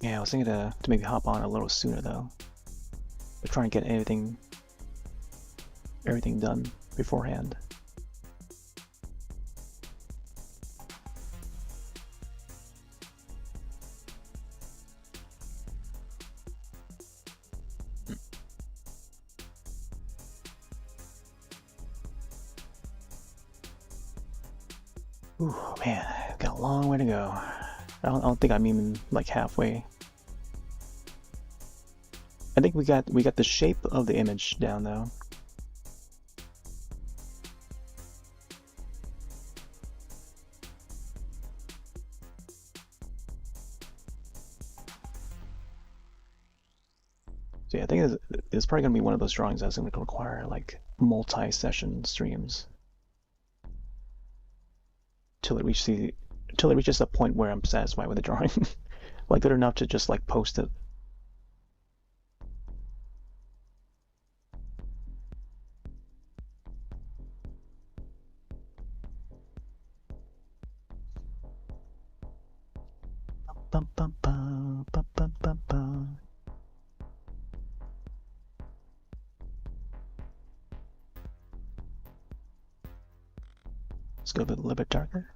Yeah, I was thinking to maybe hop on a little sooner though. But trying to get everything done beforehand. Ooh, man, I've got a long way to go. I don't think I'm even like halfway. I think we got the shape of the image down though. So yeah, I think it's probably gonna be one of those drawings that's gonna require like multi-session streams till it reaches a point where I'm satisfied with the drawing. Like good enough to just like post it. Bum, bum, bum, bum, bum, bum, bum. Let's go a little bit darker.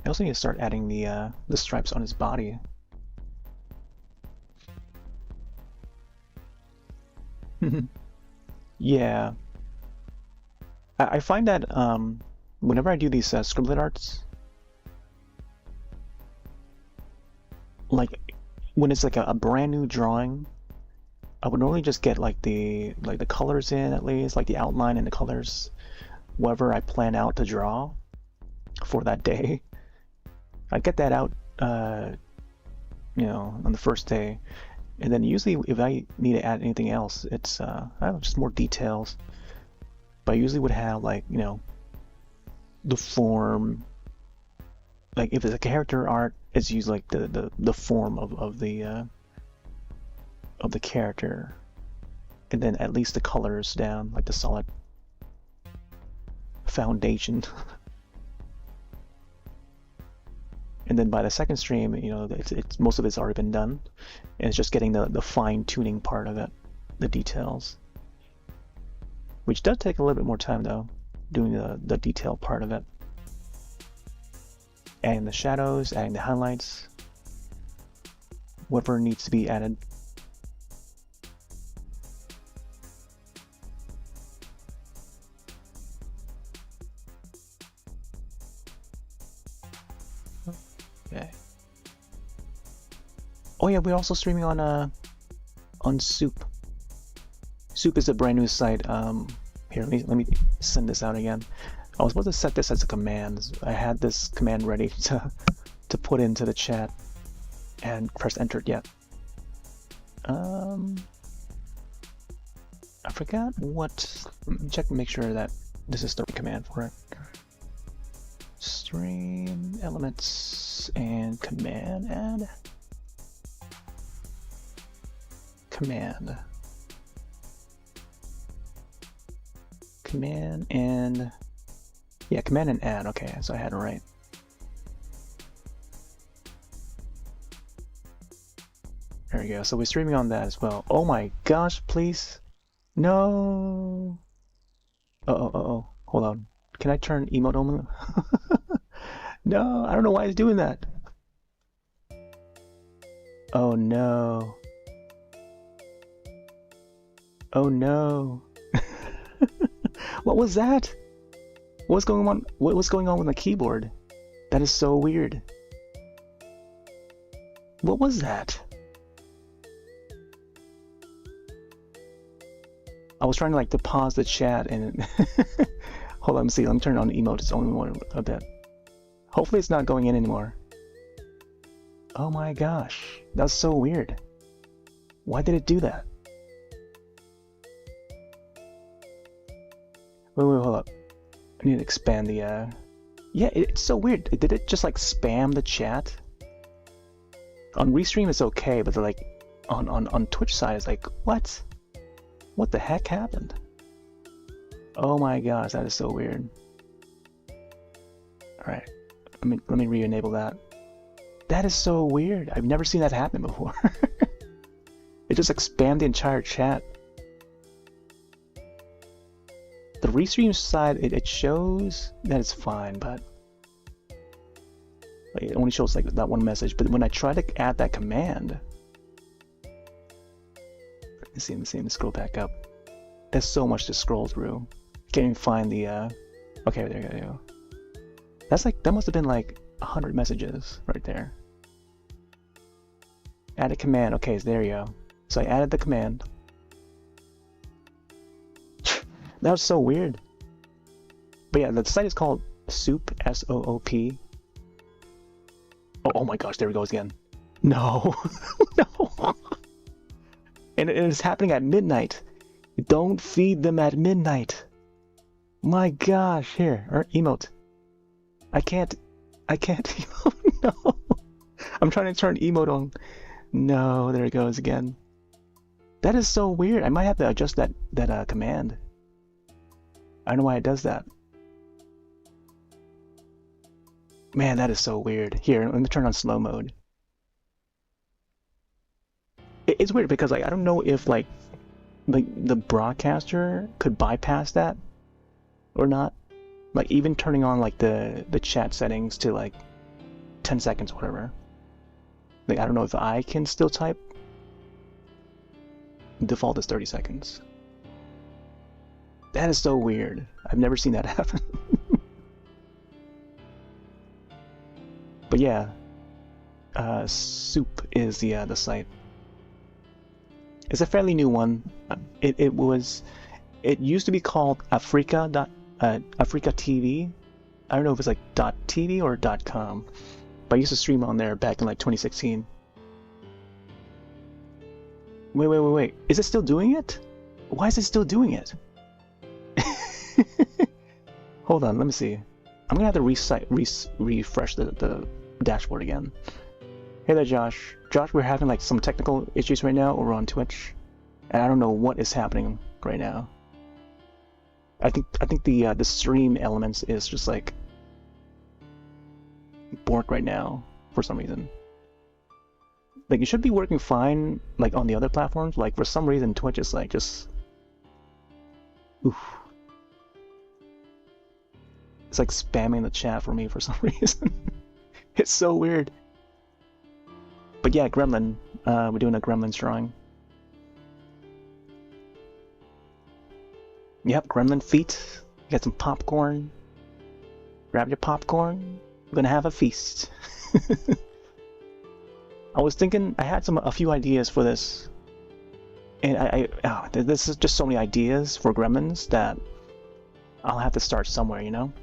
I also need to start adding the stripes on his body. Yeah. I find that whenever I do these scribblet arts, like when it's like a brand new drawing, I would normally just get like the colors in, at least like the outline and the colors, whatever I plan out to draw for that day. I get that out, you know, on the first day, and then usually if I need to add anything else, it's I don't know, just more details. But I usually would have like, you know, the form. Like if it's a character art, it's usually like the form of the character, and then at least the colors down, like the solid foundation. And then by the second stream, you know, it's most of it's already been done, and it's just getting the fine-tuning part of it, the details, which does take a little bit more time though, doing the detail part of it, adding the shadows, adding the highlights, whatever needs to be added. Okay. Oh yeah, we're also streaming on Soup. Soup is a brand new site. Here, let me send this out again. I was supposed to set this as a command. I had this command ready to put into the chat and press enter yet. I forgot what. Check and make sure that this is the right command for it. Stream elements and command add. Command and yeah, command and add. Okay, so I had it right. There we go. So we're streaming on that as well. Oh my gosh, please. No. Uh-oh. Hold on. Can I turn emote on? No, I don't know why it's doing that. Oh no. Oh no. What was that? What's going on? What's going on with the keyboard? That is so weird. What was that? I was trying to like to pause the chat and hold on, let me see. Let me turn on the emote. It's only one a bit. Hopefully it's not going in anymore. Oh my gosh, that's so weird. Why did it do that? Wait, hold up. I need to expand the yeah, it's so weird. Did it just like spam the chat? On Restream it's okay, but like on Twitch side it's like, what? What the heck happened? Oh my gosh, that is so weird. Alright. Let me re-enable that. That is so weird. I've never seen that happen before. It just spammed the entire chat. The Restream side, it shows that it's fine, but like, it only shows like that one message. But when I try to add that command, let me see, scroll back up. There's so much to scroll through. Can't even find the okay, there you go. That must have been like 100 messages right there. Add a command. Okay, so there you go. So I added the command. That was so weird. But yeah, the site is called Soop, S-O-O-P. Oh my gosh, there it goes again. No, no. And it is happening at midnight. Don't feed them at midnight. My gosh, here, or emote. I can't emote, no. I'm trying to turn emote on. No, there it goes again. That is so weird. I might have to adjust that command. I don't know why it does that. Man, that is so weird. Here, let me turn on slow mode. It's weird because like I don't know if like the broadcaster could bypass that or not. Like even turning on like the chat settings to like 10 seconds or whatever. Like I don't know if I can still type. Default is 30 seconds. That is so weird. I've never seen that happen. But yeah, Soop is the site. It's a fairly new one. It used to be called Africa TV. I don't know if it's like .tv or .com, but I used to stream on there back in like 2016. Wait. Is it still doing it? Why is it still doing it? Hold on, let me see. I'm gonna have to refresh the dashboard again. Hey there, Josh. Josh, we're having like some technical issues right now over on Twitch, and I don't know what is happening right now. I think the stream elements is just like bork right now for some reason. Like it should be working fine like on the other platforms. Like for some reason Twitch is like just oof. It's like spamming the chat for me for some reason. It's so weird. But yeah, Gremlin. We're doing a Gremlins drawing. Yep, Gremlin feet. You got some popcorn. Grab your popcorn. We're gonna have a feast. I was thinking I had a few ideas for this, and this is just so many ideas for Gremlins that I'll have to start somewhere, you know.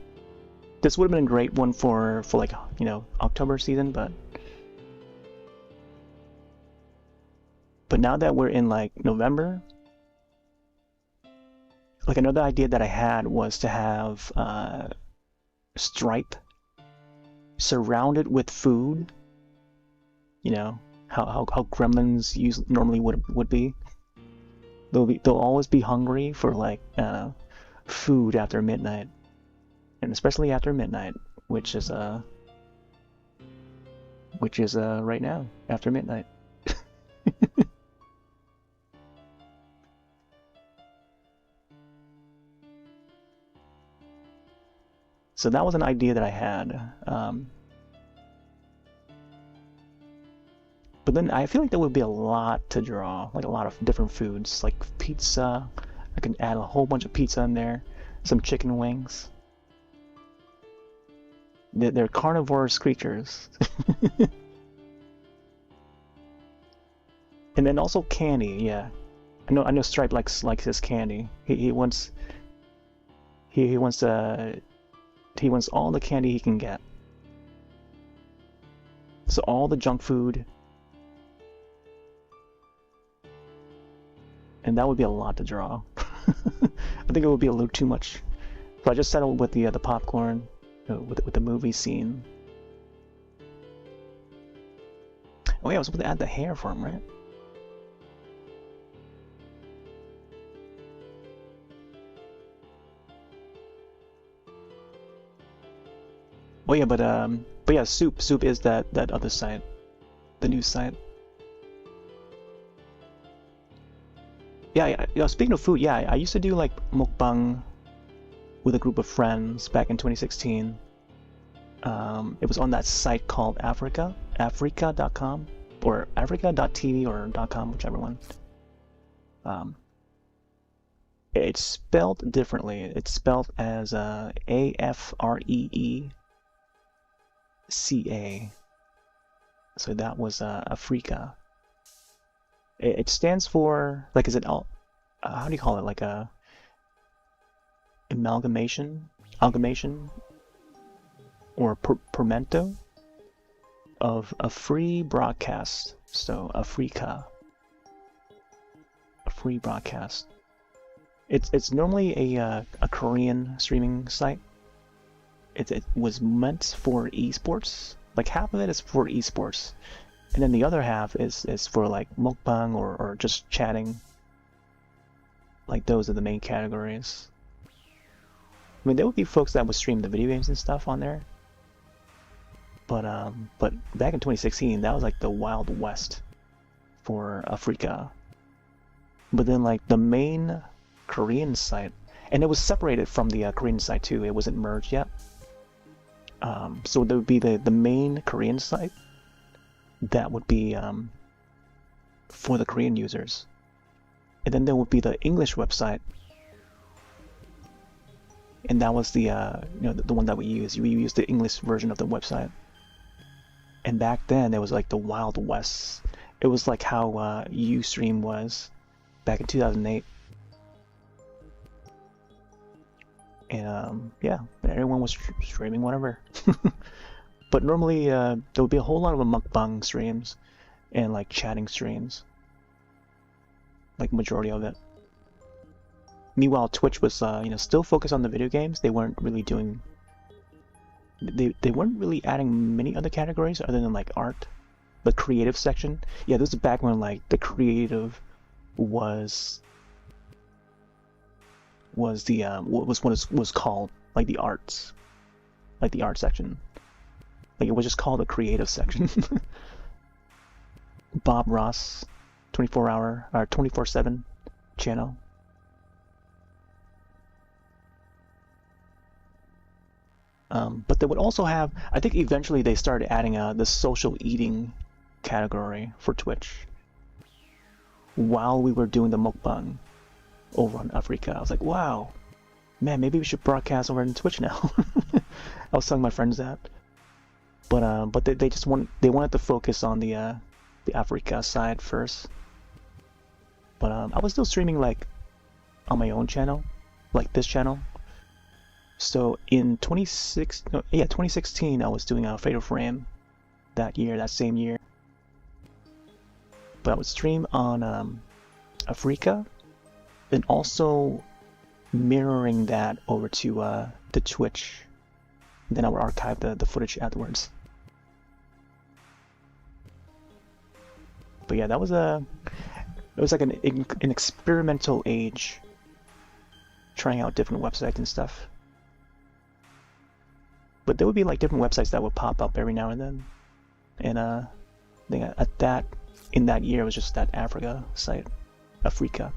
This would have been a great one for like October season, but now that we're in like November, like another idea that I had was to have Stripe surrounded with food. You know how Gremlins normally would be. They'll always be hungry for like food after midnight, and especially after midnight, which is right now after midnight. So that was an idea that I had. But then I feel like there would be a lot to draw, like a lot of different foods, like pizza. I can add a whole bunch of pizza in there, some chicken wings. They're carnivorous creatures. And then also candy, yeah. I know Stripe likes his candy. He wants all the candy he can get. So all the junk food. And that would be a lot to draw. I think it would be a little too much. So I just settled with the popcorn, with the movie scene. Oh yeah, I was supposed to add the hair for him, right? Oh yeah, but yeah, Soop is that other site, the news site. Yeah, speaking of food, yeah, I used to do like mukbang with a group of friends back in 2016. It was on that site called Africa.com or Africa.tv or .com, whichever one. It's spelled differently. It's spelled as AFREE, CA. So that was Africa. It stands for, like, is it how do you call it? Like a amalgamation, or portmanteau of a free broadcast. So Africa, a free broadcast. It's normally a Korean streaming site. It was meant for esports. Like half of it is for esports, and then the other half is for like mukbang or just chatting. Like those are the main categories. I mean, there would be folks that would stream the video games and stuff on there. But back in 2016, that was like the Wild West for Africa. But then like the main Korean site, and it was separated from the Korean site too. It wasn't merged yet. So there would be the main Korean site that would be for the Korean users, and then there would be the English website, and that was the the one that we used. We used the English version of the website. And back then, it was like the Wild West. It was like how Ustream was back in 2008. And yeah, everyone was streaming whatever. But normally, there would be a whole lot of mukbang streams and like chatting streams. Like majority of it. Meanwhile, Twitch was still focused on the video games. They weren't really doing. They weren't really adding many other categories other than like art, the creative section. Yeah, this is back when like the creative was the what was called like the arts, like the art section. Like it was just called the creative section. Bob Ross, 24-hour or 24/7 channel. But they would also have, I think eventually they started adding the social eating category for Twitch. While we were doing the mukbang over on Africa, I was like, wow, man, maybe we should broadcast over on Twitch now. I was telling my friends that. But they wanted to focus on the Africa side first. But I was still streaming like on my own channel, like this channel. So in 2016, I was doing a Fatal Frame that same year. But I would stream on Africa, then also mirroring that over to the Twitch. Then I would archive the footage afterwards. But yeah, it was like an experimental age, trying out different websites and stuff. But there would be like different websites that would pop up every now and then, and I think in that year it was just that Africa site, Africa.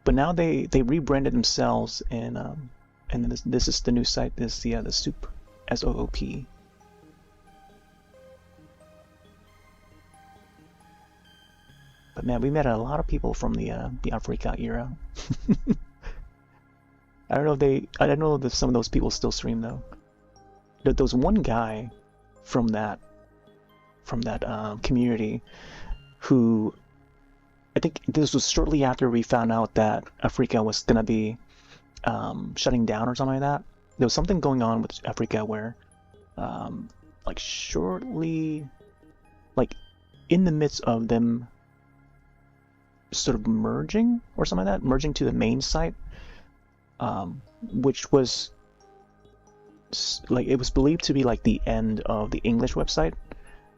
But now they rebranded themselves, and then this is the new site. This is the Soup, SOOP. But man, we met a lot of people from the Africa era. I don't know if some of those people still stream though. There was one guy from that community who, I think this was shortly after we found out that Africa was gonna be shutting down or something like that. There was something going on with Africa where, like shortly, like in the midst of them sort of merging or something like that, merging to the main site. Which was like, it was believed to be like the end of the English website,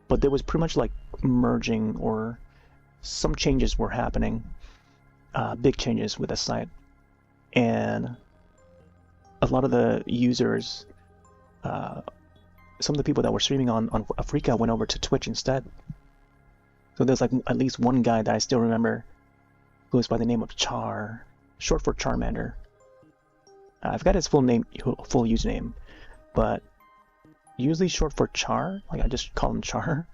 but there was pretty much like merging, or some changes were happening, big changes with the site, and a lot of the users, some of the people that were streaming on Africa went over to Twitch instead. So there's like at least one guy that I still remember, who was by the name of Char, short for Charmander. I forgot his full username, but usually short for Char. Like I just call him Char.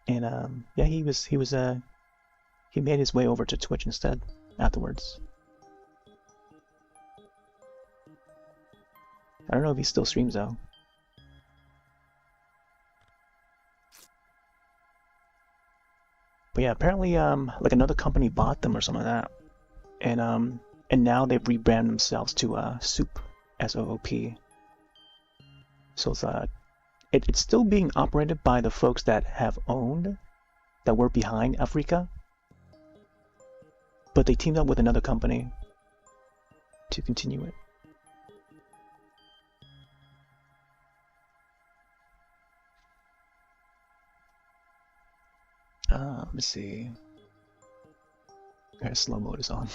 And yeah, he made his way over to Twitch instead afterwards. I don't know if he still streams though. But yeah, apparently like another company bought them or something like that. And now they've rebranded themselves to Soup, S-O-O-P. So it's still being operated by the folks that were behind Africa, but they teamed up with another company to continue it. Let me see. Okay, slow mode is on.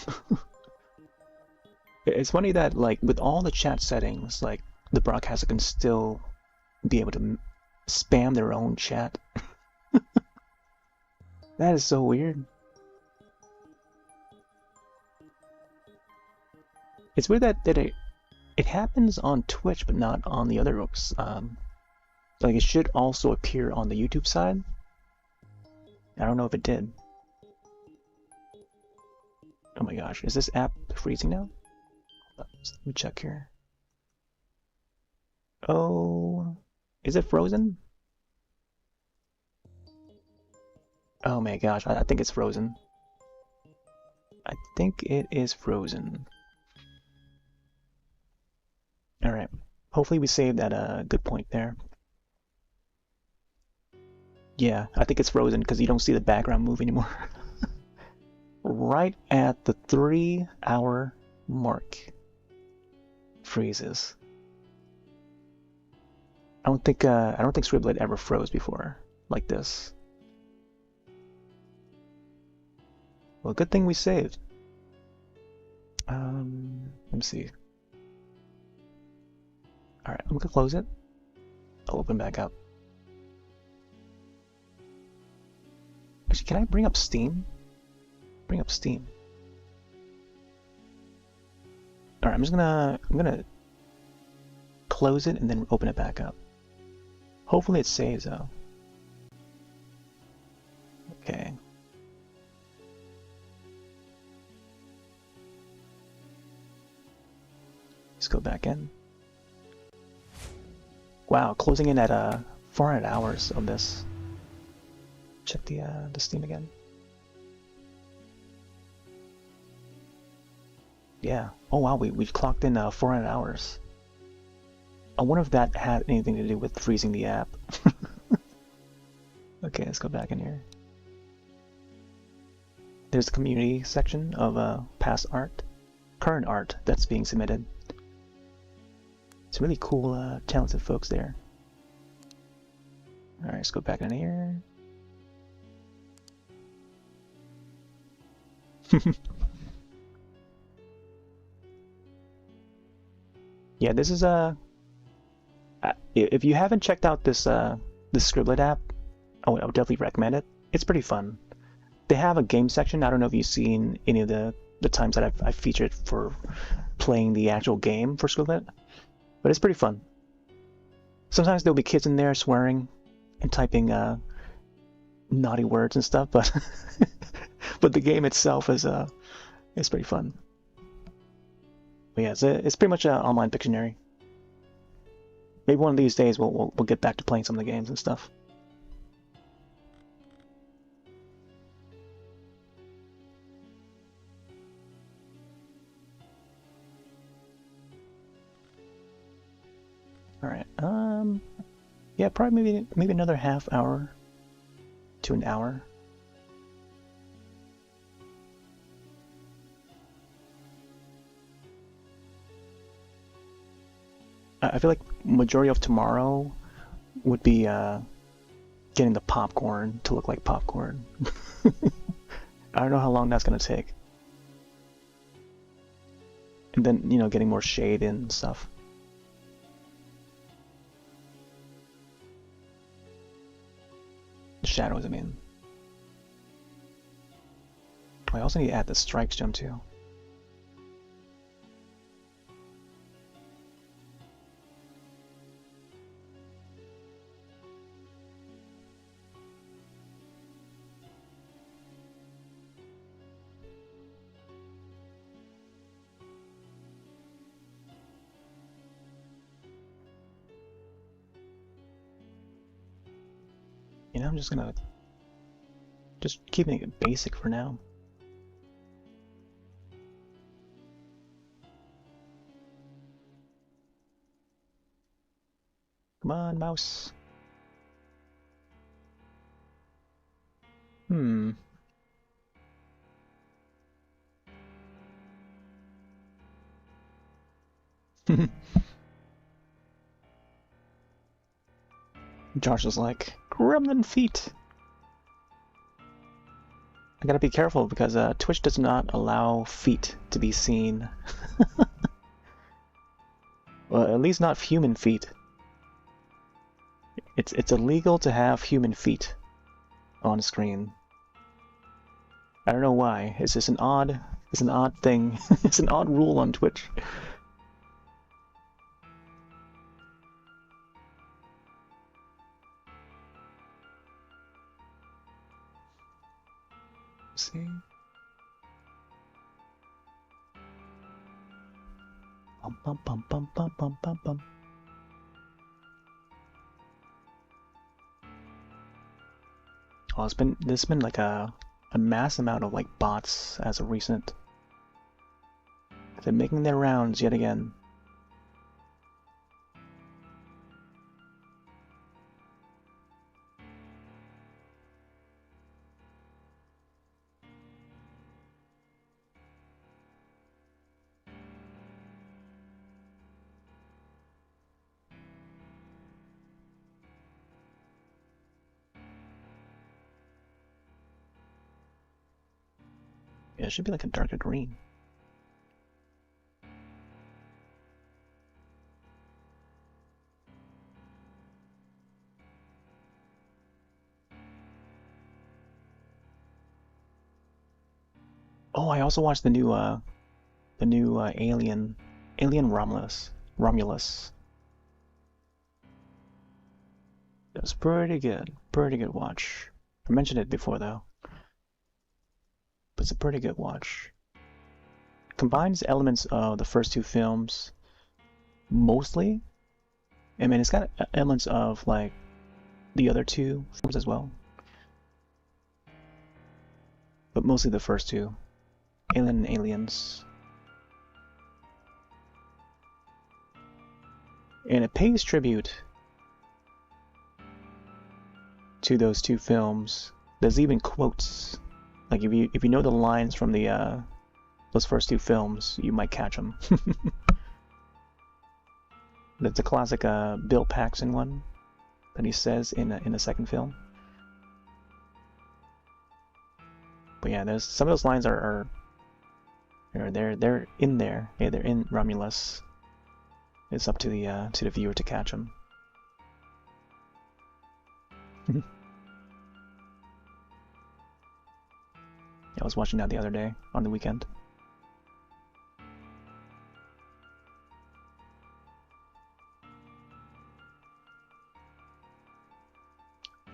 It's funny that like with all the chat settings, like the broadcaster can still be able to spam their own chat. That is so weird. It's weird that it happens on Twitch, but not on the other like it should also appear on the YouTube side. I don't know if it did. Oh my gosh, is this app freezing now? Let me check here. Oh, is it frozen? Oh my gosh, I think it's frozen. I think it is frozen. Alright, hopefully we saved at a good point there. Yeah, I think it's frozen because you don't see the background move anymore. Right at the 3-hour mark. Freezes. I don't think Scribble ever froze before like this. Well, good thing we saved. Let me see. Alright, I'm gonna close it. I'll open back up. Actually, can I bring up Steam? Bring up Steam. Alright, I'm gonna close it and then open it back up. Hopefully it saves though. Okay. Let's go back in. Wow, closing in at 400 hours of this. Check the Steam again. Yeah. Oh wow, we clocked in 400 hours. I wonder if that had anything to do with freezing the app. Okay, let's go back in here. There's the community section of past art, current art that's being submitted. It's really cool, talented folks there. Alright, let's go back in here. Yeah, this is if you haven't checked out this Scribble app, I would definitely recommend it. It's pretty fun. They have a game section. I don't know if you've seen any of the times that I've featured for playing the actual game for Scribble, but it's pretty fun. Sometimes there'll be kids in there swearing and typing naughty words and stuff, but but the game itself is it's pretty fun. But yeah, it's pretty much an online Pictionary. Maybe one of these days we'll get back to playing some of the games and stuff. All right. Yeah, probably maybe another half hour to an hour. I feel like majority of tomorrow would be getting the popcorn to look like popcorn. I don't know how long that's gonna take. And then, you know, getting more shade and stuff. Shadows, I mean. I also need to add the strikes gem too. I'm just gonna keeping it basic for now. Come on, mouse. Josh is like, gremlin feet. I gotta be careful because Twitch does not allow feet to be seen. Well, at least not human feet. It's illegal to have human feet on screen. I don't know why. It's just an odd thing. It's an odd rule on Twitch. See? Bum bum bum bum bum bum bum bum. Oh, there's been like a mass amount of like bots as of recent. They're making their rounds yet again. Yeah, it should be like a darker green. Oh, I also watched the new Alien Romulus. It was pretty good watch. I mentioned it before though, but it's a pretty good watch. It combines elements of the first two films, mostly. I mean, it's got elements of like the other two films as well, but mostly the first two, Alien and Aliens. And it pays tribute to those two films. There's even quotes. Like if you know the lines from the those first two films, you might catch them. That's a classic Bill Paxton one that he says in the second film. But yeah, there's some of those lines are they're in there. Yeah, they're in Romulus. It's up to the viewer to catch them. I was watching that the other day on the weekend.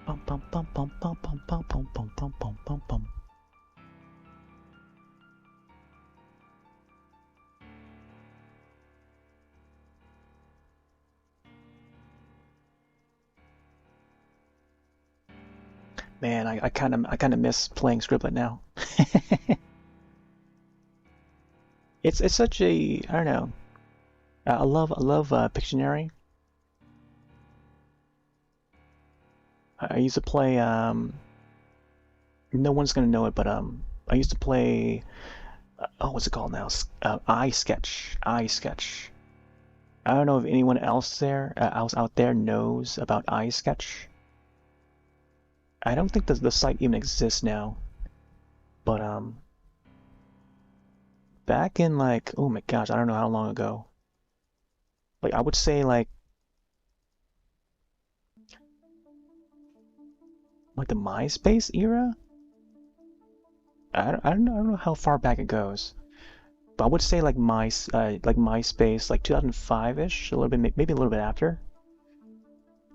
Bum bum bum bum bum bum bum bum bum bum bum bum bum. Man, I kind of miss playing Scribble now. It's such a, I don't know. I love Pictionary. I used to play no one's gonna know it, but I used to play oh, what's it called now? iSketch. I don't know if anyone else out there knows about iSketch. I don't think the site even exists now. But back in like, oh my gosh, I don't know how long ago. Like I would say like the MySpace era? I don't know how far back it goes. But I would say like MySpace, like 2005-ish, a little bit, maybe a little bit after.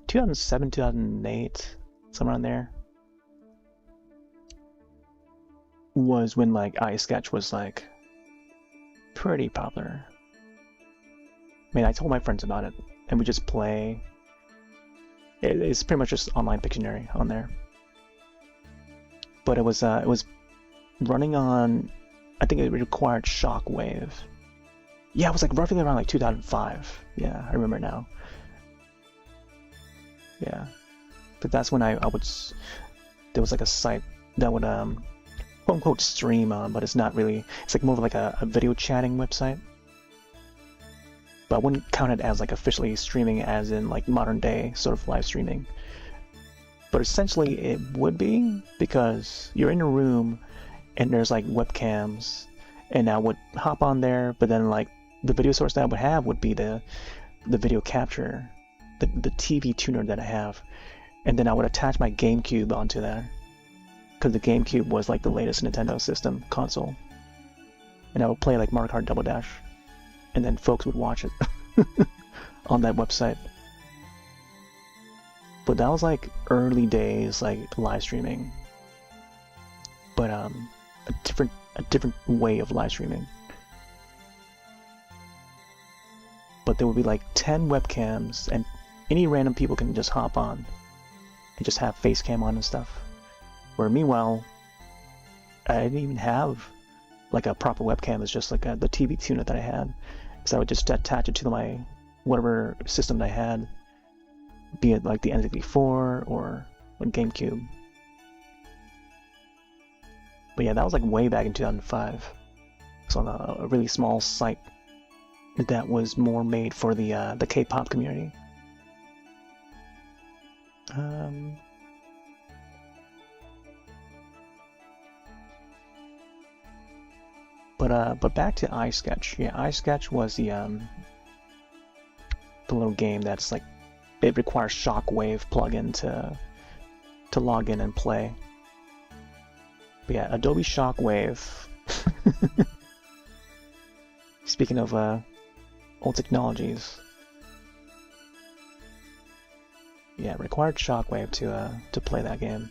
2007, 2008, somewhere around there. Was when like iSketch was like pretty popular. I mean, I told my friends about it, and we just play. It's pretty much just online Pictionary on there. but it was running on, I think it required shockwave. Yeah, it was like roughly around like 2005. Yeah, I remember now. Yeah, but that's when I would, there was like a site that would quote unquote stream on, but it's not really, it's like more of like a video chatting website. But I wouldn't count it as like officially streaming as in like modern day sort of live streaming. But essentially it would be, because you're in a room and there's like webcams, and I would hop on there, but then like the video source that I would have would be the video capture, the TV tuner that I have, and then I would attach my GameCube onto that, because the GameCube was like the latest Nintendo system console, and I would play like Mario Kart Double Dash, and then folks would watch it on that website. But that was like early days, like live streaming, but a different way of live streaming. But there would be like 10 webcams, and any random people can just hop on and just have face cam on and stuff. Where meanwhile, I didn't even have like a proper webcam. It's just like the TV tuner that I had, because I would just attach it to my whatever system that I had, be it like the N64 or GameCube. But yeah, that was like way back in 2005. It's on a really small site that was more made for the K-pop community. But back to iSketch. Yeah, iSketch was the little game that's like, it requires Shockwave plugin to log in and play. But yeah, Adobe Shockwave. Speaking of old technologies, yeah, it required Shockwave to play that game.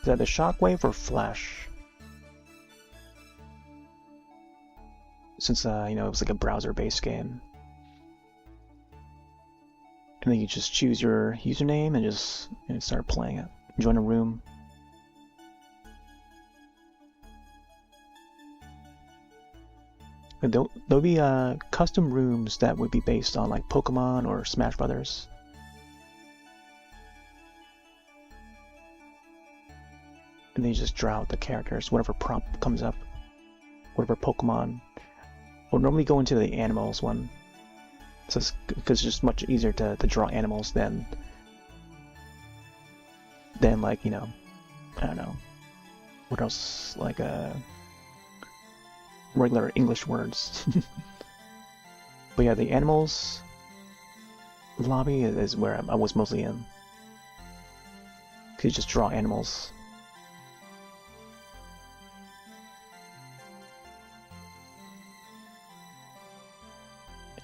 Is that the Shockwave or Flash? Since you know, it was like a browser-based game, and then you just choose your username and just start playing it. Join a room. And there'll be custom rooms that would be based on like Pokemon or Smash Brothers. And then you just draw out the characters, whatever prompt comes up, whatever Pokemon. We'll normally go into the animals one, so because it's just much easier to draw animals than like, you know, I don't know, what else, like regular English words. But yeah, the animals lobby is where I was mostly in. Cause you just draw animals.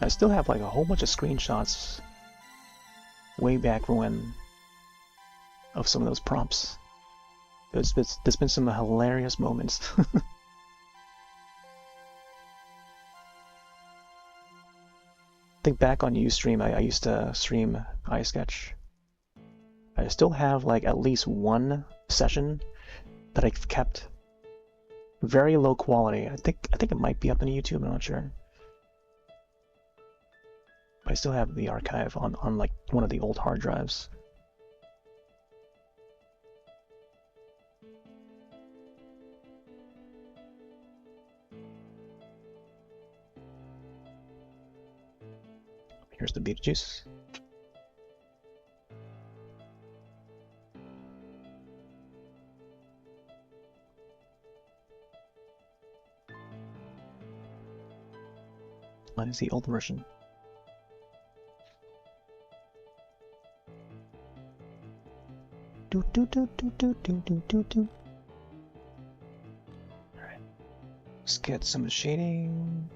I still have like a whole bunch of screenshots way back from when of some of those prompts. There's been some hilarious moments. Think back on Ustream, I used to stream iSketch. I still have like at least one session that I've kept. Very low quality. I think it might be up on YouTube, I'm not sure. I still have the archive on like one of the old hard drives. Here's the Beetlejuice. What is the old version? Do do do do do do do do do. All right, let's get some shading.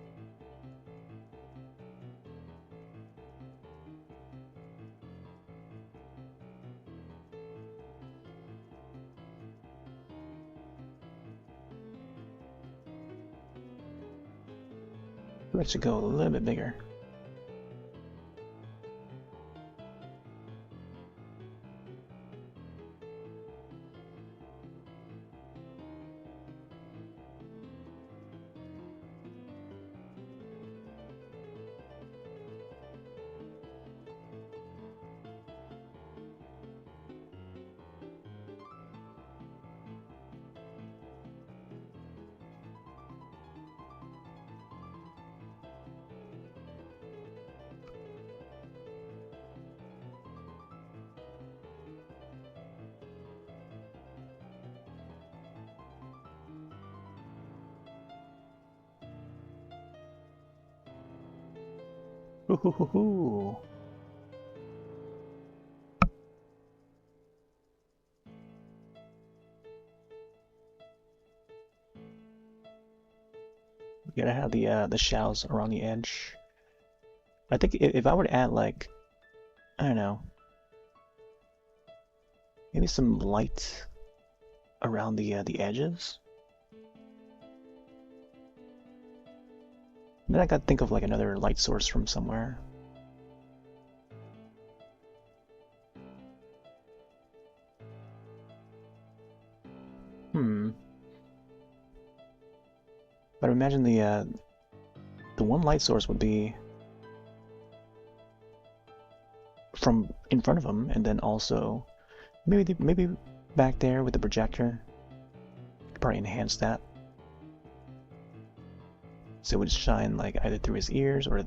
Let's go a little bit bigger. Ooh. You gotta have the shells around the edge. I think if I were to add like, I don't know, maybe some light around the edges. Then I gotta think of like another light source from somewhere. But imagine the one light source would be from in front of him, and then also maybe back there with the projector. Could probably enhance that, so it would shine like either through his ears or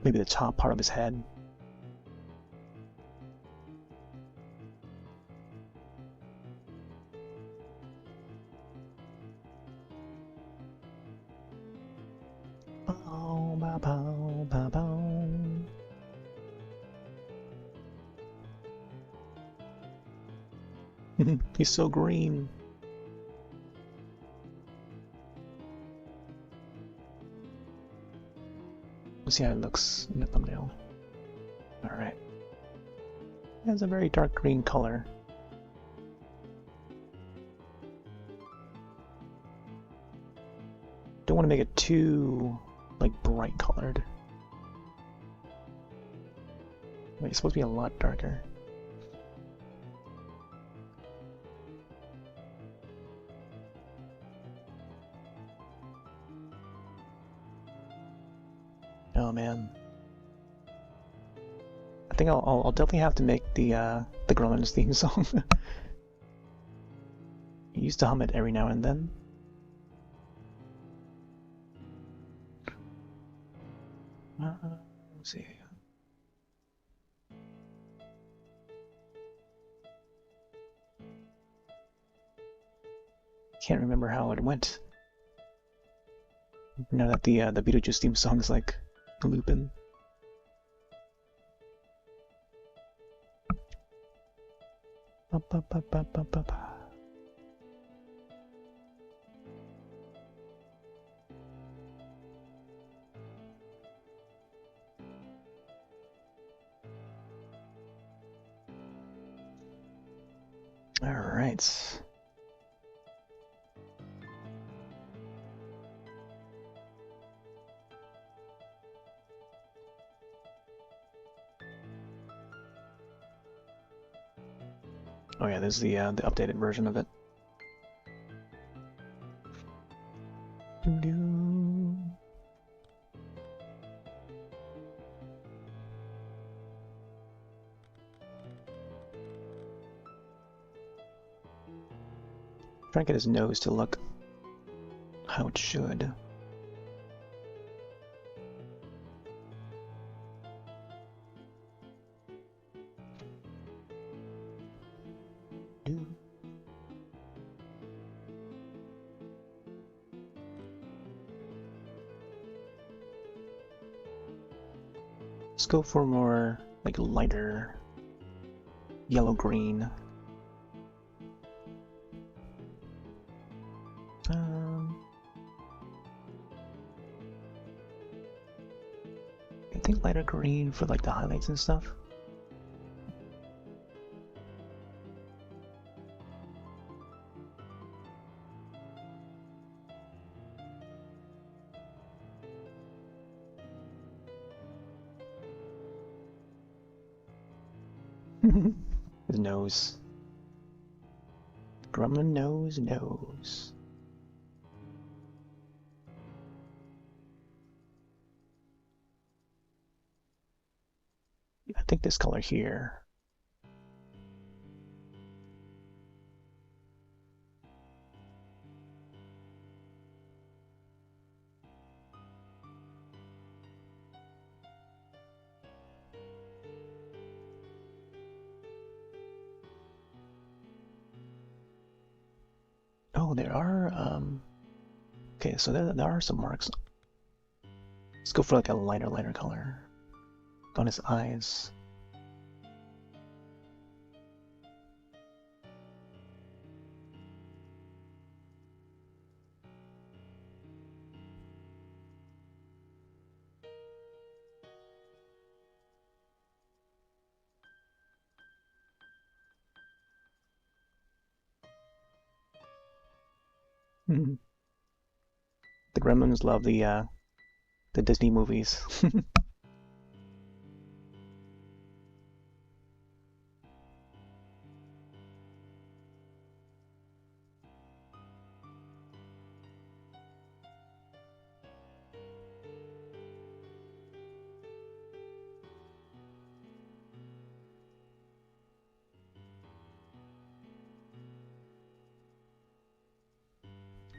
maybe the top part of his head. He's so green. Let's see how it looks in the thumbnail. Alright. It has a very dark green color. Don't want to make it too like bright colored. Wait, it's supposed to be a lot darker. Oh man, I think I'll definitely have to make the Gremlins theme song. I used to hum it every now and then. Let's see. Can't remember how it went. Now that the Beetlejuice theme song is like looping. All right. Oh yeah, there's the updated version of it. Trying to get his nose to look how it should. Let's go for more like lighter yellow-green. I think lighter green for like the highlights and stuff. His nose. Gremlin nose. I think this color here. Oh, there are, okay, so there are some marks. Let's go for like a lighter color. on his eyes. The Gremlins love the Disney movies.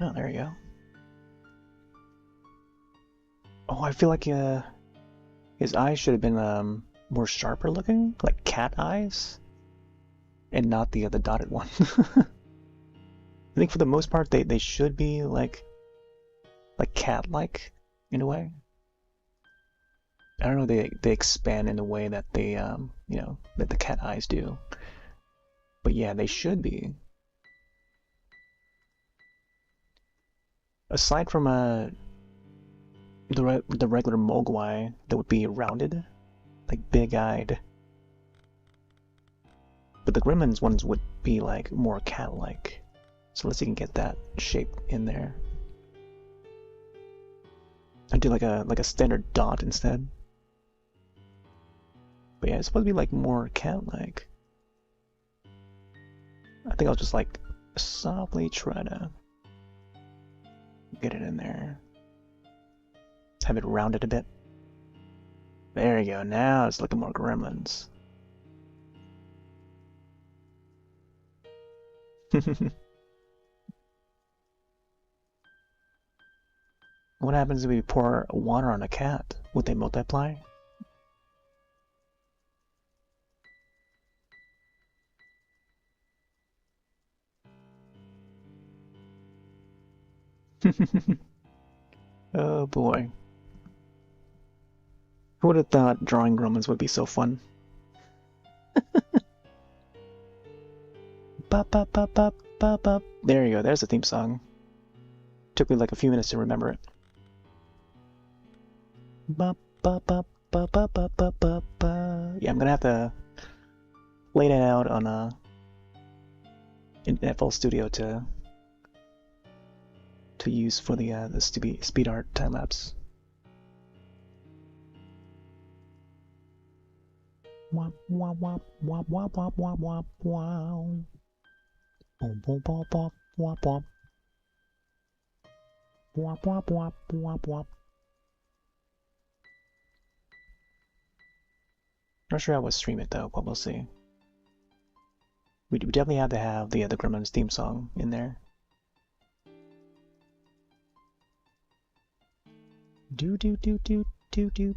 Oh, there you go. Oh, I feel like his eyes should have been more sharper looking, like cat eyes, and not the dotted one. I think for the most part they should be like cat-like in a way. I don't know, they expand in a way that they you know, that the cat eyes do. But yeah, they should be. Aside from the regular Mogwai that would be rounded, like big-eyed, but the Gremlins ones would be like more cat-like. So let's see if we can get that shape in there. I'd do like a standard dot instead. But yeah, it's supposed to be like more cat-like. I think I'll just like softly try to get it in there. Have it rounded a bit. There you go, now it's looking more Gremlins. What happens if we pour water on a cat? Would they multiply? Oh boy. Who would have thought drawing Gremlins would be so fun? Bop, bop, bop, bop, bop, bop. There you go, there's the theme song. Took me like a few minutes to remember it. Bop, bop, bop, bop, bop, bop, bop, bop, bop. Yeah, I'm gonna have to lay that out on in FL Studio to use for the speed art time lapse. Wop wop wop wop wop wop wop wop wow. Boom boom bop bop wop wop. Wop wop wop wop wop. Not sure how we'll stream it though, but we'll see. We definitely have to have the Gremlins theme song in there. Do do do do do do.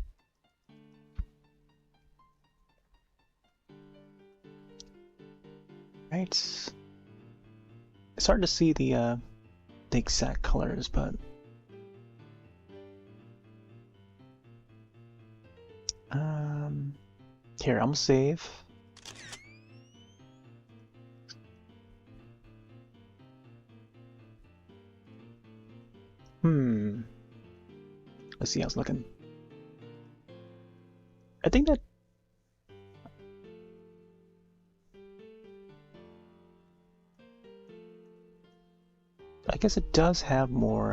Right. It's hard to see the exact colors, but here, I'm gonna save. Let's see how it's looking. I think that I guess it does have more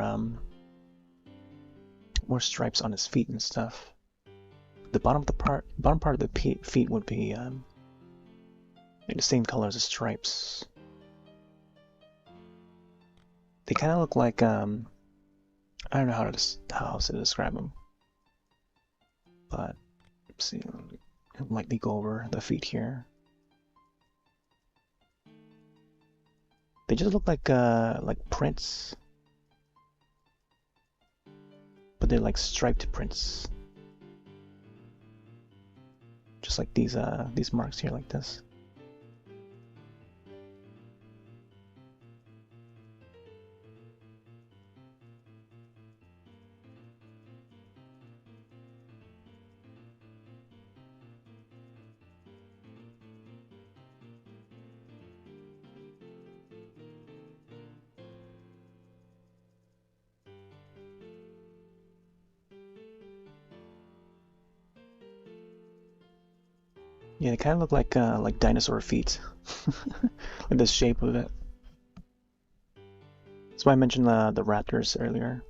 more stripes on his feet and stuff. The bottom part of the feet would be the same color as the stripes. They kind of look like I don't know how to describe them, but let's see. I'll lightly go over the feet here. They just look like prints, but they're like striped prints, just like these marks here, like this. Yeah, they kind of look like dinosaur feet, like the shape of it. That's why I mentioned the raptors earlier.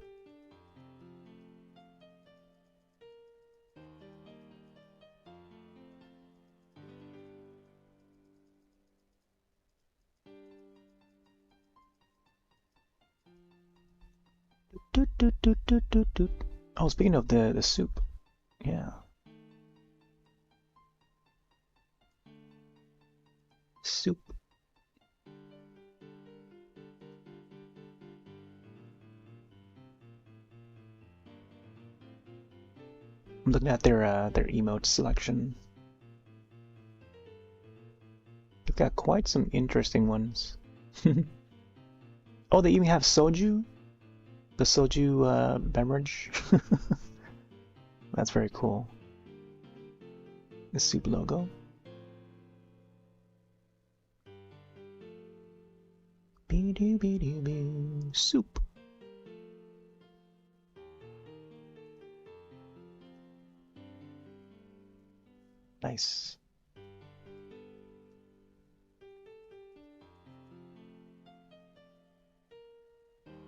Doot, doot, doot, doot, doot, doot. Oh, speaking of the soup, yeah, soup. I'm looking at their emote selection. They've got quite some interesting ones. Oh, they even have soju, the soju beverage. That's very cool. The soup logo. Soup. Nice.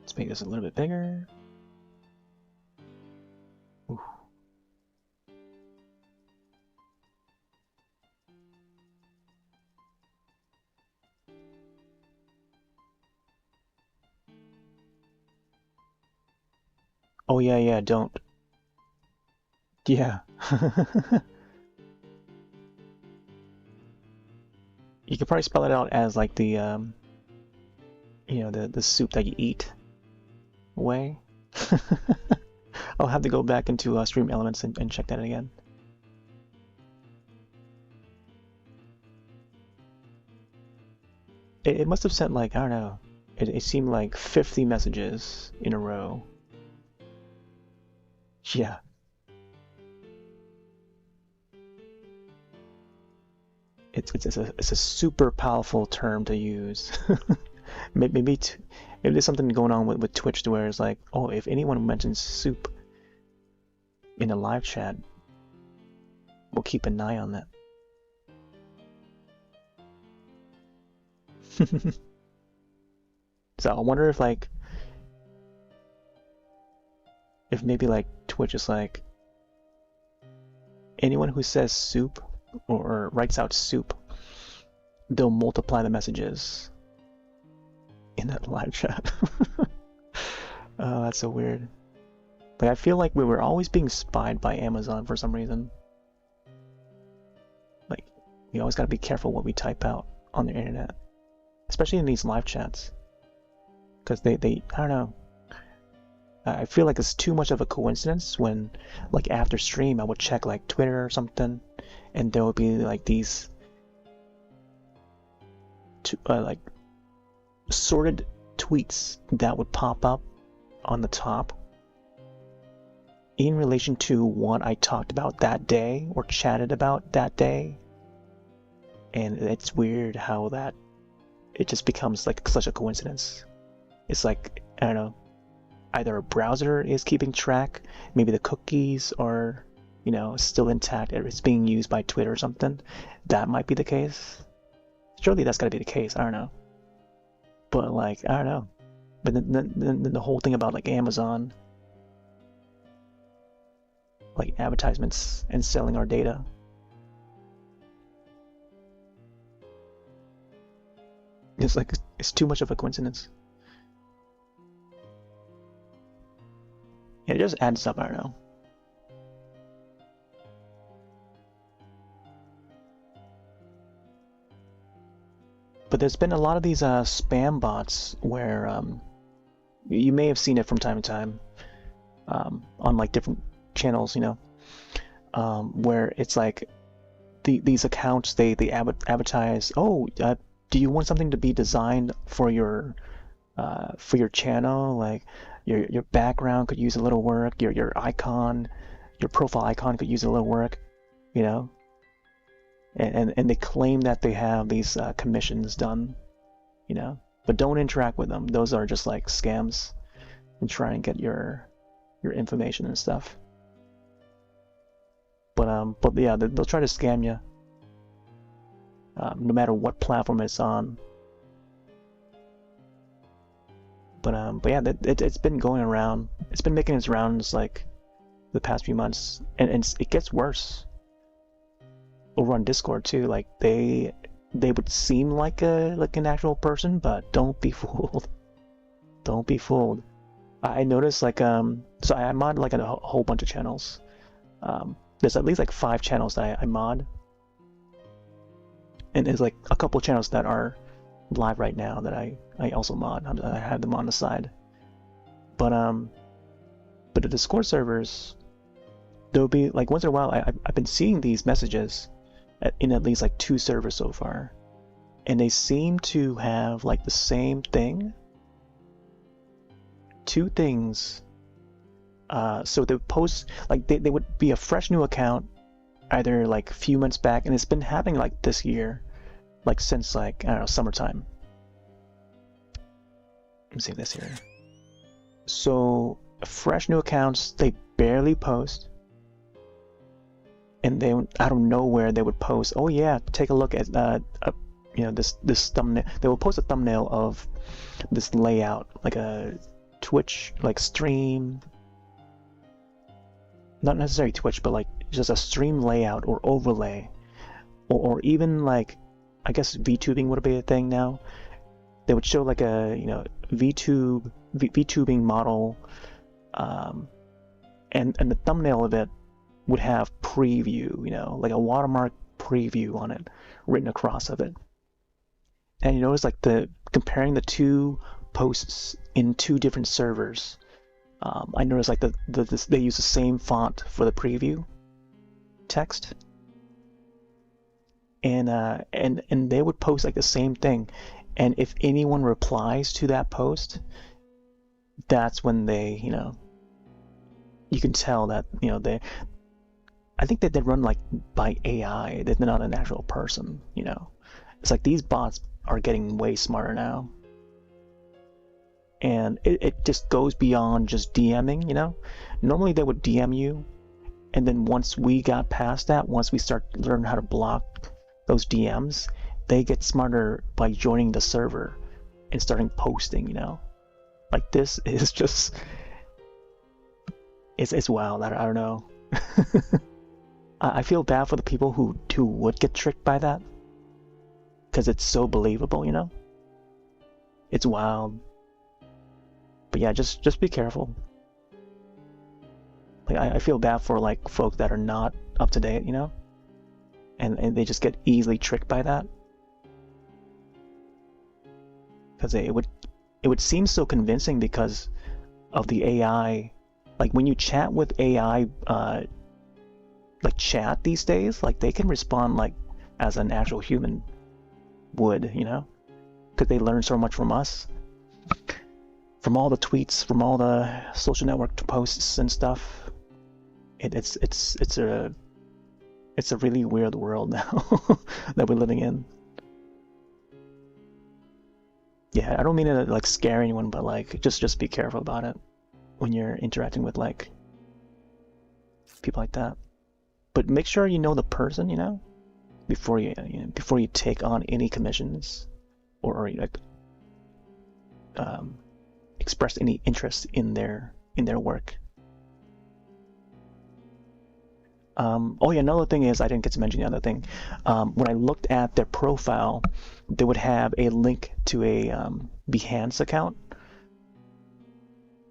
Let's make this a little bit bigger. Ooh. Oh yeah, don't. Yeah. You could probably spell it out as like the the soup that you eat way. I'll have to go back into Stream Elements and check that again. It must have sent like, I don't know, it seemed like 50 messages in a row. Yeah. It's a super powerful term to use. Maybe there's something going on with Twitch to where it's like, oh, if anyone mentions soup in a live chat, we'll keep an eye on that. So I wonder if maybe like Twitch is like, anyone who says soup or writes out soup, they'll multiply the messages in that live chat. Oh, that's so weird. Like, I feel like we were always being spied by Amazon for some reason. Like, we always gotta be careful what we type out on the internet, especially in these live chats, because they I don't know. I feel like it's too much of a coincidence when, like, after stream, I would check like Twitter or something, and there would be like these like sorted tweets that would pop up on the top in relation to what I talked about that day or chatted about that day. And it's weird how that it just becomes like such a coincidence. It's like, I don't know, either a browser is keeping track, maybe the cookies are, still intact, it's being used by Twitter or something. That might be the case. Surely that's gotta be the case, I don't know. But like, I don't know. But then the whole thing about like Amazon, like advertisements and selling our data. It's like, it's too much of a coincidence. It just adds up, I don't know. But there's been a lot of these spam bots where you may have seen it from time to time on like different channels, where it's like these accounts they advertise, oh, do you want something to be designed for your channel? Like your background could use a little work, your icon, your profile icon could use a little work, and they claim that they have these commissions done, but don't interact with them. Those are just like scams and try and get your information and stuff. But yeah, they'll try to scam you. no matter what platform it's on. But yeah, it's been going around. It's been making its rounds like the past few months, and it gets worse. Over on Discord too, like they would seem like an actual person, but don't be fooled. Don't be fooled. I noticed like so I mod like a whole bunch of channels. There's at least like 5 channels that I mod, and there's like a couple channels that are live right now that I also mod. I have them on the side. But the Discord servers, there'll be like once in a while I've been seeing these messages in at least like 2 servers so far, and they seem to have like the same thing. 2 things. So they would post like they would be a fresh new account, either like a few months back, and it's been happening like this year, like since like I don't know, summertime. Let me see this here. So fresh new accounts, they barely post, and they out of nowhere they would post, oh yeah, take a look at you know, this thumbnail. They will post a thumbnail of this layout, like a Twitch like stream, not necessarily Twitch, but like just a stream layout or overlay, or even like, I guess VTubing would be a thing now. They would show like a, you know, VTubing model, and the thumbnail of it would have preview, you know, like a watermark preview on it written across of it. And you notice like comparing the 2 posts in 2 different servers. I noticed like they use the same font for the preview text, and they would post like the same thing, and if anyone replies to that post, that's when they, you know, you can tell that, you know, I think that they run like by AI. They're not an actual person, you know. It's like these bots are getting way smarter now. And it just goes beyond just DMing, you know? Normally they would DM you, and then once we got past that, once we start learning how to block those DMs, they get smarter by joining the server and starting posting, you know? Like this is just, it's wild. I don't know. I feel bad for the people who would get tricked by that, because it's so believable, you know? It's wild. But yeah, just be careful. Like I feel bad for like folk that are not up to date, you know, and they just get easily tricked by that, because it would seem so convincing because of the AI. Like when you chat with AI, like chat these days, like they can respond like as an actual human would, you know, because they learn so much from us. From all the tweets, from all the social network posts and stuff, it's a really weird world now that we're living in. Yeah, I don't mean to like scare anyone, but like just be careful about it when you're interacting with like people like that. But make sure you know the person, you know, before you take on any commissions or like express any interest in their work. Oh yeah, another thing is, I didn't get to mention the other thing. When I looked at their profile, they would have a link to a Behance account.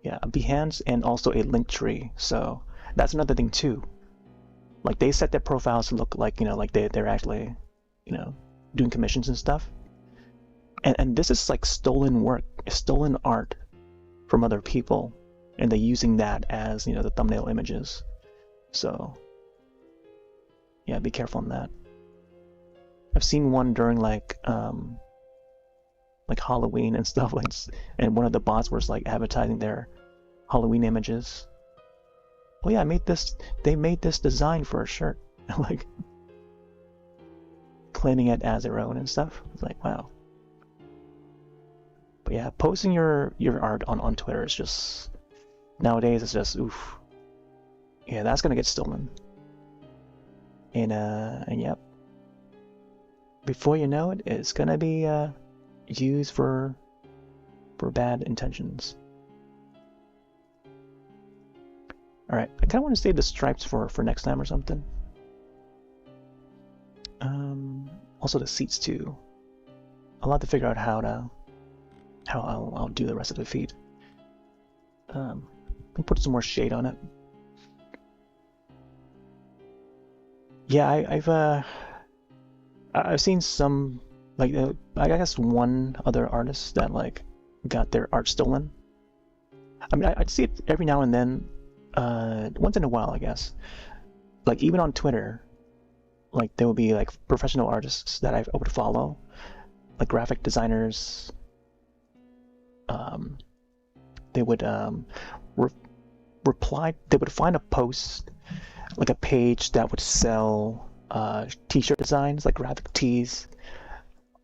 Yeah, a Behance, and also a link tree. So that's another thing too. Like they set their profiles to look like, you know, like they're actually, you know, doing commissions and stuff. And this is like stolen work, stolen art from other people, and they're using that as, you know, the thumbnail images. So yeah, be careful on that. I've seen one during like Halloween and stuff, like, and one of the bots was like advertising their Halloween images. Oh yeah, they made this design for a shirt. Like claiming it as their own and stuff. It's like, wow. But yeah, posting your art on Twitter is just, nowadays it's just oof. Yeah, that's gonna get stolen. And yep. before you know it, it's gonna be used for bad intentions. All right, I kind of want to save the stripes for next time or something. Also the seats too. I'll have to figure out how I'll do the rest of the feed. I'll put some more shade on it. Yeah, I've seen some, like, I guess one other artist that like got their art stolen. I mean, I'd see it every now and then, once in a while, I guess. Like even on Twitter, like there would be like professional artists that I would follow, like graphic designers. They would reply. They would find a post, like a page that would sell t-shirt designs, like graphic tees,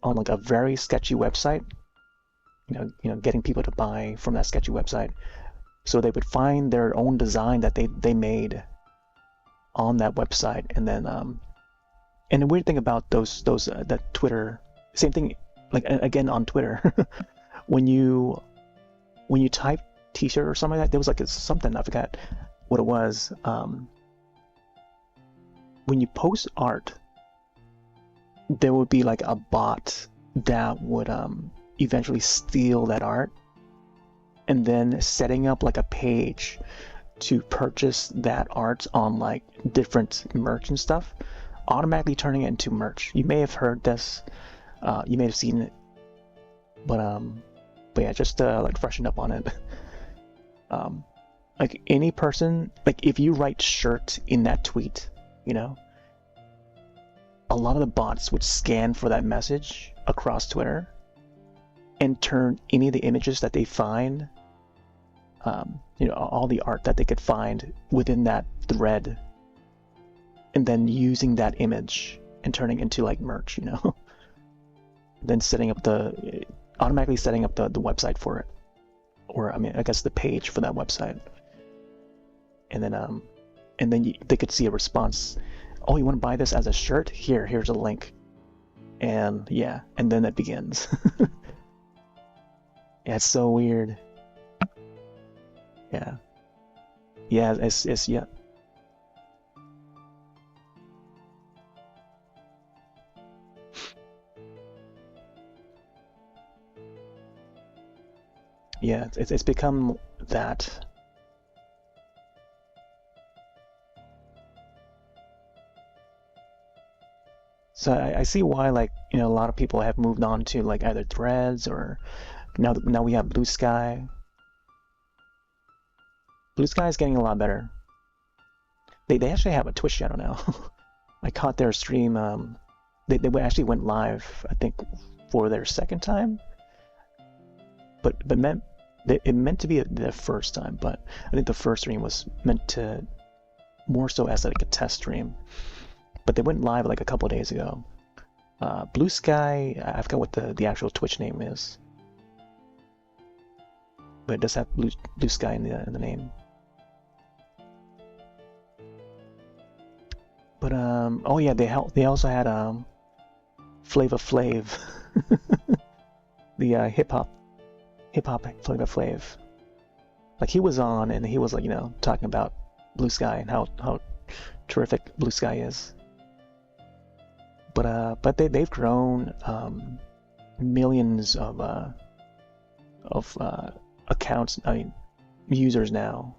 on like a very sketchy website. You know, getting people to buy from that sketchy website. So they would find their own design that they made on that website, and then and the weird thing about those that Twitter, same thing, like again on Twitter, when you type t-shirt or something like that, there was like something, I forgot what it was. When you post art, there would be like a bot that would eventually steal that art, and then setting up like a page to purchase that art on like different merch and stuff, automatically turning it into merch. You may have heard this, you may have seen it, but yeah, just like freshen up on it. Like any person, like if you write shirt in that tweet, you know, a lot of the bots would scan for that message across Twitter and turn any of the images that they find, you know, all the art that they could find within that thread, and then using that image and turning into like merch, you know. Then automatically setting up the website for it, or I mean, I guess the page for that website, and then they could see a response. Oh, you want to buy this as a shirt? Here's a link, and yeah, and then it begins. Yeah, it's so weird. Yeah, it's yeah. Yeah, it's become that. So I see why, like, you know, a lot of people have moved on to like either Threads, or now we have Blue Sky. Blue Sky is getting a lot better. They actually have a Twitch channel now. I caught their stream. They actually went live, I think, for their second time. But it meant to be their first time. But I think the first stream was meant to more so as like a test stream. But they went live like a couple of days ago. Blue Sky, I forgot what the actual Twitch name is, but it does have Blue Sky in the name. But oh yeah, they also had Flava Flav, the hip hop Flava Flav. Like he was on, and he was like, you know, talking about Blue Sky and how terrific Blue Sky is. But they've grown millions of accounts. I mean, users now.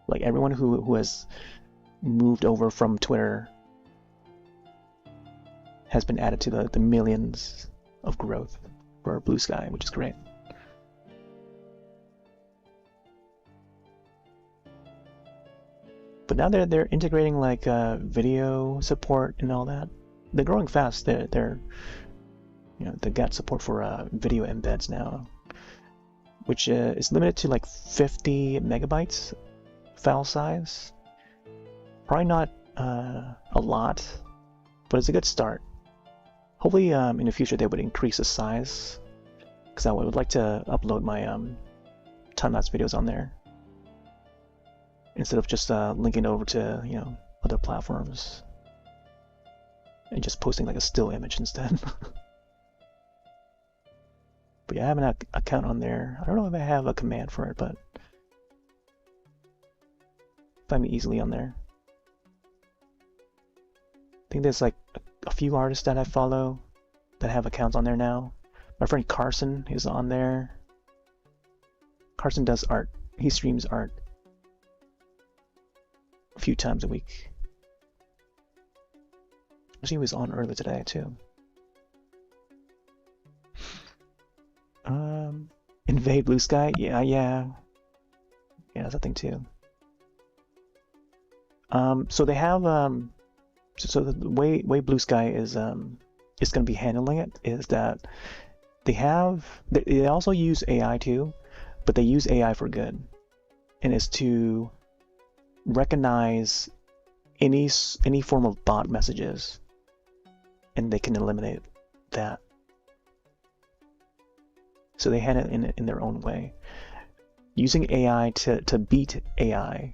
Like everyone who has moved over from Twitter has been added to the millions of growth for Blue Sky, which is great. But now they're integrating like video support and all that. They're growing fast. They're you know, they got support for video embeds now, which is limited to like 50 megabytes file size. Probably not a lot, but it's a good start. Hopefully in the future they would increase the size, because I would like to upload my time-lapse videos on there instead of just linking over to, you know, other platforms. and just posting like a still image instead. But yeah, I have an account on there. I don't know if I have a command for it, but find me easily on there. I think there's like a few artists that I follow that have accounts on there now. My friend Carson is on there. Carson does art. He streams art a few times a week. He was on earlier today too. Invade Blue Sky, yeah, that's a thing too. So they have so the way Blue Sky is going to be handling it is that they also use AI too, but they use AI for good, and it's to recognize any form of bot messages, and they can eliminate that. So they had it in their own way, using AI to beat AI,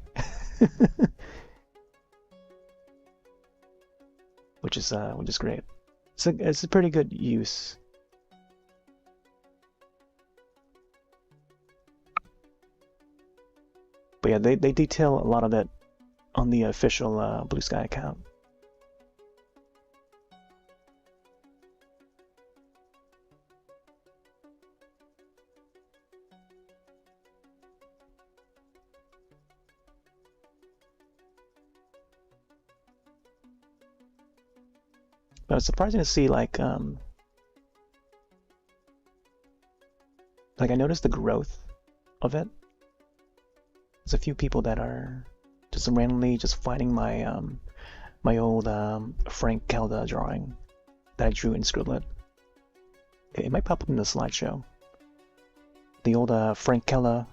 which is great. So it's a pretty good use. But yeah, they detail a lot of it on the official Blue Sky account. But it's surprising to see like I noticed the growth of it. There's a few people that are just randomly just finding my my old Frank Kelda drawing that I drew in Scribble. It might pop up in the slideshow. The old Frank Kelda,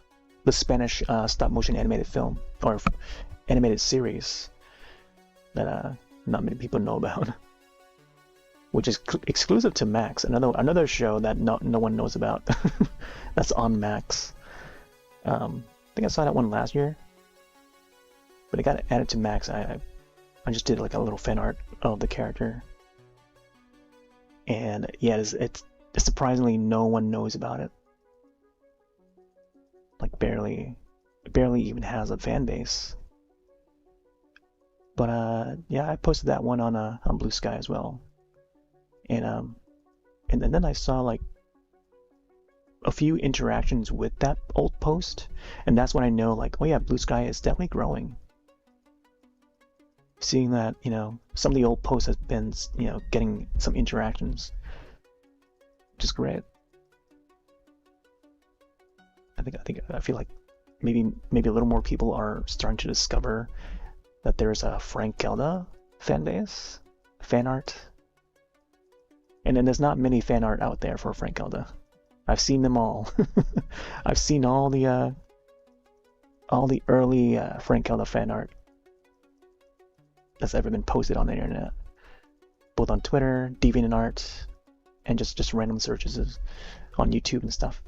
the Spanish stop motion animated film or animated series that not many people know about, which is exclusive to Max. Another show that no one knows about. That's on Max. I think I saw that one last year, but it got added to Max. I just did like a little fan art of the character, and yeah, it's surprisingly no one knows about it. Like barely even has a fan base. But yeah, I posted that one on Blue Sky as well, and then I saw like a few interactions with that old post, and that's when I know like, oh yeah, Blue Sky is definitely growing. Seeing that, some of the old posts has been, getting some interactions, which is great. I feel like maybe a little more people are starting to discover that there's a Frank Kelda fan base, fan art, and then there's not many fan art out there for Frank Kelda. I've seen them all. I've seen all the early Frank Kelda fan art that's ever been posted on the internet, both on Twitter, DeviantArt, and just random searches on YouTube and stuff.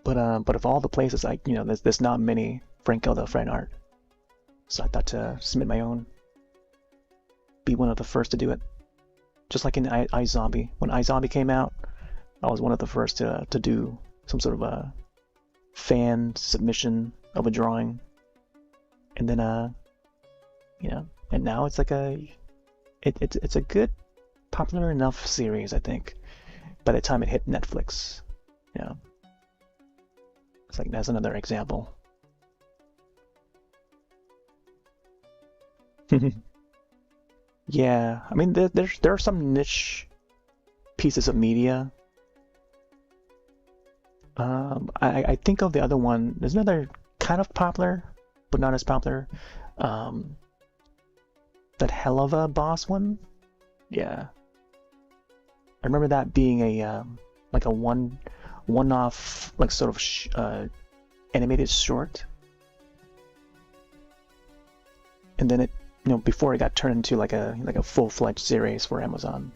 But of all the places, there's not many Frank Kelda fan art, so I thought to submit my own, be one of the first to do it. Just like in iZombie, when iZombie came out, I was one of the first to do some sort of a fan submission of a drawing, and then and now it's like it's a good, popular enough series, I think. By the time it hit Netflix, it's like that's another example. Yeah, I mean there are some niche pieces of media. I think of the other one. There's another kind of popular, but not as popular. That Hell of a Boss one. Yeah, I remember that being a like a one-off like sort of animated short, and then it before it got turned into like a full-fledged series for Amazon.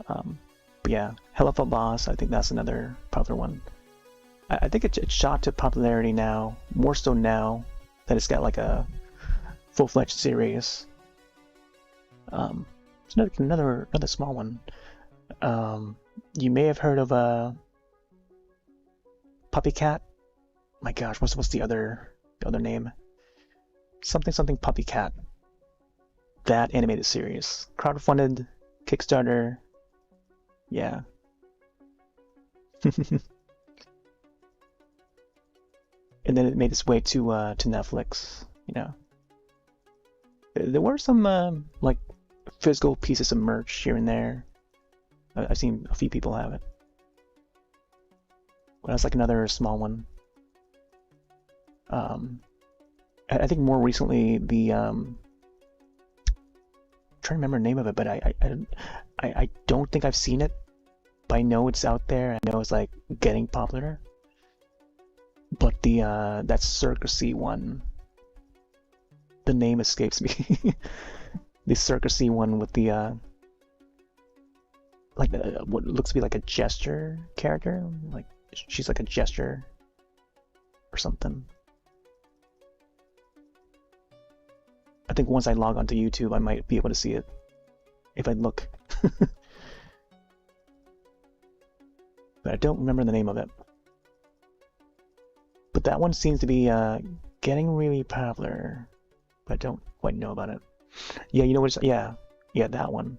But yeah, Hell of a Boss, I think that's another popular one. I think it's shot to popularity now, more so now that it's got like a full-fledged series. It's another small one. You may have heard of a Puppy Cat. My gosh, what's the other name? Something Puppy Cat. That animated series, crowdfunded, Kickstarter. Yeah. And then it made its way to Netflix. You know, there were some like physical pieces of merch here and there. I've seen a few people have it. But that's like another small one. I think more recently the I'm trying to remember the name of it, but I don't think I've seen it. But I know it's out there. I know it's like getting popular. But the that circusy one, the name escapes me. The circusy one with the like what looks to be like a gesture character, like she's like a gesture or something. I think once I log onto YouTube, I might be able to see it if I look. But I don't remember the name of it. But that one seems to be getting really popular, but I don't quite know about it. Yeah, you know what? Yeah, that one.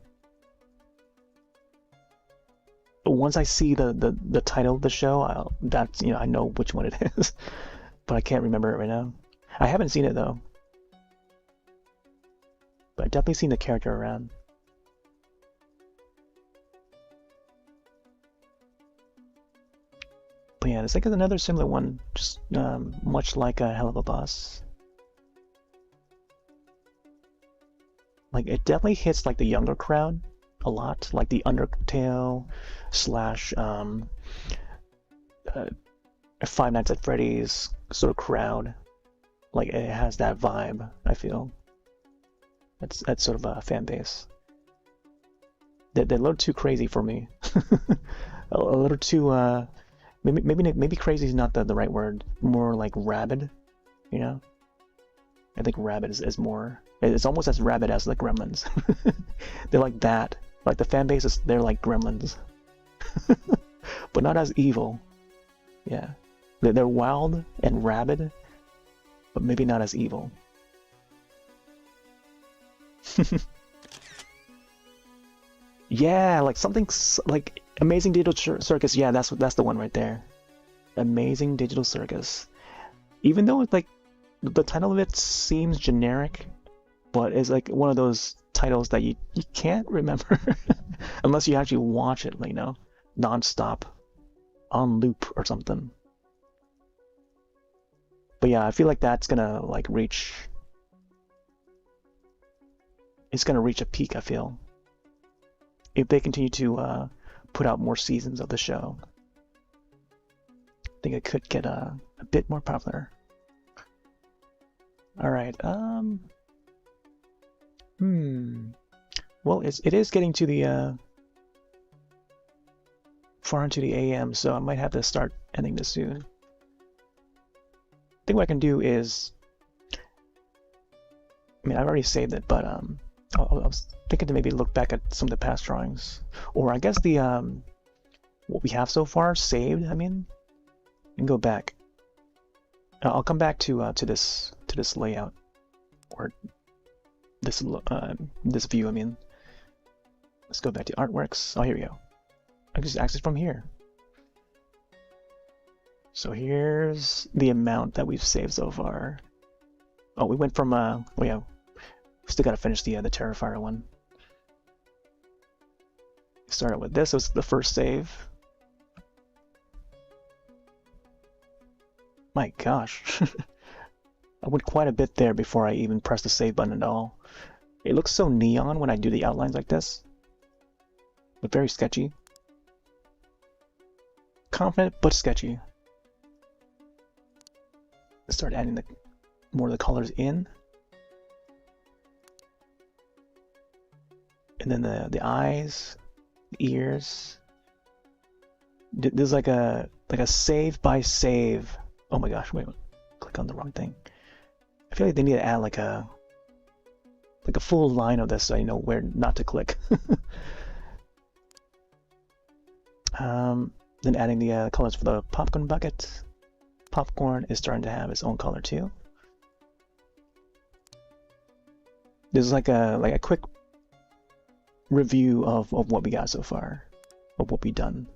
But once I see the title of the show, that's, you know, I know which one it is, but I can't remember it right now. I haven't seen it though, but I've definitely seen the character around. But yeah, it's like another similar one, just much like a Hell of a Boss. Like it definitely hits like the younger crowd a lot, like the Undertale slash Five Nights at Freddy's sort of crowd. Like it has that vibe, I feel. That's sort of a fan base. They're a little too crazy for me. A little too maybe crazy is not the right word. More like rabid, you know? I think rabid is more. It's almost as rabid as the Gremlins. They're like that. Like the fan base is, they're like Gremlins, but not as evil. Yeah, they're wild and rabid, but maybe not as evil. Yeah, like something like Amazing Digital Circus. Yeah, that's the one right there. Amazing Digital Circus. Even though it's like the title of it seems generic, but it's like one of those titles that you can't remember unless you actually watch it, you know, non-stop, on loop or something. But yeah, I feel like that's gonna like reach. It's gonna reach a peak, I feel, if they continue to put out more seasons of the show. I think it could get a bit more popular. All right. Well, it is getting to the far into the AM, so I might have to start ending this soon. I think what I can do is, I mean, I've already saved it, but I was thinking to maybe look back at some of the past drawings, or I guess the what we have so far saved. I mean, and go back. I'll come back to this layout, or this view. I mean, let's go back to artworks. Oh, here we go. I can just access from here. So here's the amount that we've saved so far. Oh, we went from oh yeah, still gotta finish the Terrifier one. Started with this. Was the first save. My gosh. I went quite a bit there before I even pressed the save button at all. It looks so neon when I do the outlines like this, but very sketchy. Confident, but sketchy. Let's start adding more of the colors in. And then the eyes, the ears. There's like a save by save. Oh my gosh, wait, click on the wrong thing. I feel like they need to add like a like a full line of this so I know where not to click. Then adding the colors for the popcorn bucket. Popcorn is starting to have its own color too. This is like a quick review of what we got so far, of what we've done.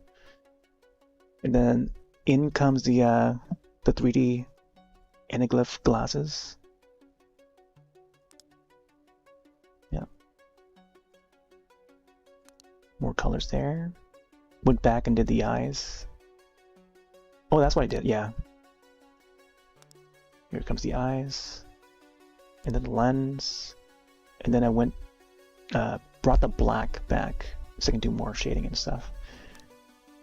And then in comes the 3D anaglyph glasses. Yeah. More colors there. Went back and did the eyes. Oh, that's what I did, yeah. Here comes the eyes. And then the lens. And then I went, brought the black back so I can do more shading and stuff.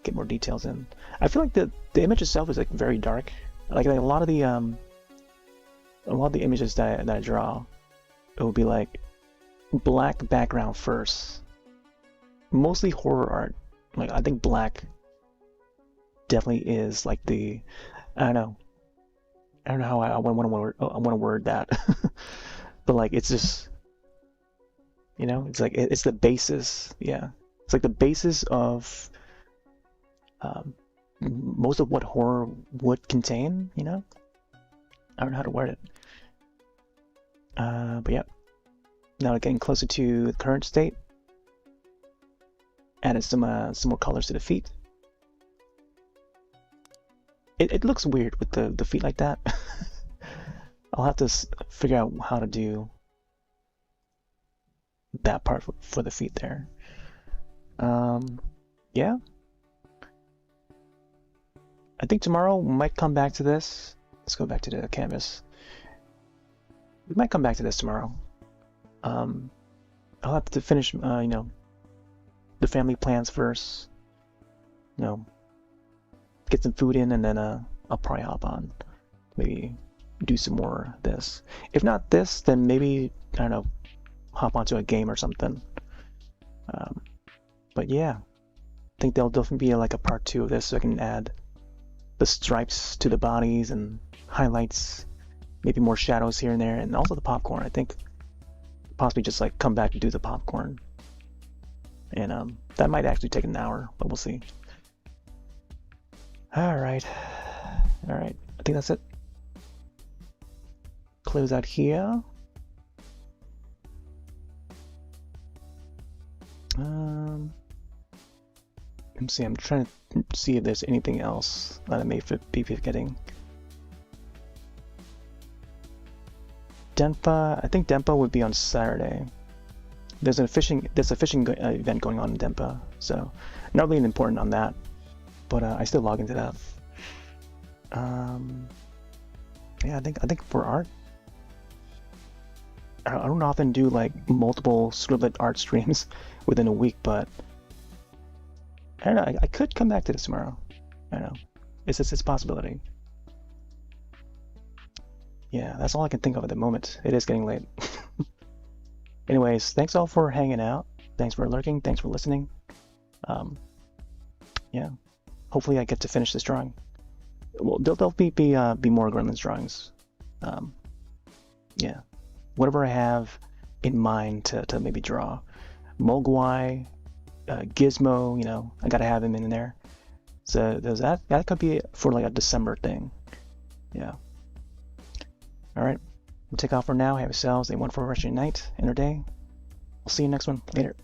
Get more details in. I feel like the image itself is like very dark. Like a lot of the images that I draw, it will be like black background first. Mostly horror art. Like I think black definitely is like the, I don't know how I want to word that, but like it's just, you know, it's like it's the basis. Yeah, it's like the basis of most of what horror would contain. You know, I don't know how to word it. But yeah, now we're getting closer to the current state. Added some more colors to the feet. It looks weird with the feet like that. I'll have to figure out how to do that part for the feet there. Yeah. I think tomorrow we might come back to this. Let's go back to the canvas. We might come back to this tomorrow. I'll have to finish, you know, the family plans first. You know, get some food in, and then I'll probably hop on, maybe do some more of this. If not this, then maybe, I don't know, hop onto a game or something. But yeah, I think there'll definitely be like a part 2 of this, so I can add the stripes to the bodies and highlights, maybe more shadows here and there, and also the popcorn. I think possibly just like come back to do the popcorn. And that might actually take an hour, but we'll see. All right. I think that's it. Close out here. Let me see. I'm trying to see if there's anything else that I may be forgetting. Denpa. I think Denpa would be on Saturday. There's a fishing event going on in Denpa, so not really important on that, but I still log into that. Yeah, I think for art, I don't often do like multiple Scribble art streams within a week, but I don't know. I could come back to this tomorrow. I don't know. It's a possibility. Yeah, that's all I can think of at the moment. It is getting late. Anyways, thanks all for hanging out. Thanks for lurking. Thanks for listening. Yeah, hopefully I get to finish this drawing. Well, there'll be more Gremlins drawings. Yeah, whatever I have in mind to maybe draw. Mogwai, Gizmo, you know, I gotta have him in there. So that could be for like a December thing. Yeah. All right. We'll take off for now. Have yourselves a wonderful rest of your night and your day. We'll see you next one. Later.